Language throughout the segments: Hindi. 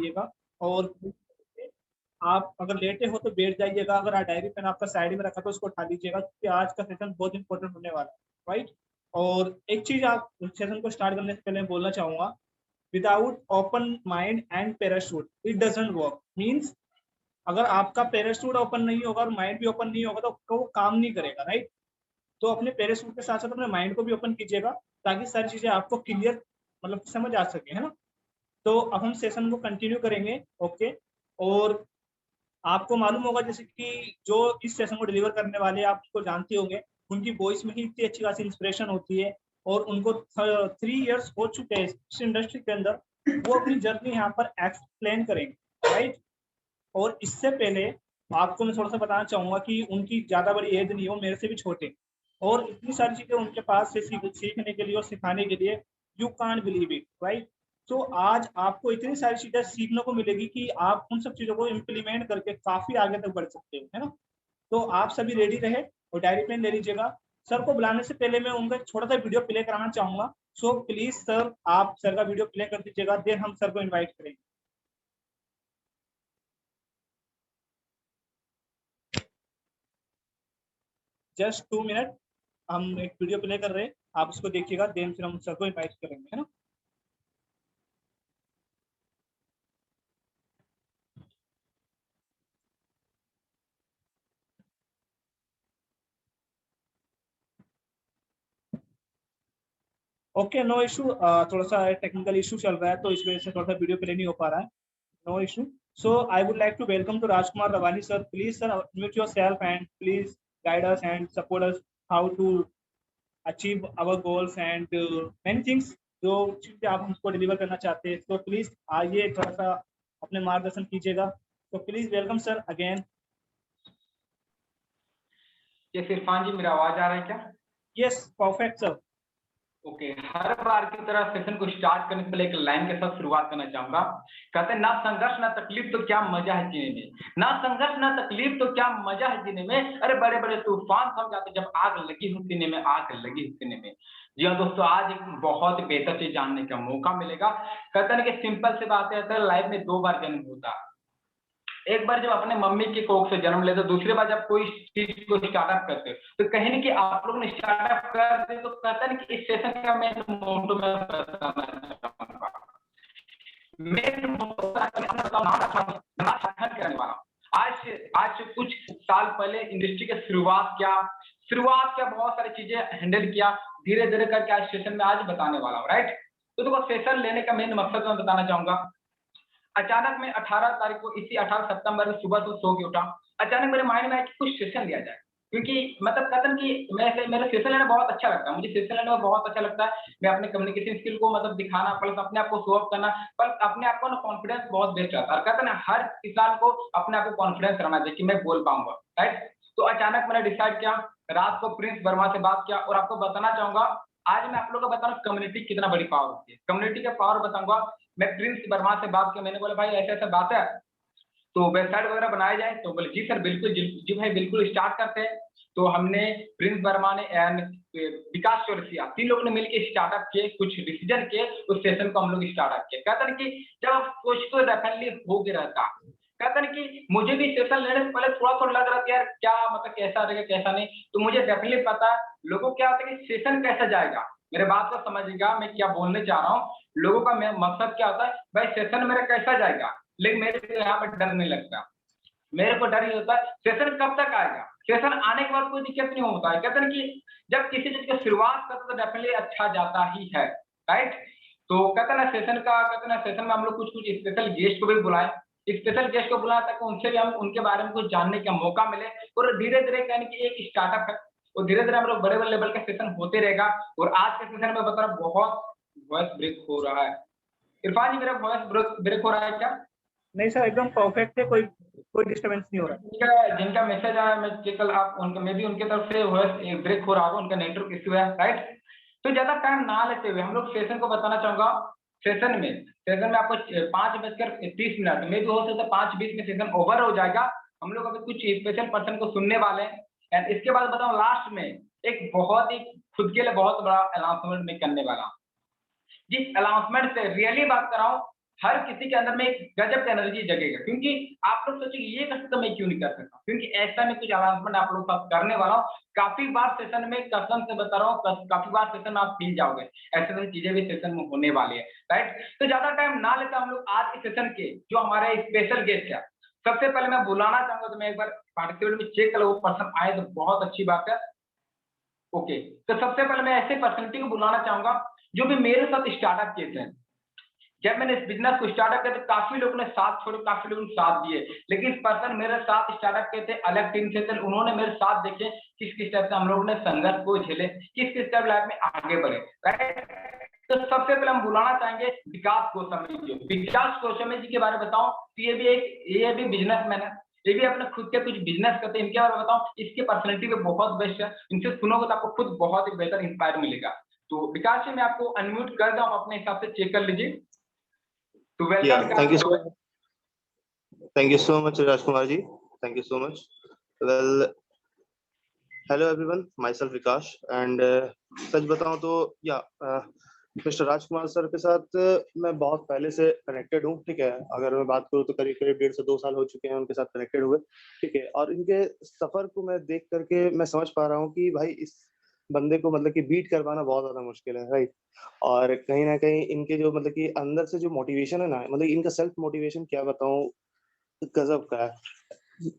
जाइएगा और आप अगर लेटे हो तो बैठ जाइएगा, अगर डायरी पेन आपका साइड में रखा तो उसको उठा लीजिएगा, क्योंकि आज का सेशन बहुत इंपॉर्टेंट होने वाला है, राइट। और एक चीज आप सेशन को स्टार्ट करने से पहले बोलना चाहूंगा, without open mind and parachute it doesn't work. Means अगर आपका पैराशूट ओपन नहीं होगा और माइंड भी ओपन नहीं होगा तो वो काम नहीं करेगा, राइट। तो अपने पैराशूट के साथ साथ अपने माइंड को भी ओपन कीजिएगा, ताकि सारी चीजें आपको क्लियर मतलब समझ आ सके, है ना। तो अब हम सेशन को कंटिन्यू करेंगे, ओके। और आपको मालूम होगा जैसे कि जो इस सेशन को डिलीवर करने वाले आप उसको जानते होंगे, उनकी वॉइस में ही इतनी अच्छी खासी इंस्पिरेशन होती है, और उनको 3 इयर्स हो चुके हैं इस इंडस्ट्री के अंदर, वो अपनी जर्नी यहाँ पर एक्सप्लेन करेंगे, राइट। और इससे पहले आपको मैं थोड़ा सा बताना चाहूंगा कि उनकी ज्यादा बड़ी एज नहीं हो, मेरे से भी छोटे, और इतनी सारी चीजें उनके पास से सीखने के लिए और सिखाने के लिए, you can't believe it, right. तो आज आपको इतनी सारी चीजें सीखने को मिलेगी कि आप उन सब चीजों को इम्प्लीमेंट करके काफी आगे तक बढ़ सकते हो, है ना। तो आप सभी रेडी रहे और डायरी पेन ले लीजिएगा। सर को बुलाने से पहले मैं उनका छोटा सा वीडियो प्ले कराना चाहूंगा। सो प्लीज सर, आप सर का वीडियो प्ले कर दीजिएगा, देन हम सर को इन्वाइट करेंगे। जस्ट 2 मिनट, हम एक वीडियो प्ले कर रहे हैं, आप उसको देखिएगा, देन फिर हम सर को इन्वाइट करेंगे, है ना। Okay, no issue. थोड़ा सा टेक्निकल इशू चल रहा है, तो इस वजह से थोड़ा सा वीडियो प्ले नहीं हो पा रहा है। No issue. So I would like to welcome to Rajkumar Rawani sir. Please sir, mute yourself and please guide us and support us how to achieve our goals and many things, जो चीजें आप हमको डिलीवर करना चाहते हैं। तो प्लीज आइए, थोड़ा सा अपने मार्गदर्शन कीजिएगा। तो प्लीज वेलकम सर अगेन। ये इरफान जी, मेरा आवाज आ रहा है क्या? Yes, perfect sir. ओके, हर बार की तरह सेशन को स्टार्ट करने से पहले एक लाइन के साथ शुरुआत करना चाहूंगा। कहते हैं, ना संघर्ष ना तकलीफ तो क्या मजा है जीने में, ना संघर्ष ना तकलीफ तो क्या मजा है जीने में, अरे बड़े बड़े तूफान थम जाते जब आग लगी हो सीने में, आग लगी हो सीने में। जी हाँ दोस्तों, आज एक बहुत बेहतर चीज जानने का मौका मिलेगा। कहते हैं कि सिंपल से बात है, लाइफ में 2 बार जन्म होता है। एक बार जब अपने मम्मी की कोख से जन्म लेते, दूसरी बार जब कोई चीज को स्टार्टअप करते, तो कहीं ना कि आप लोग ने स्टार्टअप कर दे, तो कहता है कि इस सेशन का मैं मोटो में बताना चाहूंगा। मेन मोटो करने वाला। आज से कुछ साल पहले इंडस्ट्री की शुरुआत क्या बहुत सारी चीजें हैंडल किया, धीरे धीरे करके आज सेशन में आज बताने वाला हूँ, राइट। तो देखो, सेशन लेने का मेन मकसद मैं बताना चाहूंगा। अचानक मैं 18 तारीख को, इसी 18 सितंबर में सुबह से सो के उठा, अचानक मेरे माइंड में आया कि कुछ सेशन लिया जाए, क्योंकि मतलब कहते हैं कि मेरा सेशन लेना बहुत अच्छा लगता है, मुझे सेशन लेना बहुत अच्छा लगता है। मैं अपने कम्युनिकेशन स्किल को मतलब दिखाना, प्लस अपने आप को शो अप करना, प्लस अपने आप को ना कॉन्फिडेंस बहुत बेस्ट रहता है। कहते हैं ना, हर इंसान को अपने आप को कॉन्फिडेंस रहना चाहिए कि मैं बोल पाऊंगा, राइट। तो अचानक मैंने डिसाइड किया, रात को प्रिंस वर्मा से बात किया, और आपको बताना चाहूंगा, आज मैं आप लोगों को बता रहा हूँ कम्युनिटी कितना बड़ी पावर होती है। कम्युनिटी का पावर बताऊंगा। मैं प्रिंस वर्मा से बात किया, मैंने बोला भाई ऐसा ऐसा बात है, तो वेबसाइट वगैरह बनाया जाए, तो बोले जी सर बिल्कुल, जी भाई बिल्कुल, स्टार्ट करते हैं। तो हमने प्रिंस वर्मा ने एंड विकास चौरसिया, 3 लोगों ने मिलकर स्टार्टअप किए, कुछ डिसीजन किए, उस सेशन को हम लोग स्टार्टअप किए। कहते हैं कि जब कुछ तो डेफिनेटली हो गया रहता, कहते हैं कि मुझे भी सेशन लेने से पहले थोड़ा थोड़ा लग रहा था यार, क्या मतलब कैसा रहेगा कैसा नहीं। तो मुझे डेफिनेटली पता है लोगों क्या होता है कि सेशन कैसा जाएगा। मेरे बात को समझिएगा, मैं क्या बोलने चाह रहा हूँ। लोगों का मकसद क्या होता है, भाई सेशन मेरा कैसा जाएगा, लेकिन मेरे को यहाँ पर डर नहीं लगता। मेरे को डर ये होता है सेशन कब तक आएगा, सेशन आने के बाद कोई दिक्कत नहीं होता है। कहते हैं कि जब किसी चीज की शुरुआत करते तो डेफिनेटली अच्छा जाता ही है, राइट। तो कहते हैं ना, सेशन में हम लोग कुछ कुछ स्पेशल गेस्ट को भी बुलाए, स्पेशल गेस्ट को बुलाया ताकि उनसे भी हम उनके बारे में कुछ जानने का मौका मिले, और धीरे धीरे कहने की एक स्टार्टअप है, और धीरे धीरे हम लोग बड़े बड़े लेवल का सेशन होते रहेगा। और आज के सेशन में बता रहा बहुत वॉइस ब्रेक हो रहा है। इरफान जी, मेरा वॉइस ब्रेक हो रहा है क्या? नहीं सर, एकदम परफेक्ट है, कोई डिस्टर्बेंस नहीं हो रहा। जिनका मैसेज आया, मैं कल आप उनका, मे भी उनके तरफ से वॉइस ब्रेक हो रहा होगा, उनका नेटवर्क इश्यू है, राइट। तो ज्यादा टाइम ना लेते हुए हम लोग सेशन को बताना चाहूंगा। सेशन में आपको 5:30, मे भी हो सकता है 5:20 में सेशन ओवर हो जाएगा। हम लोग अभी कुछ स्पेशल पर्सन को सुनने वाले हैं, एंड इसके बाद बताऊं लास्ट में एक बहुत ही खुद के लिए बहुत बड़ा अनाउंसमेंट मैं करने वाला हूँ। जिस अनाउंसमेंट से रियली बात कर रहा हूँ, हर किसी के अंदर में एक गजब का एनर्जी जगेगा, क्योंकि आप लोग सोचिए ये कर सकते मैं क्यों नहीं कर सकता, क्योंकि ऐसा में कुछ अनाउंसमेंट आप लोग साथ करने वाला हूँ। काफी बार सेशन में, कसम से बता रहा हूँ, काफी बार सेशन में आप फील जाओगे, ऐसे ऐसी चीजें भी सेशन में होने वाली है, राइट। तो ज्यादा टाइम ना लेता हम लोग आज के सेशन के जो हमारे स्पेशल गेस्ट है, सबसे पहले मैं बुलाना चाहूंगा, तो मैं एक बार पार्टिसिपेट में चेक कर, वो पर्सन आए तो बहुत अच्छी बात है। ओके, तो सबसे पहले मैं ऐसे पर्सनलिटी को बुलाना चाहूंगा जो भी मेरे साथ स्टार्टअप किए थे। जब मैंने इस बिजनेस को स्टार्टअप किया तो काफी लोगों ने साथ छोड़े, काफी लोगों ने साथ दिए, लेकिन इस पर्सन मेरे साथ स्टार्टअप किए थे, अलग टीम से थे, उन्होंने मेरे साथ देखे किस किस टाइप से हम लोगों ने संघर्ष को झेले, किस किस टाइप लाइफ में आगे बढ़े, राइट। तो सबसे पहले हम बुलाना चाहेंगे विकास गोस्वामी जी। विकास गोस्वामी जी के बारे में बताऊं तो ये भी बिजनेसमैन है, ये भी अपने खुद के कुछ बिजनेस करते हैं। इनके बारे में बताऊं, इसकी पर्सनैलिटी भी बहुत बेस्ट है, इनसे सुनोगे तो आपको खुद बहुत ही बेहतर इंस्पायर मिलेगा। तो विकास जी मैं आपको अनम्यूट कर दूं, अपने हिसाब से चेक कर लीजिए। तो welcome thank you so much Rajkumar ji, thank you so much. Well, hello everyone, myself Vikash and सच बताऊं तो मिस्टर राजकुमार सर के साथ मैं बहुत पहले से कनेक्टेड हूँ, ठीक है। अगर मैं बात करूँ तो करीब 1.5 से 2 साल हो चुके हैं उनके साथ कनेक्टेड हुए, ठीक है। और इनके सफर को मैं देख करके मैं समझ पा रहा हूँ कि भाई इस बंदे को मतलब कि बीट कर पाना बहुत ज्यादा मुश्किल है, राइट। और कहीं ना कहीं इनके जो मतलब कि अंदर से जो मोटिवेशन है ना, मतलब इनका सेल्फ मोटिवेशन क्या बताऊं, गजब का है।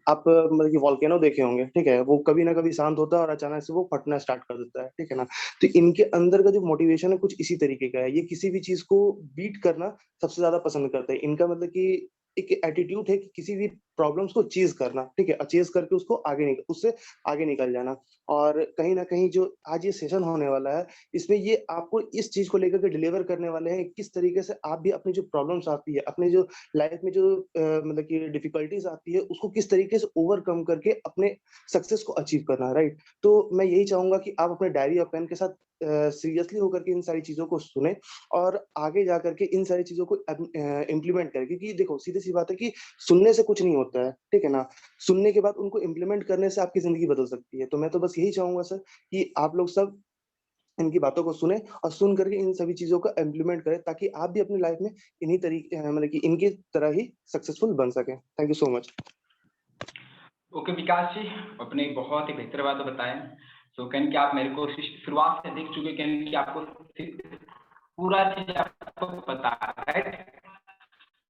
आप मतलब कि वॉल्केनो देखे होंगे, ठीक है, वो कभी ना कभी शांत होता है और अचानक से वो फटना स्टार्ट कर देता है, ठीक है ना। तो इनके अंदर का जो मोटिवेशन है कुछ इसी तरीके का है, ये किसी भी चीज को बीट करना सबसे ज्यादा पसंद करते हैं। इनका मतलब कि एक एटीट्यूड है कि किसी भी प्रॉब्लम्स को चेज करना, ठीक है, चेज करके उससे आगे निकल जाना। और कहीं ना कहीं जो आज ये सेशन होने वाला है, इसमें ये आपको इस चीज को लेकर के डिलीवर करने वाले हैं, किस तरीके से आप भी अपनी जो प्रॉब्लम्स आती है, अपने जो लाइफ में जो मतलब कि डिफिकल्टीज आती है, उसको किस तरीके से ओवरकम करके अपने सक्सेस को अचीव करना, राइट। तो मैं यही चाहूंगा कि आप अपने डायरी और पेन के साथ सीरियसली होकर के इन सारी चीजों को सुने और आगे जा करके इन सारी चीजों को इम्प्लीमेंट करें। क्योंकि देखो सीधी सी बात है कि सुनने से कुछ नहीं होता है, ठीक है ना, सुनने के बाद उनको इम्प्लीमेंट करने से आपकी जिंदगी बदल सकती है। तो मैं तो बस यही चाहूंगा सर कि आप लोग सब इनकी बातों को सुने और सुन करके इन सभी चीजों का इम्प्लीमेंट करें, ताकि आप भी अपनी लाइफ में इन्हीं तरीके मतलब कि इनकी तरह ही सक्सेसफुल बन सकें। Thank you so much. Okay Vikas ji, अपने बहुत ही बेहतर बात बताएं। तो कहीं कि आप मेरे को शुरुआत से देख चुके, कहीं कि आपको पूरा चीज आपको पता है, राइट।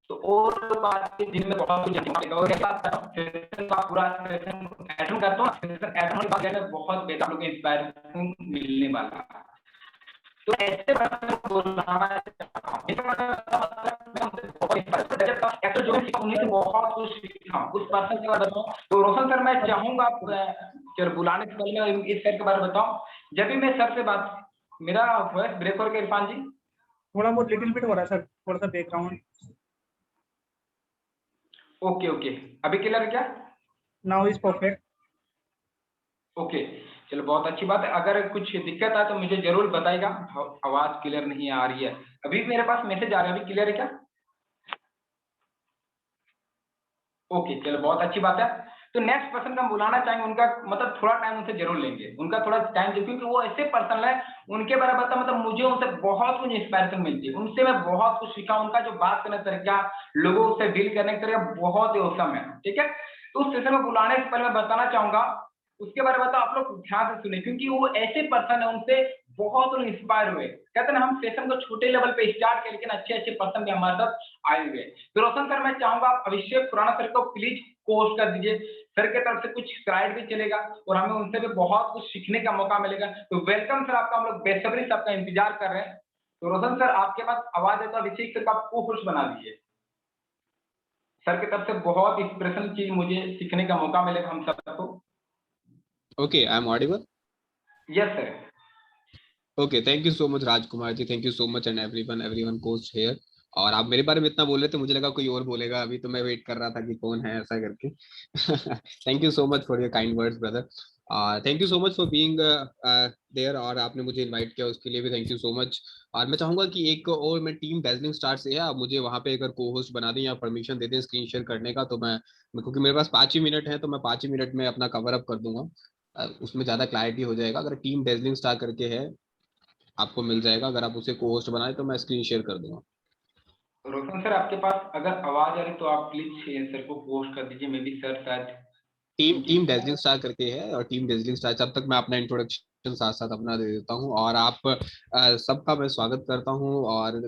तो और बात की जिनमें बहुत कुछ पूरा सेशन अटेंड करता हूँ, सेशन अटेंड होने के बाद बहुत बेहतर लोग इंस्पायर मिलने वाला है। तो ऐसे बुलाना जो उन्हीं बहुत कुछ सीखा उस पर्सन के बारे में बताऊं। तो रोशन सर मैं चाहूंगा आप चलो बुलाने से पहले इस सर के बारे में बताओ। जब भी मैं सर से बात, मेरा वॉइस ब्रेक हो गया इरफान जी, थोड़ा बहुत लिटिल बिट हो रहा है सर, थोड़ा सा बैकग्राउंड। ओके ओके, अभी क्लियर क्या? Now is perfect. ओके चलो बहुत अच्छी बात है। अगर कुछ दिक्कत आए तो मुझे जरूर बताइएगा, आवाज क्लियर नहीं आ रही है। अभी मेरे पास मैसेज आ रहा है, अभी क्लियर है क्या? ओके चलो बहुत अच्छी बात है। तो नेक्स्ट पर्सन का बुलाना चाहेंगे, उनका मतलब थोड़ा टाइम उनसे जरूर लेंगे, उनका थोड़ा टाइम दे, क्योंकि वो ऐसे पर्सन है, उनके बारे में मतलब मुझे उनसे बहुत कुछ इंस्पायरेशन मिलती है, उनसे मैं बहुत कुछ सीखा। उनका जो बात करने का तरीका, लोगों से डील करने का तरीका बहुत ही औसम है, ठीक है। तो उस सेशन में बुलाने से पहले मैं बताना चाहूंगा, उसके बारे में तो आप लोग ध्यान से सुने, क्योंकि वो ऐसे पर्सन है, उनसे बहुत लोग इंस्पायर हुए। कहते हैं ना, हम सेशन को छोटे लेवल पे स्टार्ट किया, लेकिन अच्छे अच्छे पर्सन भी हमारे साथ आए हुए। तो रोशन सर मैं चाहूंगा आप अभिषेक खुराना सर को प्लीज पोस्ट कर दीजिए, सर के तरफ से कुछ स्लाइड भी चलेगा और हमें उनसे भी बहुत कुछ सीखने का मौका मिलेगा। तो वेलकम सर, आपका हम लोग बेसब्री से आपका इंतजार कर रहे हैं। तो रोशन सर आपके पास आवाज है, तो अभिषेक सर को आप को होस्ट बना दीजिए। सर की तरफ से बहुत इंस्पिरेशनल चीज मुझे सीखने का मौका मिलेगा हम सबको। Okay, I'm audible? Yes sir. Okay, thank you so much Rajkumar ji, thank you so much and everyone coach here। और आप मेरे बारे में इतना बोल रहे थे, मुझे लगा कोई और बोलेगा, अभी तो मैं वेट कर रहा था कि कौन है ऐसा करके। Thank you so much for your kind words brother, thank you so much for being there, और आपने मुझे इनवाइट किया उसके लिए भी थैंक यू सो मच। और मैं चाहूंगा कि एक और मैं टीम डेज़लिंग स्टार से है, आप मुझे वहाँ पे अगर को होस्ट बना दें या परमिशन दे दें स्क्रीन शेयर करने का, तो मैं क्योंकि मेरे पास 5 ही मिनट है, तो मैं 5 ही मिनट में अपना कवर अप कर दूंगा, उसमें ज्यादा क्लैरिटी हो जाएगा। अगर टीम डेज़लिंग स्टार करके है, आपको मिल जाएगा, अगर आप उसे को होस्ट बनाए तो मैं स्क्रीन शेयर कर दूंगा। रोशन सर, आपके पास अगर आवाज आ रही तो आप प्लीज सर को पोस्ट कर दीजिए, मे बी सर शायद टीम डेजलिंग स्टार करके है, और टीम डेजलिंग स्टार, जब तक मैं अपना इंट्रोडक्शन साथ साथ अपना दे देता हूँ। और आप सबका मैं स्वागत करता हूँ और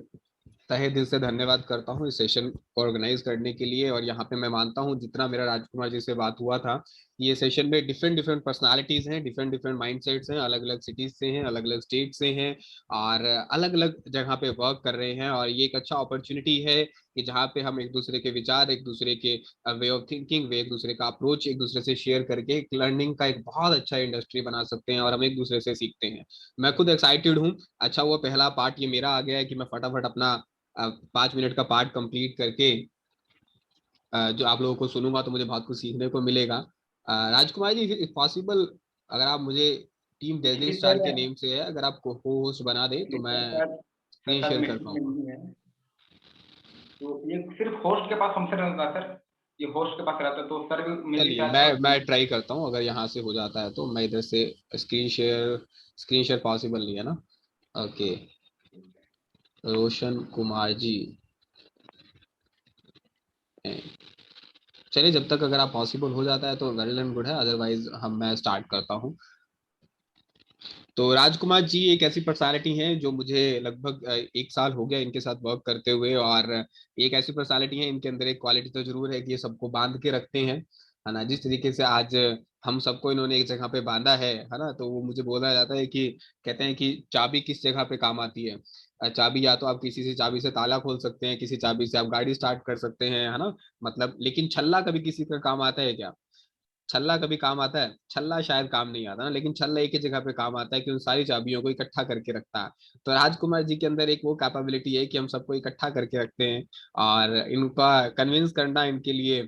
तहे दिल से धन्यवाद करता हूँ इस सेशन को ऑर्गेनाइज करने के लिए। और यहाँ पे मैं मानता हूँ जितना मेरा राजकुमार जी से बात हुआ था, ये सेशन में डिफरेंट डिफरेंट पर्सनालिटीज हैं, डिफरेंट डिफरेंट माइंडसेट्स हैं, अलग अलग सिटीज से हैं, अलग अलग स्टेट से हैं, और अलग अलग जगह पे वर्क कर रहे हैं। और ये एक अच्छा अपॉर्चुनिटी है कि जहाँ पे हम एक दूसरे के विचार, एक दूसरे के वे ऑफ थिंकिंग, वे एक दूसरे का अप्रोच एक दूसरे से शेयर करके एक लर्निंग का एक बहुत अच्छा इंडस्ट्री बना सकते हैं, और हम एक दूसरे से सीखते हैं। मैं खुद एक्साइटेड हूँ। अच्छा, वो पहला पार्ट ये मेरा आ गया है कि मैं फटाफट अपना 5 मिनट का पार्ट कंप्लीट करके जो आप लोगों को सुनूंगा तो मुझे बहुत कुछ सीखने को मिलेगा। राजकुमार जी, इफ पॉसिबल, अगर आप मुझे टीम डेजलिंग जी स्टार सर। के नेम से है, अगर आप को होस्ट बना दें तो जी मैं सर, शायद स्क्रीन शायद शेयर कर मीटिंग में पाऊंगा। नहीं है, तो ये सिर्फ होस्ट के पास फंक्शन रहता है सर, ये होस्ट के पास रहता है, तो सर मे बी चलिए, शायद मैं ट्राई करता हूँ, अगर यहाँ से हो जाता है तो मैं इधर से स्क्रीन शेयर पॉसिबल नहीं है ना? ओके, रोशन कुमार जी, चलिए जब तक अगर आप पॉसिबल हो जाता है तो वेल एंड गुड है, अदरवाइज मैं स्टार्ट करता हूँ। तो राजकुमार जी एक ऐसी पर्सनालिटी हैं जो मुझे लगभग 1 साल हो गया इनके साथ वर्क करते हुए, और एक ऐसी पर्सनालिटी है, इनके अंदर एक क्वालिटी तो जरूर है कि ये सबको बांध के रखते हैं, है ना? जिस तरीके से आज हम सबको इन्होंने एक जगह पे बांधा है ना? तो वो मुझे बोला जाता है कि, कहते हैं कि चाबी किस जगह पे काम आती है। चाबी या तो आप किसी से चाबी से ताला खोल सकते हैं, किसी चाबी से आप गाड़ी स्टार्ट कर सकते हैं, है ना? मतलब, लेकिन छल्ला कभी किसी का काम आता है क्या? छल्ला कभी काम आता है? छल्ला शायद काम नहीं आता ना, लेकिन छल्ला एक ही जगह पे काम आता है कि उन सारी चाबियों को इकट्ठा करके रखता है। तो राजकुमार जी के अंदर एक वो कैपेबिलिटी है कि हम सबको इकट्ठा करके रखते हैं, और इनका कन्विंस करना इनके लिए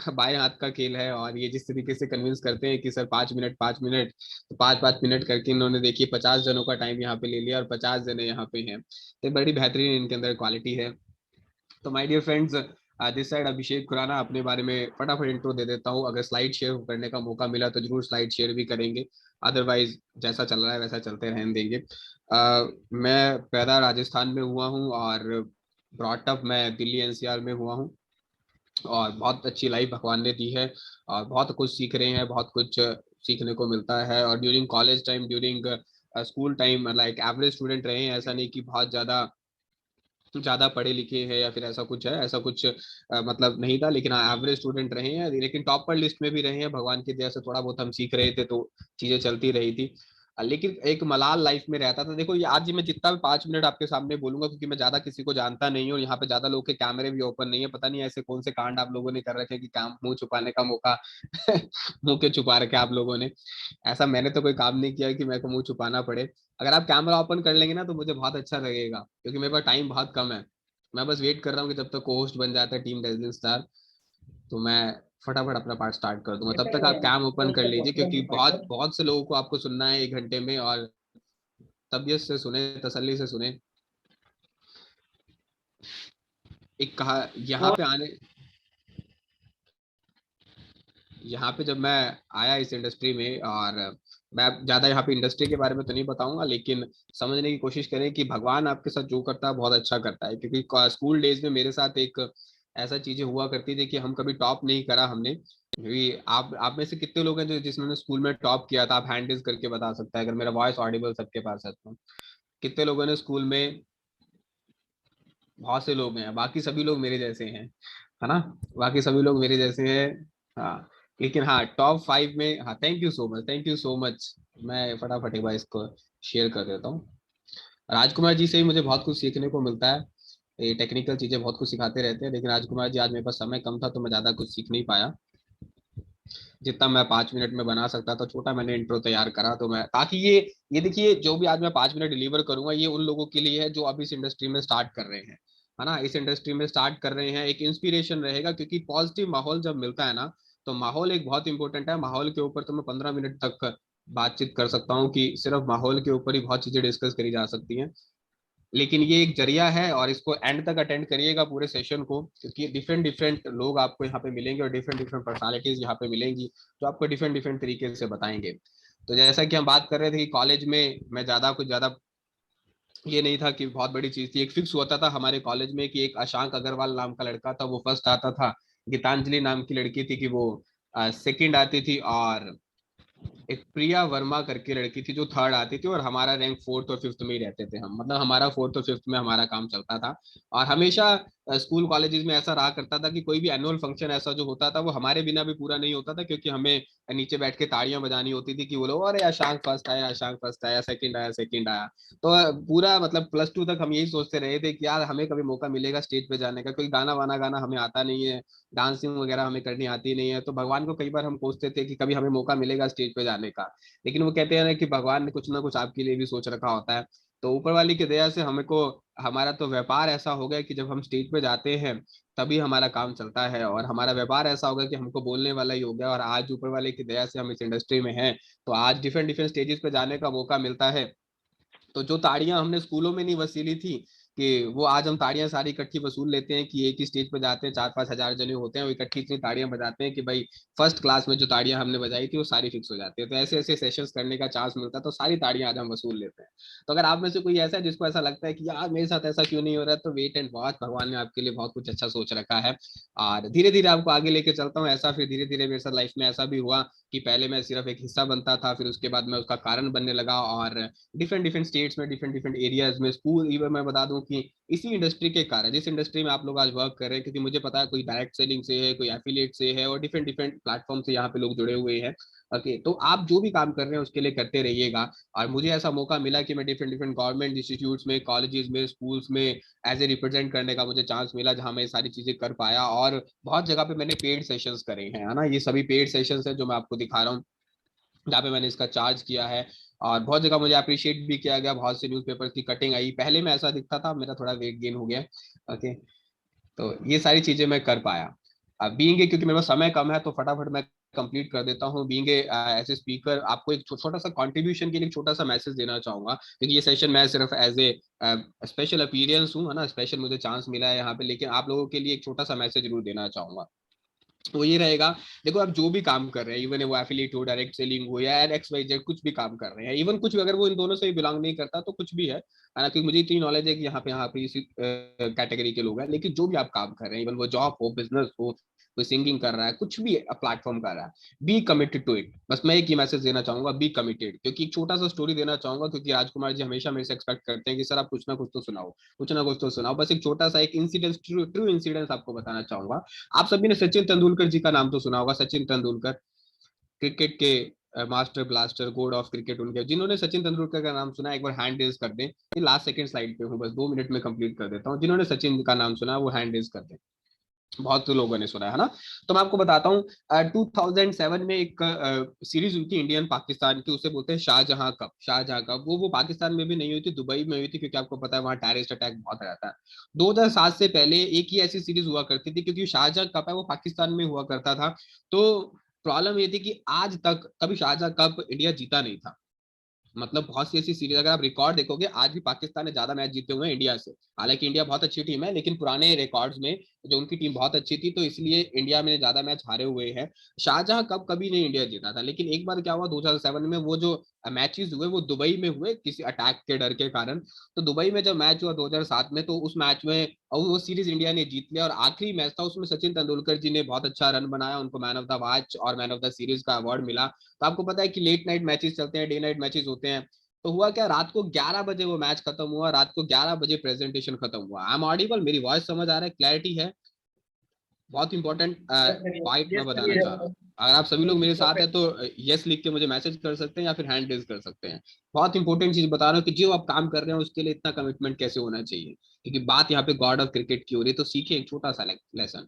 बाएं हाथ का खेल है। और ये जिस तरीके से कन्विंस करते हैं कि सर 5 मिनट 5 मिनट, तो 5 5 मिनट करके इन्होंने देखिए 50 जनों का टाइम यहाँ पे ले लिया, और 50 जने यहाँ पे हैं, तो बड़ी बेहतरीन इनके अंदर क्वालिटी है। तो my dear friends, this side Abhishek Khurana, अपने बारे में फटाफट इंट्रो दे देता हूँ। अगर स्लाइड शेयर करने का मौका मिला तो जरूर स्लाइड शेयर भी करेंगे, अदरवाइज जैसा चल रहा है वैसा चलते रहने देंगे। मैं पैदा राजस्थान में हुआ हूँ, और ब्रॉटअप मैं दिल्ली एनसीआर में हुआ हूँ, और बहुत अच्छी लाइफ भगवान ने दी है, और बहुत कुछ सीख रहे हैं, बहुत कुछ सीखने को मिलता है। और during college time, during school time, like average student रहे हैं, ऐसा नहीं कि बहुत ज्यादा पढ़े लिखे हैं या फिर ऐसा कुछ है, ऐसा कुछ मतलब नहीं था, लेकिन हाँ एवरेज स्टूडेंट रहे हैं, लेकिन टॉपर लिस्ट में भी रहे हैं। भगवान की दया से थोड़ा बहुत हम सीख रहे थे, तो चीजें चलती रही थी। लेकिन एक मलाल लाइफ में रहता था। देखो, ये आज मैं जितना भी 5 मिनट आपके सामने बोलूंगा, क्योंकि मैं ज्यादा किसी को जानता नहीं हूँ, और यहाँ पे ज्यादा लोग के कैमरे भी ओपन नहीं है, पता नहीं ऐसे कौन से कांड आप लोगों ने कर रखे कि काम मुंह छुपाने का मौका मुंह के छुपा रखे आप लोगों ने। ऐसा मैंने तो कोई काम नहीं किया कि मेरे को मुंह छुपाना पड़े। अगर आप कैमरा ओपन कर लेंगे ना तो मुझे बहुत अच्छा लगेगा, क्योंकि मेरे पास टाइम बहुत कम है। मैं बस वेट कर रहा हूँ कि जब तक को होस्ट बन जाता है टीम डेजलिंग स्टार, तो मैं फटाफट अपना पार्ट स्टार्ट कर दूंगा। ये तब तक आप सर कैम ओपन कर पोस्ट लीजिए, पॉसिबल क्योंकि हो बहुत पाएगा। बहुत से लोगों को आपको सुनना है 1 घंटे में, और तबीयत से सुने, तसल्ली से सुने। एक कहा यहाँ तो पे आने यहाँ पे जब मैं आया इस इंडस्ट्री में, और मैं ज्यादा यहाँ पे इंडस्ट्री के बारे में तो नहीं बताऊंगा, लेकिन समझने की कोशिश करें कि भगवान आपके साथ जो करता है बहुत अच्छा करता है। क्योंकि स्कूल डेज में मेरे साथ एक ऐसा चीजें हुआ करती थी कि हम कभी टॉप नहीं करा हमने। क्योंकि आप में से कितने लोग हैं जो जिन्होंने स्कूल में टॉप किया था? आप हैंड रेज करके बता सकता है, अगर मेरा वॉइस ऑडिबल सबके पास है तो। कितने लोगों ने स्कूल में? बहुत से लोग हैं, बाकी सभी लोग मेरे जैसे हैं, है ना? बाकी सभी लोग मेरे जैसे हैं। हाँ, लेकिन हाँ टॉप 5 में, हाँ, thank you so much, thank you so much. मैं फटाफट एक बार इसको शेयर कर देता हूँ। राजकुमार जी से ही मुझे बहुत कुछ सीखने को मिलता है। ये टेक्निकल चीजें बहुत कुछ सिखाते रहते हैं, लेकिन राजकुमार जी, आज मेरे पास समय कम था तो मैं ज्यादा कुछ सीख नहीं पाया। जितना मैं 5 मिनट में बना सकता था, छोटा मैंने इंट्रो तैयार करा, तो मैं, ताकि ये देखिए, जो भी आज मैं 5 मिनट डिलीवर करूंगा, ये उन लोगों के लिए है जो अभी इस इंडस्ट्री में स्टार्ट कर रहे हैं, है ना? इस इंडस्ट्री में स्टार्ट कर रहे हैं, एक इंस्पिरेशन रहेगा। क्योंकि पॉजिटिव माहौल जब मिलता है ना, तो माहौल एक बहुत इंपॉर्टेंट है। माहौल के ऊपर तो मैं 15 मिनट तक बातचीत कर सकता हूँ, कि सिर्फ माहौल के ऊपर ही बहुत चीजें डिस्कस करी जा सकती हैं। लेकिन ये एक जरिया है, और इसको एंड तक अटेंड करिएगा पूरे सेशन को, क्योंकि डिफरेंट डिफरेंट लोग आपको यहाँ पे मिलेंगे, और डिफरेंट डिफरेंट पर्सनालिटीज यहाँ पे मिलेंगी, जो आपको डिफरेंट डिफरेंट तरीके से बताएंगे। तो जैसा कि हम बात कर रहे थे कि कॉलेज में मैं ज्यादा कुछ ज्यादा ये नहीं था कि बहुत बड़ी चीज थी। एक फिक्स होता था हमारे कॉलेज में कि एक अशांक अग्रवाल नाम का लड़का था, वो फर्स्ट आता था। गीतांजलि नाम की लड़की थी कि वो सेकंड आती थी, और एक प्रिया वर्मा करके लड़की थी जो थर्ड आती थी, और हमारा रैंक फोर्थ और फिफ्थ में ही रहते थे हम, मतलब हमारा फोर्थ और फिफ्थ में हमारा काम चलता था। और हमेशा स्कूल कॉलेजेस में ऐसा रहा करता था कि कोई भी एनुअल फंक्शन ऐसा जो होता था वो हमारे बिना भी पूरा नहीं होता था, क्योंकि हमें नीचे बैठ के ताड़ियां बजानी होती थी कि बोलो अरे अशांक फर्स्ट आया, अशांक फर्स्ट आया, सेकंड आया, सेकंड आया। तो पूरा मतलब प्लस टू तक हम यही सोचते रहे थे कि यार हमें कभी मौका मिलेगा स्टेज पे जाने का, कोई गाना वाना गाना हमें आता नहीं है, डांसिंग वगैरह हमें करनी आती नहीं है। तो भगवान को कई बार हम पूछते थे कि कभी हमें मौका मिलेगा स्टेज पे जाने का, लेकिन वो कहते हैं ना कि भगवान ने कुछ ना कुछ आपके लिए भी सोच रखा होता है। तो ऊपर वाली की दया से हमें को हमारा तो व्यापार ऐसा हो गया कि जब हम स्टेज पे जाते हैं तभी हमारा काम चलता है, और हमारा व्यापार ऐसा हो गया कि हमको बोलने वाला ही हो गया। और आज ऊपर वाले की दया से हम इस इंडस्ट्री में हैं, तो आज डिफरेंट डिफरेंट स्टेजेस पे जाने का मौका मिलता है। तो जो ताड़ियां हमने स्कूलों में नहीं वसूली थी, कि वो आज हम ताड़ियां सारी इकट्ठी वसूल लेते हैं कि एक ही स्टेज पे जाते हैं, 4-5 हजार जने होते हैं, वो इकट्ठी इतनी ताड़ियां बजाते हैं कि भाई फर्स्ट क्लास में जो ताड़ियां हमने बजाई थी वो सारी फिक्स हो जाती है। तो ऐसे ऐसे सेशंस करने का चांस मिलता है, तो सारी ताड़ियां आज हम वसूल लेते हैं। तो अगर आप में से कोई ऐसा है जिसको ऐसा लगता है कि यार मेरे साथ ऐसा क्यों नहीं हो रहा है, तो वेट एंड वॉच, भगवान ने आपके लिए बहुत कुछ अच्छा सोच रखा है। और धीरे धीरे आपको आगे लेके चलता हूँ। ऐसा फिर धीरे धीरे मेरे साथ लाइफ में ऐसा भी हुआ कि पहले मैं सिर्फ एक हिस्सा बनता था, फिर उसके बाद मैं उसका कारण बनने लगा, और डिफरेंट डिफरेंट स्टेट्स में, डिफरेंट डिफरेंट एरियाज में, स्कूल इवन मैं बता दूं कि इसी इंडस्ट्री के कारण, जिस इंडस्ट्री में आप लोग आज वर्क कर रहे हैं, क्योंकि मुझे पता है कोई डायरेक्ट सेलिंग से है, कोई एफिलिएट से है, और डिफरेंट डिफरेंट प्लेटफॉर्म से यहाँ पे लोग जुड़े हुए हैं। ओके, तो आप जो भी काम कर रहे हैं उसके लिए करते रहिएगा। और मुझे ऐसा मौका मिला कि मैं डिफरेंट डिफरेंट गवर्नमेंट इंस्टीट्यूट्स में, कॉलेजेस में, स्कूल्स में एज ए रिप्रेजेंट करने का मुझे चांस मिला, जहां मैं सारी चीजें कर पाया। और बहुत जगह पे मैंने पेड सेशंस करे हैं, है ना, ये सभी पेड सेशंस है जो मैं आपको दिखा रहा हूँ, जहाँ पे मैंने इसका चार्ज किया है। और बहुत जगह मुझे अप्रिशिएट भी किया गया, बहुत से न्यूज़पेपर की कटिंग आई, पहले मैं ऐसा दिखता था, मेरा थोड़ा वेट गेन हो गया। ओके, तो ये सारी चीजें मैं कर पाया। अब बीइंग, क्योंकि मेरे पास समय कम है तो फटाफट मैं कंप्लीट कर देता हूँ। बीइंग एज ए स्पीकर, आपको एक छोटा सा कंट्रीब्यूशन के लिए छोटा सा मैसेज देना चाहूंगा, क्योंकि ये सेशन मैं सिर्फ एज ए स्पेशल अपीयरेंस हूँ, है ना, स्पेशल मुझे चांस मिला है यहाँ पे, लेकिन आप लोगों के लिए एक छोटा सा मैसेज जरूर देना चाहूंगा। वो ये रहेगा, देखो आप जो भी काम कर रहे हैं, इवन वो एफिलिएट हो, डायरेक्ट सेलिंग हो, या एक्स वाई जेड कुछ भी काम कर रहे हैं, इवन कुछ भी अगर वो इन दोनों से बिलोंग नहीं करता तो कुछ भी है ना, क्योंकि मुझे इतनी नॉलेज है कि यहाँ पे इसी कैटेगरी के लोग हैं। लेकिन जो भी आप काम कर रहे हैं, इवन वो जॉब हो, बिजनेस हो, कोई सिंगिंग कर रहा है, कुछ भी प्लेटफॉर्म कर रहा है, बी कमिटेड टू इट। बस मैं एक ही मैसेज देना चाहूंगा, बी कमिटेड। क्योंकि एक छोटा सा स्टोरी देना चाहूंगा, क्योंकि राजकुमार जी हमेशा मेरे से एक्सपेक्ट करते हैं कि सर आप कुछ ना कुछ तो सुनाओ, कुछ ना कुछ तो सुनाओ। बस एक छोटा सा एक इंसिडेंस, ट्रू इंसिडेंस आपको बताना चाहूंगा। आप सभी ने सचिन तेंदुलकर जी का नाम तो सुना होगा, सचिन तेंदुलकर, क्रिकेट के master blaster, God of cricket उनके। जिन्होंने सचिन तेंदुलकर का नाम सुना एक बार हैंड रेज कर दें। ये लास्ट सेकंड स्लाइड पे हूँ, बस 2 मिनट में कंप्लीट कर देता हूँ। जिन्होंने सचिन का नाम सुना वो हैंड रेज कर दें। बहुत तो लोगों ने सुना है ना। तो मैं आपको बताता हूँ, 2007 में एक सीरीज हुई थी इंडियन पाकिस्तान की, उसे बोलते हैं शाहजहां कप। शाहजहां कप वो पाकिस्तान में भी नहीं हुई थी, दुबई में हुई थी, क्योंकि आपको पता है वहाँ टेररिस्ट अटैक बहुत रहता है। 2007 से पहले एक ही ऐसी सीरीज हुआ करती थी, क्योंकि शाहजहां कप है वो पाकिस्तान में हुआ करता था। तो प्रॉब्लम ये थी कि आज तक कभी शाहजहां कप इंडिया जीता नहीं था। मतलब बहुत सी ऐसी सीरीज, अगर आप रिकॉर्ड देखोगे आज भी पाकिस्तान ने ज्यादा मैच जीते हुए हैं इंडिया से। हालांकि इंडिया बहुत अच्छी टीम है, लेकिन पुराने रिकॉर्ड्स में जो उनकी टीम बहुत अच्छी थी, तो इसलिए इंडिया में ज्यादा मैच हारे हुए हैं। शाहजहां कब कभी नहीं इंडिया जीता था। लेकिन एक बार क्या हुआ 2007 में, वो जो मैचेस हुए वो दुबई में हुए किसी अटैक के डर के कारण। तो दुबई में जब मैच हुआ 2007 में, तो उस मैच में और वो सीरीज इंडिया ने जीत लिया, और आखिरी मैच था उसमें सचिन तेंदुलकर जी ने बहुत अच्छा रन बनाया, उनको मैन ऑफ द मैच और मैन ऑफ द सीरीज का अवार्ड मिला। तो आपको पता है कि लेट नाइट मैचेस चलते हैं, डे नाइट मैचेस होते हैं। तो हुआ क्या, रात को 11 बजे वो मैच खत्म हुआ, रात को 11 बजे प्रेजेंटेशन खत्म हुआ। आई एम ऑडिबल, मेरी वॉइस समझ आ रहा है, क्लैरिटी है? बहुत इंपॉर्टेंट पॉइंट मैं बताना चाह रहा हूँ। अगर आप सभी लोग मेरे साथ हैं तो यस लिख के मुझे मैसेज कर सकते हैं, या फिर हैंड रेज कर सकते हैं। बहुत इंपॉर्टेंट चीज बता रहा हूँ कि जो आप काम कर रहे हैं उसके लिए इतना कमिटमेंट कैसे होना चाहिए, क्योंकि बात यहाँ पे गॉड ऑफ क्रिकेट की हो रही है। तो सीखिए एक छोटा सा लेसन।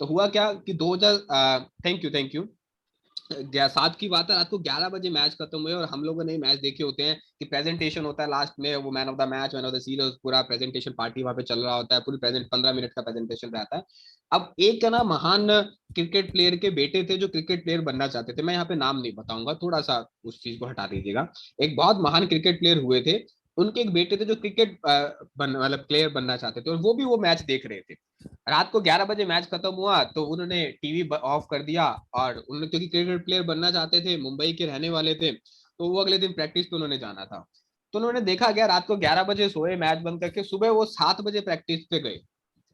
तो हुआ क्या कि 2000, थैंक यू थैंक यू, 7 की बात है, रात को 11 बजे मैच खत्म हुए, और हम लोगों ने मैच देखे होते हैं कि प्रेजेंटेशन होता है लास्ट में, वो man of the match, man of the series, पूरा प्रेजेंटेशन पार्टी वहां पे चल रहा होता है, पूरी प्रेजेंट 15 मिनट का प्रेजेंटेशन रहता है। अब एक ना महान क्रिकेट प्लेयर के बेटे थे जो क्रिकेट प्लेयर बनना चाहते थे, मैं यहाँ पे नाम नहीं बताऊंगा, थोड़ा सा उस चीज को हटा दीजिएगा। एक बहुत महान क्रिकेट प्लेयर हुए थे, उनके एक बेटे थे जो क्रिकेट मतलब प्लेयर बनना चाहते थे, और वो भी वो मैच देख रहे थे। रात को 11 बजे मैच खत्म हुआ तो उन्होंने टीवी ऑफ कर दिया, और उन्होंने, क्योंकि क्रिकेट प्लेयर बनना चाहते थे, मुंबई के रहने वाले थे, तो वो अगले दिन प्रैक्टिस पे उन्होंने जाना था। तो उन्होंने देखा गया रात को 11 बजे सोए मैच बंद करके, सुबह वो 7 बजे प्रैक्टिस पे गए,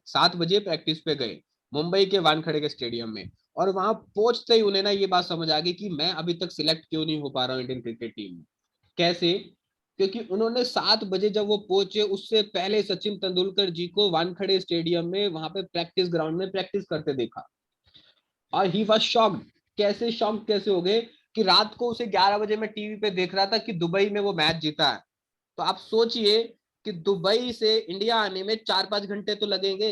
7 बजे प्रैक्टिस पे गए मुंबई के वानखेड़े के स्टेडियम में। और वहां पहुंचते ही उन्हें ना ये बात समझ आ गई कि मैं अभी तक सिलेक्ट क्यों नहीं हो पा रहा हूँ इंडियन क्रिकेट टीम में। कैसे? क्योंकि उन्होंने 7 बजे जब वो पहुंचे, उससे पहले सचिन तेंदुलकर जी को वानखेड़े स्टेडियम में वहां पे प्रैक्टिस ग्राउंड में प्रैक्टिस करते देखा। और ही वॉज शॉक्ड। कैसे शॉक्ड कैसे हो गए कि रात को उसे 11 बजे मैं टीवी पे देख रहा था कि दुबई में वो मैच जीता है। तो आप सोचिए कि दुबई से इंडिया आने में 4-5 घंटे तो लगेंगे।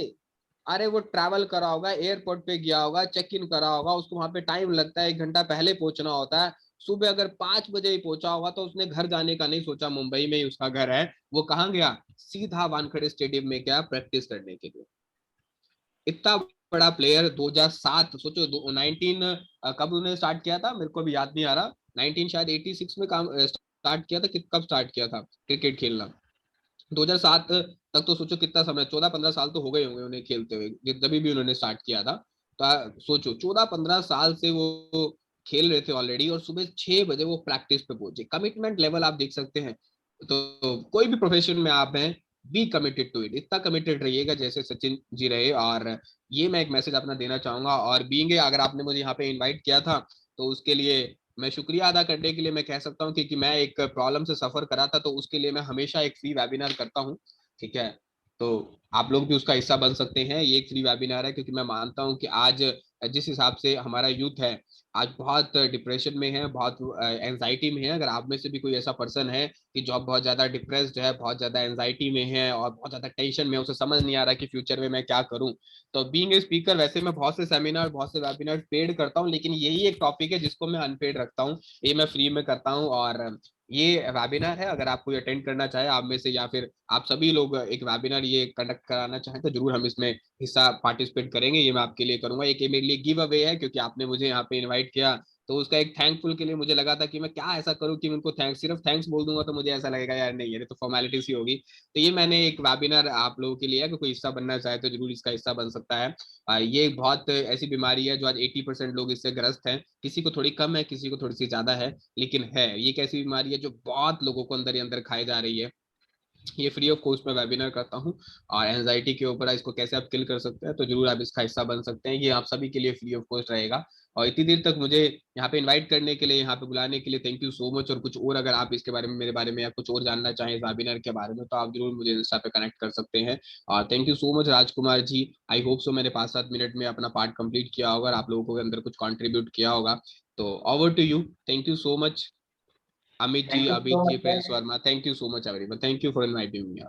अरे वो ट्रैवल करा होगा, एयरपोर्ट पे गया होगा, चेक इन करा होगा, उसको वहां पे टाइम लगता है, 1 घंटा पहले पहुंचना होता है। सुबह अगर 5 बजे ही पहुंचा होगा तो उसने घर जाने का नहीं सोचा, मुंबई में ही उसका घर है। वो कहाँ गया? सीधा वानखेड़े स्टेडियम में गया प्रैक्टिस करने के लिए। इतना बड़ा प्लेयर 2007, सोचो 19 कब उन्होंने स्टार्ट किया था, मेरे को भी याद नहीं आ रहा। 19 शायद 86 में काम स्टार्ट किया था, कब स्टार्ट किया था क्रिकेट खेलना? 2007 तक तो सोचो कितना समय, 14-15 साल तो हो गए होंगे उन्हें खेलते हुए जब भी उन्होंने स्टार्ट किया था। तो सोचो 14-15 साल से वो खेल रहे थे ऑलरेडी, और सुबह 6 बजे वो प्रैक्टिस पे पहुंचे। कमिटमेंट लेवल आप देख सकते हैं। तो कोई भी प्रोफेशन में आप हैं, बी कमिटेड टू इट, इतना कमिटेड रहिएगा जैसे सचिन जी रहे। और ये मैं एक मैसेज अपना देना चाहूंगा। और बीइंग अगर आपने मुझे यहाँ पे इनवाइट किया था तो उसके लिए मैं शुक्रिया अदा करने के लिए मैं कह सकता हूँ, क्योंकि मैं एक प्रॉब्लम से सफर करा था, तो उसके लिए मैं हमेशा एक फ्री वेबिनार करता हूँ। ठीक है, तो आप लोग भी उसका हिस्सा बन सकते हैं। ये एक फ्री वेबिनार है, क्योंकि मैं मानता हूँ कि आज जिस हिसाब से हमारा यूथ है, आज बहुत डिप्रेशन में है, बहुत एंजाइटी में है। अगर आप में से भी कोई ऐसा पर्सन है कि जो बहुत ज्यादा डिप्रेस्ड है, बहुत ज्यादा एंजाइटी में है और बहुत ज्यादा टेंशन में, उसे समझ नहीं आ रहा कि फ्यूचर में मैं क्या करूं, तो बीइंग ए स्पीकर, वैसे मैं बहुत से सेमिनार, बहुत से वेबिनार पेड करता हूं, लेकिन यही एक टॉपिक है जिसको मैं अनपेड रखता हूं। ये मैं फ्री में करता हूं। और ये वेबिनार है, अगर आप कोई अटेंड करना चाहे आप में से, या फिर आप सभी लोग एक वेबिनार ये कंडक्ट कराना चाहें, तो जरूर हम इसमें हिस्सा पार्टिसिपेट करेंगे। ये मैं आपके लिए करूंगा। एक ये मेरे लिए गिव अवे है, क्योंकि आपने मुझे यहाँ पे इनवाइट किया, तो उसका एक थैंकफुल के लिए मुझे लगा था कि मैं क्या ऐसा करूं कि मैं उनको सिर्फ थैंक्स बोल दूंगा तो मुझे ऐसा लगेगा यार नहीं, ये तो फॉर्मेलिटी सी होगी। तो ये मैंने एक वेबिनार आप लोगों के लिए है कि कोई हिस्सा बनना चाहे तो जरूर इसका हिस्सा बन सकता है। ये बहुत ऐसी बीमारी है जो आज 80% लोग इससे ग्रस्त हैं। किसी को थोड़ी कम है, किसी को थोड़ी सी ज्यादा है, लेकिन है ये एक ऐसी बीमारी है जो बहुत लोगों को अंदर ही अंदर खाई जा रही है। ये फ्री ऑफ कॉस्ट में वेबिनार करता हूँ। और एंजाइटी के ऊपर इसको कैसे आप किल कर सकते हैं, तो जरूर आप इसका हिस्सा बन सकते हैं। ये आप सभी के लिए फ्री ऑफ कॉस्ट रहेगा। और इतनी देर तक मुझे यहाँ पे इनवाइट करने के लिए, यहाँ पे बुलाने के लिए थैंक यू सो मच। और कुछ और अगर आप इसके बारे में, मेरे बारे में या कुछ और जानना चाहें इस वेबिनार के बारे में, तो आप जरूर मुझे इंस्टा पे कनेक्ट कर सकते हैं। और thank you so much Rajkumar ji. I hope so मैंने 5-7 मिनट में अपना पार्ट कंप्लीट किया होगा और आप लोगों के अंदर कुछ कॉन्ट्रीब्यूट किया होगा। तो over to you. Thank you so much Amit ji, thank you Abhit so ji, much Prince sir. Verma. Thank you so much everyone. Thank you for inviting me.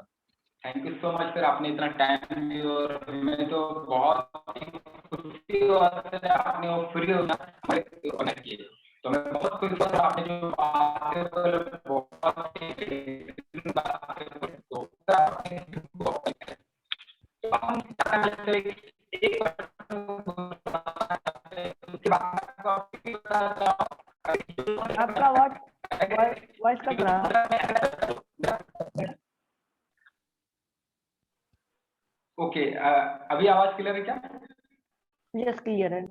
Thank you so much sir, आपने इतना टाइम दिया और हमें तो बहुत खुशी हुआ सर, आपने वो फ्री होना हमारे कनेक्ट किए। तो मैं बहुत खुश हुआ सर, आपने जो बातें बोले, बहुत ही तो सर आपने तो हम क्या करते हैं कि एक उसके बाद आपका आवाज वॉइस कट रहा है। ओके, अभी आवाज क्लियर है क्या? यस क्लियर है।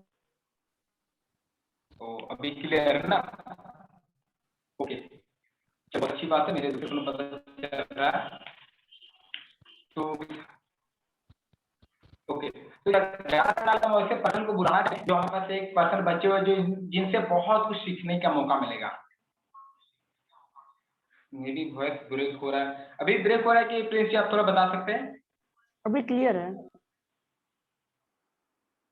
तो अभी क्लियर है ना? ओके, चलो अच्छी बात है, मेरे दूसरे को पता चल रहा है। तो ओके, तो ज्यादातर हम ऐसे पर्सन को बुलाना चाहिए जो हमारे पास एक पर्सन बच्चे हुए जो जिनसे बहुत कुछ सीखने का मौका मिलेगा। मेरी वॉइस ब्रेक हो रहा है, अभी ब्रेक हो रहा है कि प्लीज आप थोड़ा बता सकते हैं? अभी क्लियर है।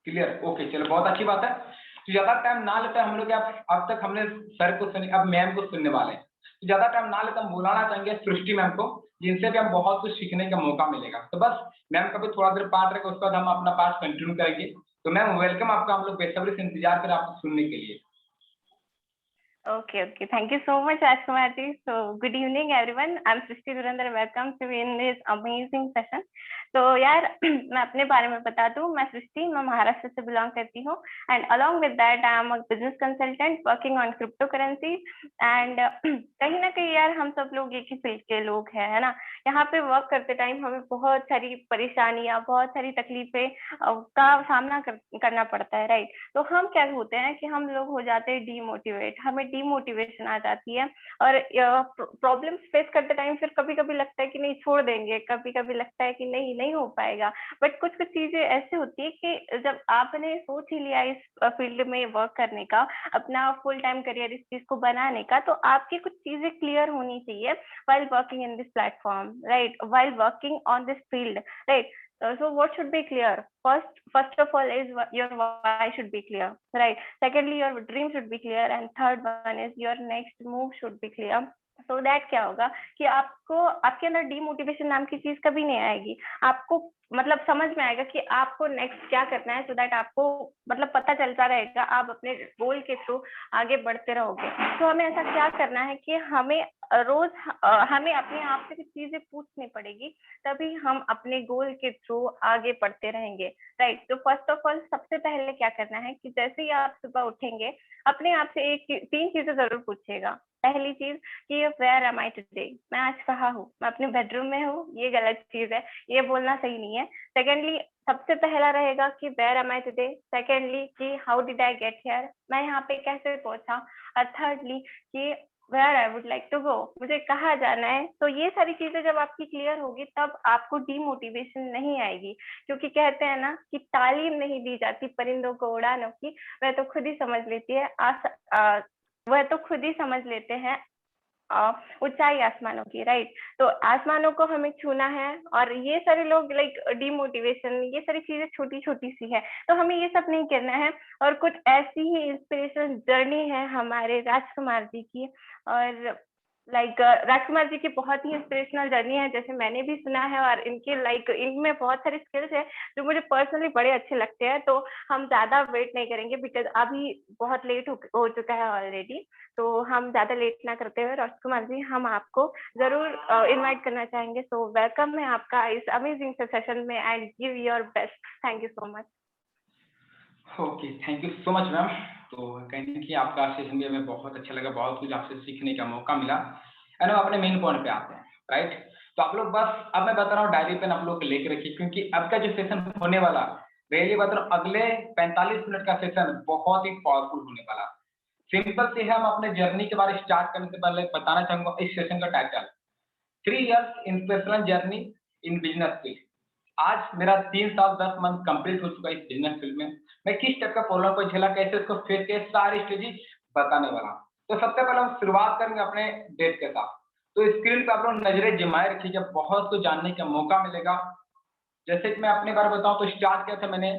क्लियर, ओके, चलो बहुत अच्छी बात है। तो ज्यादा टाइम ना लेते हम लोग, अब तक हमने सर को सुने, अब मैम को सुनने वाले हैं। तो ज्यादा टाइम ना लेते हम बुलाना चाहेंगे सृष्टि मैम को, जिनसे भी हम बहुत कुछ सीखने का मौका मिलेगा। तो बस मैम का भी थोड़ा देर पार्ट रहेगा, उसके बाद हम अपना पार्ट कंटिन्यू करेंगे। तो मैम वेलकम आपका, हम लोग बेसब्री से इंतजार करें आपको सुनने के लिए। Okay. Thank you so much, Rajkumar ji. So, good evening, everyone. I'm Srishti Durandar. Welcome to in this amazing session. तो यार मैं अपने बारे में बता दूं, मैं सृष्टि, मैं महाराष्ट्र से बिलोंग करती हूँ and along with that I am a business consultant working on crypto currency and कहीं ना कहीं यार हम सब लोग एक ही फील्ड के लोग हैं, है ना। यहाँ पे वर्क करते टाइम हमें बहुत सारी परेशानियां, बहुत सारी तकलीफें का सामना करना पड़ता है, राइट। तो हम क्या होते हैं कि हम लोग हो जाते हैं डीमोटिवेट, हमें डीमोटिवेशन आ जाती है और प्रॉब्लम्स फेस करते टाइम फिर कभी कभी लगता है कि नहीं छोड़ देंगे, कभी कभी लगता है कि नहीं हो पाएगा। बट कुछ कुछ चीजें ऐसी होती है कि जब आपने सोच ही लिया इस फील्ड में वर्क करने का, अपना फुल टाइम करियर इस चीज को बनाने का, तो आपकी कुछ चीजें क्लियर होनी चाहिए while working in this platform, right? While working on this field, right? So what should be clear? First of all is your why should be clear, right? Secondly, your dream should be clear, and third one is your next move should be clear. So that क्या होगा कि आपको आपके अंदर डीमोटिवेशन नाम की चीज कभी नहीं आएगी। आपको मतलब समझ में आएगा कि आपको नेक्स्ट क्या करना है, सो दैट आपको मतलब पता चलता रहेगा, आप अपने गोल के थ्रू आगे बढ़ते रहोगे। तो हमें ऐसा क्या करना है कि हमें रोज हमें अपने आप से कुछ चीजें पूछनी पड़ेगी, तभी हम अपने गोल के थ्रू आगे बढ़ते रहेंगे, राइट? तो फर्स्ट ऑफ ऑल सबसे पहले क्या करना है कि जैसे ही आप सुबह उठेंगे, अपने आप से तीन चीजें जरूर पूछिएगा। पहली चीज कि वेयर एम आई टुडे, मैं आज कहाँ हूँ? मैं अपने बेडरूम में हूँ, ये गलत चीज है, ये बोलना सही नहीं है। सेकेंडली, सबसे पहला रहेगा कि where am I today. Secondly कि how did I get here, मैं यहाँ पे कैसे पहुंचा। और थर्डली कि where I would like to go, मुझे कहाँ जाना है। तो ये सारी चीजें जब आपकी क्लियर होगी तब आपको डीमोटिवेशन नहीं आएगी, क्योंकि कहते हैं ना कि तालीम नहीं दी जाती परिंदों को उड़ानों की, वह तो खुद ही समझ लेती है वह तो खुद ही समझ लेते हैं ऊंचाई आसमानों की, राइट? तो आसमानों को हमें छूना है, और ये सारे लोग लाइक डीमोटिवेशन, ये सारी चीजें छोटी छोटी सी है, तो हमें ये सब नहीं करना है। और कुछ ऐसी ही इंस्पिरेशनल जर्नी है हमारे राजकुमार जी की, और लाइक राजकुमार जी की बहुत ही इंस्पिरेशनल जर्नी है, जैसे मैंने भी सुना है, और इनके लाइक इनमें बहुत सारे स्किल्स है जो मुझे पर्सनली बड़े अच्छे लगते हैं। तो हम ज्यादा वेट नहीं करेंगे, बिकॉज अभी बहुत लेट हो चुका है ऑलरेडी, तो हम ज्यादा लेट ना करते हुए राजकुमार जी, हम आपको जरूर इनवाइट करना चाहेंगे। सो वेलकम है आपका इस अमेजिंग सेशन में, and give your best. Thank you so much. Okay, thank you so much ma'am. तो कहीं कि आपका सेशन भी हमें बहुत अच्छा लगा, बहुत कुछ आपसे सीखने का मौका मिला। एंड हम अपने मेन पॉइंट पे आते हैं, राइट? तो आप लोग बस, अब मैं बता रहा हूँ, डायरी पेन आप लोग लेके रखिए, क्योंकि अब का जो सेशन होने वाला, रियली बता रहा हूँ, अगले 45 मिनट का सेशन बहुत ही पावरफुल होने वाला। सिंपल से हम अपने जर्नी के बारे में स्टार्ट करने से पहले बताना चाहूंगा इस सेशन का title 3 years inspirational journey in business field. आज मेरा 3 साल 10 मंथ कंप्लीट हो चुका है इस बिजनेस फील्ड में। मैं किस टाइप का प्रॉब्लम को झेला, कैसे उसको फेस किया, सारी स्ट्रेटेजी बताने वाला हूं। तो सबसे पहले हम शुरुआत करेंगे अपने डेट के साथ। तो स्क्रीन पे आप लोग नजरें जमाए रखिएगा, बहुत कुछ जानने का मौका मिलेगा। जैसे कि मैं अपने बारे में बताऊं तो स्टार्ट किया था मैंने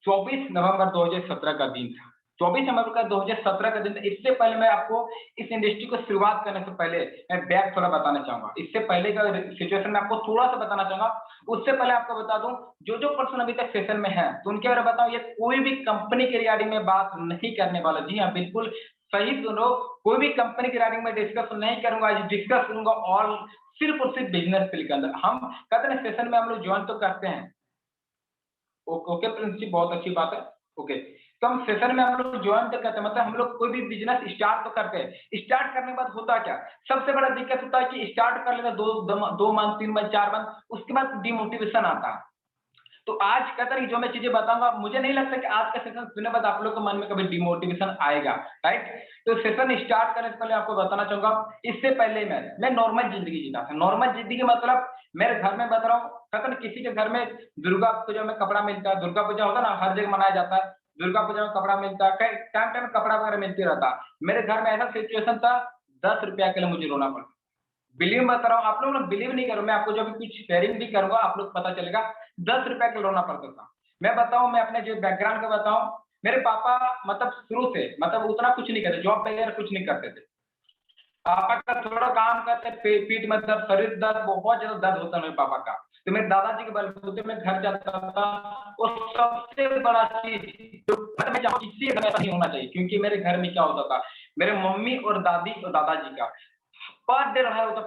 24 नवंबर 2017 का दिन था। 24 नवंबर का 2017 का दिन था। इससे पहले मैं आपको इस इंडस्ट्री को शुरुआत करने से पहले मैं बैक थोड़ा बताना चाहूंगा। इससे पहले का सिचुएशन में आपको थोड़ा सा बताना चाहूंगा। उससे पहले आपको बता दूं, जो पर्सन अभी तक सेशन में है, तो उनके बारे में बताऊं, ये कोई भी कंपनी के रिगार्डिंग में बात नहीं करने वाला। जी हाँ, बिल्कुल सही सुनो, कोई भी कंपनी के रिगार्डिंग में डिस्कस नहीं करूंगा। आज डिस्कस करूंगा और सिर्फ बिजनेस फील्ड के अंदर। हम कहते हैं सेशन में हम लोग ज्वाइन तो करते हैं, ओके प्रिंस जी, बहुत अच्छी बात है। ओके, तो हम सेशन में हम लोग ज्वाइन तो करते हैं, मतलब हम लोग कोई भी बिजनेस स्टार्ट तो करते हैं। स्टार्ट करने के बाद होता क्या, सबसे बड़ा दिक्कत होता है कि स्टार्ट कर लेते 2 मंथ 3 मंथ 4 मंथ, उसके बाद डिमोटिवेशन आता है। तो आज कहते हैं जो मैं चीजें बताऊंगा, मुझे नहीं लगता कि आज का सेशन सुनने बाद आप लोग के मन में कभी डिमोटिवेशन आएगा, राइट? तो सेशन स्टार्ट करने से पहले आपको बताना चाहूंगा, इससे पहले मैं नॉर्मल जिंदगी जीता था। नॉर्मल जिंदगी मतलब मेरे घर में बता रहा हूँ, कहते हैं किसी के घर में दुर्गा पूजा में कपड़ा मिलता है, दुर्गा पूजा होता है ना, हर जगह मनाया जाता है, दुर्गा पूजा में कपड़ा मिलता है, टाइम टाइम कपड़ा वगैरह मिलती रहता है। मेरे घर में ऐसा सिचुएशन था, 10 रुपया के लिए मुझे रोना पड़ा। बिलीव बता रहा हूँ, आप लोग बिलीव नहीं करो, मैं आपको जब कुछ शेयरिंग भी करूंगा आप लोग पता चलेगा, 10 रुपया के रोना पड़ता था। मैं बताऊं, मैं अपने जो बैकग्राउंड का बताऊं, मेरे पापा मतलब शुरू से मतलब उतना कुछ नहीं करते, जॉब वगैरह कुछ नहीं करते थे। पापा का थोड़ा काम करते, पीठ में दर्द, शरीर दर्द, बहुत ज्यादा दर्द होता है मेरे पापा का। तो मेरे दादाजी के बलबूते में घर जाता था। वो सबसे बड़ा चीज जो मैं चाहूँ किसी घर में ऐसा नहीं होना चाहिए, क्योंकि मेरे घर में क्या होता था, मेरे मम्मी और दादी और दादाजी का पर डे लड़ाई होता,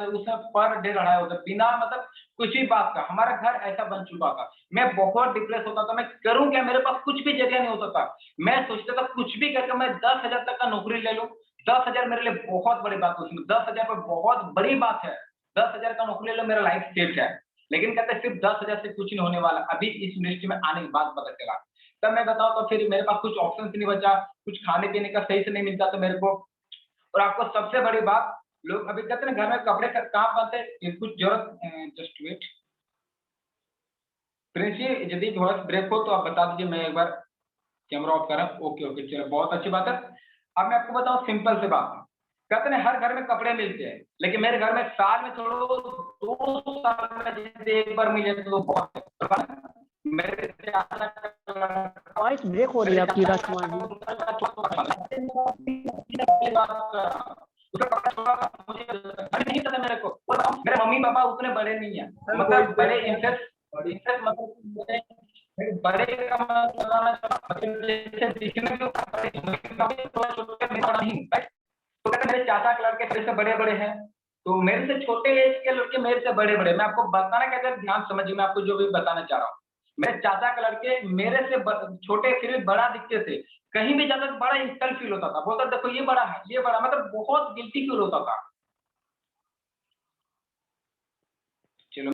उसमें पर डे लड़ाई होता, बिना मतलब कुछ भी बात का। हमारा घर ऐसा बन चुका था, मैं बहुत डिप्रेस होता था, मैं करूं क्या, मेरे पास कुछ भी जगह नहीं होता था। मैं सोचता था कुछ भी करके मैं 10,000 तक का नौकरी ले लूं। 10,000 मेरे लिए बहुत बड़ी बात, उसमें 10,000 पर बहुत बड़ी बात है। 10,000 का नौकरी ले लो, मेरा लाइफ सेफ है। लेकिन कहते हैं सिर्फ 10,000 से कुछ नहीं होने वाला। अभी इस इंडस्ट्री में आने के बाद पता चला तब मैं बताऊं तो फिर मेरे पास कुछ ऑप्शन नहीं बचा, कुछ खाने पीने का सही से नहीं मिलता तो मेरे को। और आपको सबसे बड़ी बात, लोग अभी कहते हैं घर में कपड़े कहाँ पाते हैं, कुछ जरूरत, जस्ट वेट प्रिंस जी, यदि थोड़ा ब्रेक हो तो आप बता दीजिए, मैं एक बार कैमरा ऑफ करा। ओके ओके, चलो बहुत अच्छी बात है। अब मैं आपको बताऊं सिंपल से बात, कहते हैं हर घर में कपड़े मिलते हैं, लेकिन मेरे घर में साल में छोड़ो 2 साल में यदि एक बार मिले तो बहुत है। मेरे वॉइस ब्रेक हो रही है आपकी राजकुमार जी। नहीं पता मेरे को, मेरे मम्मी पापा उतने बड़े नहीं है, मतलब बड़े इनसे मतलब बड़े का मतलब जैसे दिखने में तो मेरे चाचा के लड़के मेरे से बड़े बड़े हैं, तो मेरे से छोटे एज के लड़के मेरे से बड़े बड़े। मैं आपको बताना क्या, अगर ध्यान समझिए, मैं आपको जो भी बताना चाह रहा हूँ, मेरे चाचा के लड़के मेरे से छोटे फिर भी बड़ा दिखते थे। कहीं भी जाता तो बड़ा इंसल्ट फील होता था, बोलता देखो ये बड़ा है, ये बड़ा, मतलब बहुत गिल्टी फील होता था। चलो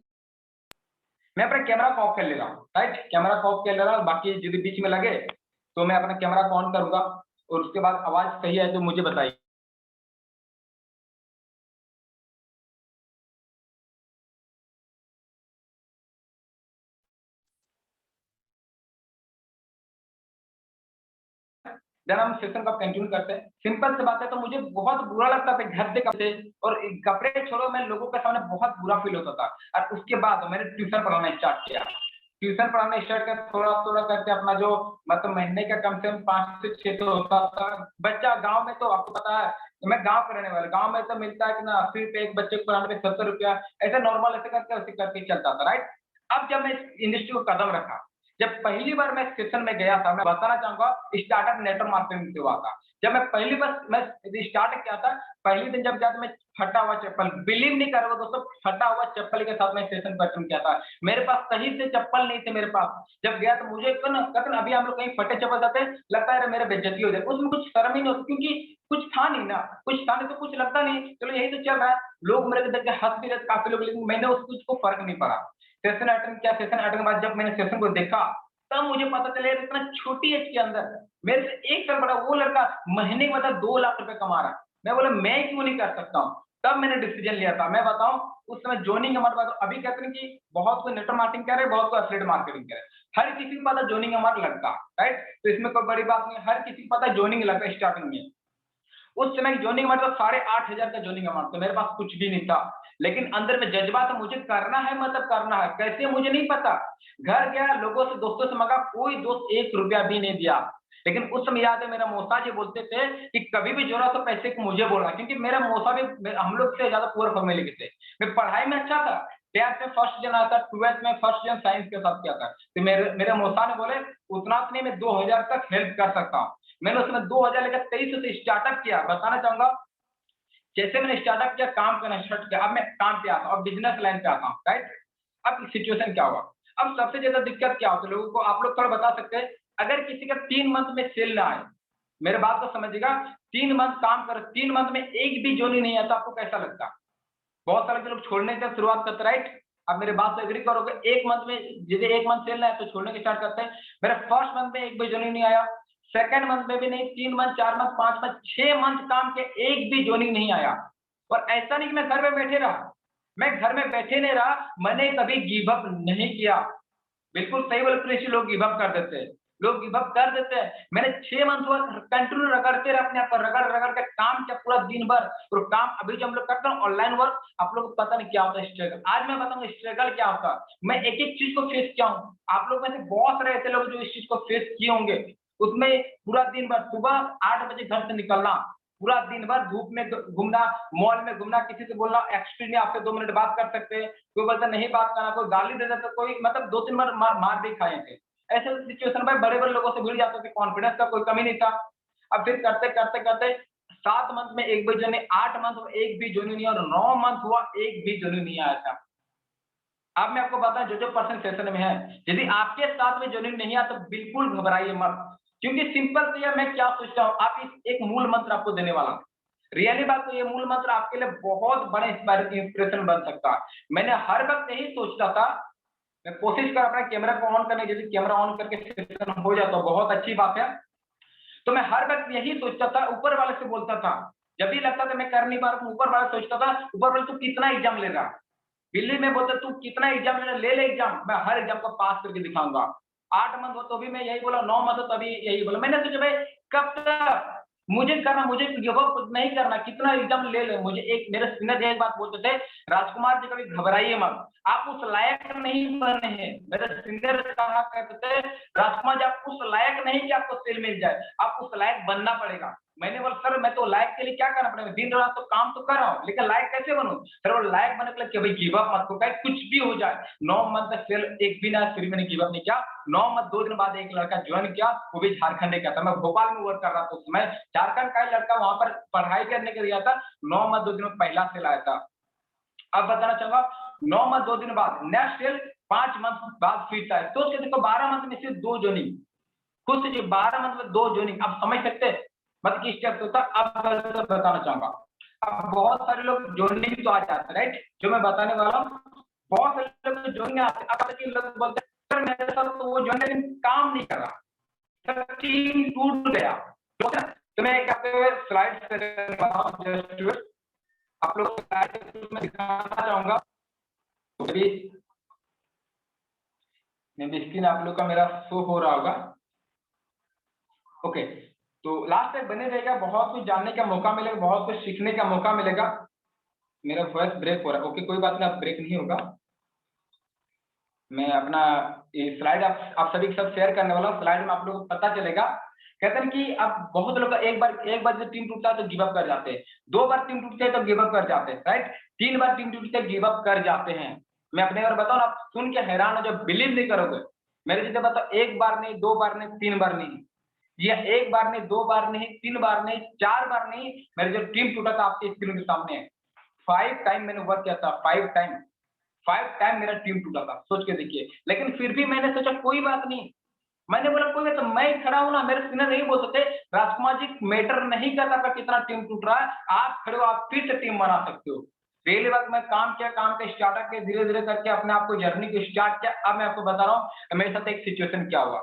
मैं अपना कैमरा को ऑफ कर ले रहा हूँ, राइट, कैमरा को ऑफ कर ले रहा हूँ, बाकी यदि बीच में लगे तो मैं अपना कैमरा को ऑन करूंगा और उसके बाद आवाज सही है तो मुझे बताइए। देन हम सेशन का कंटिन्यू करते हैं। सिंपल सी बात है, तो मुझे बहुत बुरा लगता था घर से कपड़े, और कपड़े छोड़ो, मैं लोगों के सामने बहुत बुरा फील होता था। और उसके बाद मैंने ट्यूशन पढ़ाना स्टार्ट किया, ट्यूशन पढ़ाना स्टार्ट कर थोड़ा थोड़ा करके अपना जो मतलब महीने का कम से कम 5 से 6 तो होता था बच्चा। गांव में तो आपको पता है, तो मैं गांव के रहने वाला, गांव में तो मिलता है कि ना 80 रुपये एक बच्चे को पढ़ाने में, 70 रुपया, ऐसे नॉर्मल ऐसे करके चलता था, राइट। अब जब मैं इंडस्ट्री को कदम रखा, जब पहली बार मैं सेशन में गया था, मैं बताना चाहूंगा स्टार्टअप नेटवर्क मार्केटिंग से हुआ था। जब मैं पहली बार मैं स्टार्ट किया था, पहले दिन जब गया था, मैं फटा हुआ चप्पल, बिलीव नहीं कर रहा दोस्तों, फटा हुआ चप्पल के साथ मैं सेशन अटेंड किया था। मेरे पास सही से चप्पल नहीं थे मेरे पास। जब गया तो मुझे कहते अभी हम लोग कहीं फटे चप्पल जाते हैं, लगता है मेरे बेइज्जती हो जाए, उसमें कुछ शर्म ही नहीं होती, क्योंकि कुछ था नहीं ना, कुछ था नहीं तो कुछ लगता नहीं, चलो यही तो चल रहा है। लोग मेरे को देख के हंस भी रहे काफी लोग, लेकिन मैंने उस कुछ को फर्क नहीं पड़ा। सेशन अटेंड किया, सेशन अटेंड के बाद जब मैंने सेशन को देखा, तब मुझे पता चला इतना छोटी एज के अंदर मेरे से 1 साल बड़ा वो लड़का महीने के मतलब 2 लाख रुपए कमा रहा है। मैं बोला मैं क्यों नहीं कर सकता हूँ। तब मैंने डिसीजन लिया था। मैं बताऊं उस समय जॉइनिंग अमाउंट, अभी कहते हैं कि बहुत कोई नेटवर्क मार्केटिंग कर रहे, बहुत कोई एफिलिएट मार्केटिंग कर रहे, हर किसी को पता जॉइनिंग अमाउंट लगता, राइट। तो इसमें कोई बड़ी बात नहीं, हर किसी को पता जॉइनिंग लगता है स्टार्टिंग में। उस समय जॉइनिंग अमाउंट तो 8,500 का जॉइनिंग अमाउंट, तो मेरे पास कुछ भी नहीं था, लेकिन अंदर में जज्बा तो मुझे करना है, मतलब करना है, कैसे मुझे नहीं पता। घर गया, लोगों से दोस्तों से मंगा, कोई दोस्त 1 रुपया भी नहीं दिया। लेकिन उस समय याद है मेरा मौसा जी बोलते थे कि कभी भी जरूरत हो पैसे को मुझे बोलना, क्योंकि मेरा मौसा भी हम लोग से ज्यादा पुअर फैमिली के थे। मैं पढ़ाई में अच्छा था, 10th में फर्स्ट जन आता, 12th में फर्स्ट जन साइंस के साथ किया था। तो मेरे मौसा ने बोले उतना तो नहीं, मैं 2000 तक हेल्प कर सकता हूँ। मैंने उसमें 2000 लेकर 23 से स्टार्टअप किया। बताना चाहूंगा जैसे मैंने स्टार्टअप किया, काम करना स्टार्ट किया, अब मैं काम पे आता हूँ, अब बिजनेस लाइन पे आता हूँ, राइट। अब सिचुएशन क्या हुआ, अब सबसे ज्यादा दिक्कत क्या होती है लोगों को, आप लोग थोड़ा बता सकते हैं। अगर किसी का 3 मंथ में सेल ना आए, मेरे बात को समझिएगा, 3 मंथ काम कर, 3 मंथ में एक भी जोनी नहीं आता, आपको कैसा लगता। बहुत सारे लोग छोड़ने से शुरुआत करते, राइट। अब मेरे बात से एग्री करोगे, 1 मंथ में जैसे 1 मंथ सेल ना है तो छोड़ने के स्टार्ट करते हैं। मेरा फर्स्ट मंथ में एक भी जोनी नहीं आया, सेकंड मंथ में भी नहीं, 3 मंथ, 4 मंथ, 5 मंथ, 6 मंथ काम के एक भी जोनिंग नहीं आया। और ऐसा नहीं कि मैं घर में बैठे रहा, मैं घर में बैठे नहीं रहा, मैंने कभी गिव अप नहीं किया। बिल्कुल सही बोले, लोग गिव अप कर देते हैं, लोग गिव अप कर देते हैं। मैंने 6 मंथ कंटिन्यू रगड़ते रहे अपने आप पर, रगड़ रगड़ के काम किया पूरा दिन भर। और काम अभी जो हम लोग करते हैं ऑनलाइन वर्क, आप लोग को पता नहीं क्या होता है स्ट्रगल। आज मैं बताऊंगा स्ट्रगल क्या होता है, मैं एक एक चीज को फेस किया हूँ। आप लोग में से बहुत सारे ऐसे लोग जो इस चीज को फेस किए होंगे। उसमें पूरा दिन भर, सुबह 8 बजे घर से निकलना, पूरा दिन भर धूप में घूमना, मॉल में घूमना, किसी से बोलना एक्सक्यूज मी आपसे 2 मिनट बात कर सकते हैं, कोई बोलता नहीं बात करना, कोई गाली दे देता, कोई मतलब 2-3 बार मार भी खाए थे। ऐसे सिचुएशन में बड़े बड़े लोगों से भिड़ जाते थे, कॉन्फिडेंस का कोई कमी नहीं था। अब फिर करते करते करते 7 मंथ में एक भी जोनी, 8 मंथ में एक भी जोनी नहीं, और 9 मंथ हुआ एक भी जोनी नहीं आया था। अब मैं आपको बताऊं जो पर्सन सेशन में है, यदि आपके साथ में जोनी नहीं आया तो बिल्कुल घबराइए मत, क्योंकि सिंपल से मैं क्या सोचता हूँ, आप इस एक मूल मंत्र आपको देने वाला हूँ। रियली बात तो ये मूल मंत्र आपके लिए बहुत बड़े इंस्पिरेशन बन सकता है। मैंने हर वक्त यही सोचता था मैं कोशिश कर अपना कैमरा को ऑन करने, यदि कैमरा ऑन करके सेशन हो जाता तो बहुत अच्छी बात है। तो मैं हर वक्त यही सोचता था, ऊपर वाले से बोलता था, जब भी लगता था मैं कर नहीं पा रहा, ऊपर वाला सोचता था, ऊपर वाले तू कितना एग्जाम ले रहा, दिल्ली में बोलते तू कितना एग्जाम ले ले एग्जाम, मैं हर एग्जाम को पास करके दिखाऊंगा। 8 मंथ हो तो भी मैं यही बोला, 9 मंथ हो तभी यही बोला। मैंने सोचा भाई कब तक मुझे करना, मुझे गिव अप नहीं करना, कितना एग्जाम ले ले। मुझे एक मेरे सीनियर एक बात बोलते थे, राजकुमार जी कभी घबराइए मत, आप उस लायक नहीं बने हैं। मेरे सीनियर कहा करते थे, राजकुमार जी आप उस लायक नहीं कि आपको सेल मिल जाए, आप उस लायक बनना पड़ेगा। मैंने बोला सर मैं तो लायक के लिए क्या करना पड़ेगा, दिन रात तो काम तो कर रहा हूँ, लेकिन लायक कैसे बनूं? सर वो लायक बनने के लिए भाई गिव अप मत करो, कुछ भी हो जाए। 9 मंथ तक सेल एक भी ना फिर मैंने गिव अप नहीं किया। 9 मंथ 2 दिन बाद एक लड़का ज्वाइन किया, वो भी झारखंड का था, मैं भोपाल में वर्क कर रहा था उस समय। झारखंड का लड़का वहां पर पढ़ाई करने के लिए गया था, 9 मंथ 2 दिन में पहला सेल आया था। अब बताना चाहूंगा 9 मंथ 2 दिन बाद नेक्स्ट सेल 5 मंथ बाद फिर था। तो उसके देखो 12 मंथ में सिर्फ 2 जोनिंग, खुद से 12 मंथ में 2 जोनिंग, आप समझ सकते हैं मतलब किस स्टेप होता। अब बताना चाहूंगा, अब बहुत सारे लोग जोनिंग तो आ जाते हैं राइट, जो मैं बताने वाला हूँ बहुत सारे लोग जोनिंग आते हैं। लोग बोलते हैं सर मेरे साथ तो वो जोनिंग काम नहीं कर रहा, सर टीम टूट गया। तो मैं एक आपके स्लाइड आप लोग में दिखाना चाहूंगा, तो स्क्रीन आप लोग का मेरा शो हो रहा होगा। ओके, तो लास्ट तक बने रहेगा, बहुत कुछ जानने का मौका मिलेगा, बहुत कुछ सीखने का मौका मिलेगा। मेरा वॉइस ब्रेक हो रहा है, ओके कोई बात नहीं, आप ब्रेक नहीं होगा। मैं अपना ये स्लाइड आप सभी के साथ शेयर करने वाला हूँ। स्लाइड में आप लोगों को पता चलेगा, कहते हैं कि अब बहुत लोग एक बार जब टीम टूटता है तो गिव अप कर जाते हैं, 2 बार टीम टूटते हैं तो गिव अप कर जाते हैं राइट, 3 बार टीम टूटते हैं गिव अप कर जाते हैं। मैं अपने बारे बताऊं, आप सुन के हैरान हो, जब बिलीव नहीं करोगे। मेरे जितने बताओ 1 बार नहीं, 2 बार नहीं, 3 बार नहीं, ये 1 बार नहीं, 2 बार नहीं, 3 बार नहीं, 4 बार नहीं, मेरे जो टीम टूटा था आपके स्क्रीन के सामने है, 5 टाइम मैंने वर्क किया था, 5 टाइम मेरा टीम टूटा था, सोच के देखिए। लेकिन फिर भी मैंने सोचा कोई बात नहीं, मैंने बोला कोई बात, तो मैं खड़ा हूं ना, मेरे सीनियर नहीं बोल सकते राजकुमार जी मैटर नहीं करता था कितना टीम टूट रहा है, आप खड़े हो, आप फिर से टीम बना सकते हो। पहली बात मैं काम के स्टार्टअप के धीरे धीरे करके अपने आप को जर्नी को स्टार्ट किया। अब मैं आपको बता रहा हूँ मेरे साथ एक सिचुएशन क्या हुआ।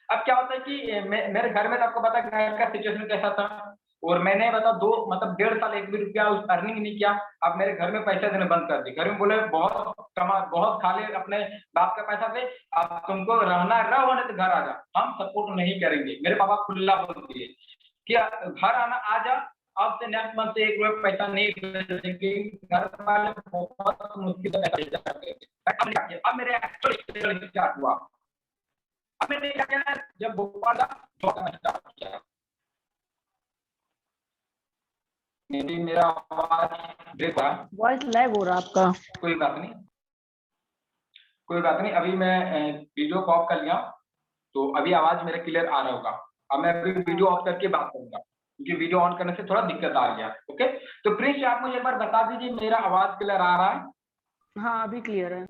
अब क्या होता है कि मेरे घर में तो आपको पता है घर का सिचुएशन कैसा था, और मैंने बता 1.5 साल 1 भी रुपया अर्निंग नहीं किया। अब मेरे घर में पैसे देने बंद कर दिए, घर में बोले बहुत खा ले, अपने बाप का पैसा दे, अब तुमको रहना रहो नहीं तो घर आ जा, हम सपोर्ट नहीं करेंगे। मेरे पापा खुला बोल दिए कि घर आना आ जा, अब से नेक्स्ट मंथ से 1 रुपया पैसा नहीं देंगे। घर वाले बहुत मुश्किल से अब मेरे स्टार्ट हुआ। अब मैंने क्या किया, जब भोपाल स्टार्ट किया, मेरा आवाज ब्रेक हुआ, वॉइस लैग हो रहा आपका। कोई बात नहीं, कोई बात नहीं, अभी मैं वीडियो को ऑफ कर लिया, तो अभी आवाज मेरा क्लियर आ रहा होगा। अब मैं अभी वीडियो ऑफ करके बात करूंगा, क्योंकि वीडियो ऑन करने से थोड़ा दिक्कत आ गया। ओके, तो प्लीज आप मुझे एक बार बता दीजिए मेरा आवाज क्लियर आ रहा है? हाँ अभी क्लियर है।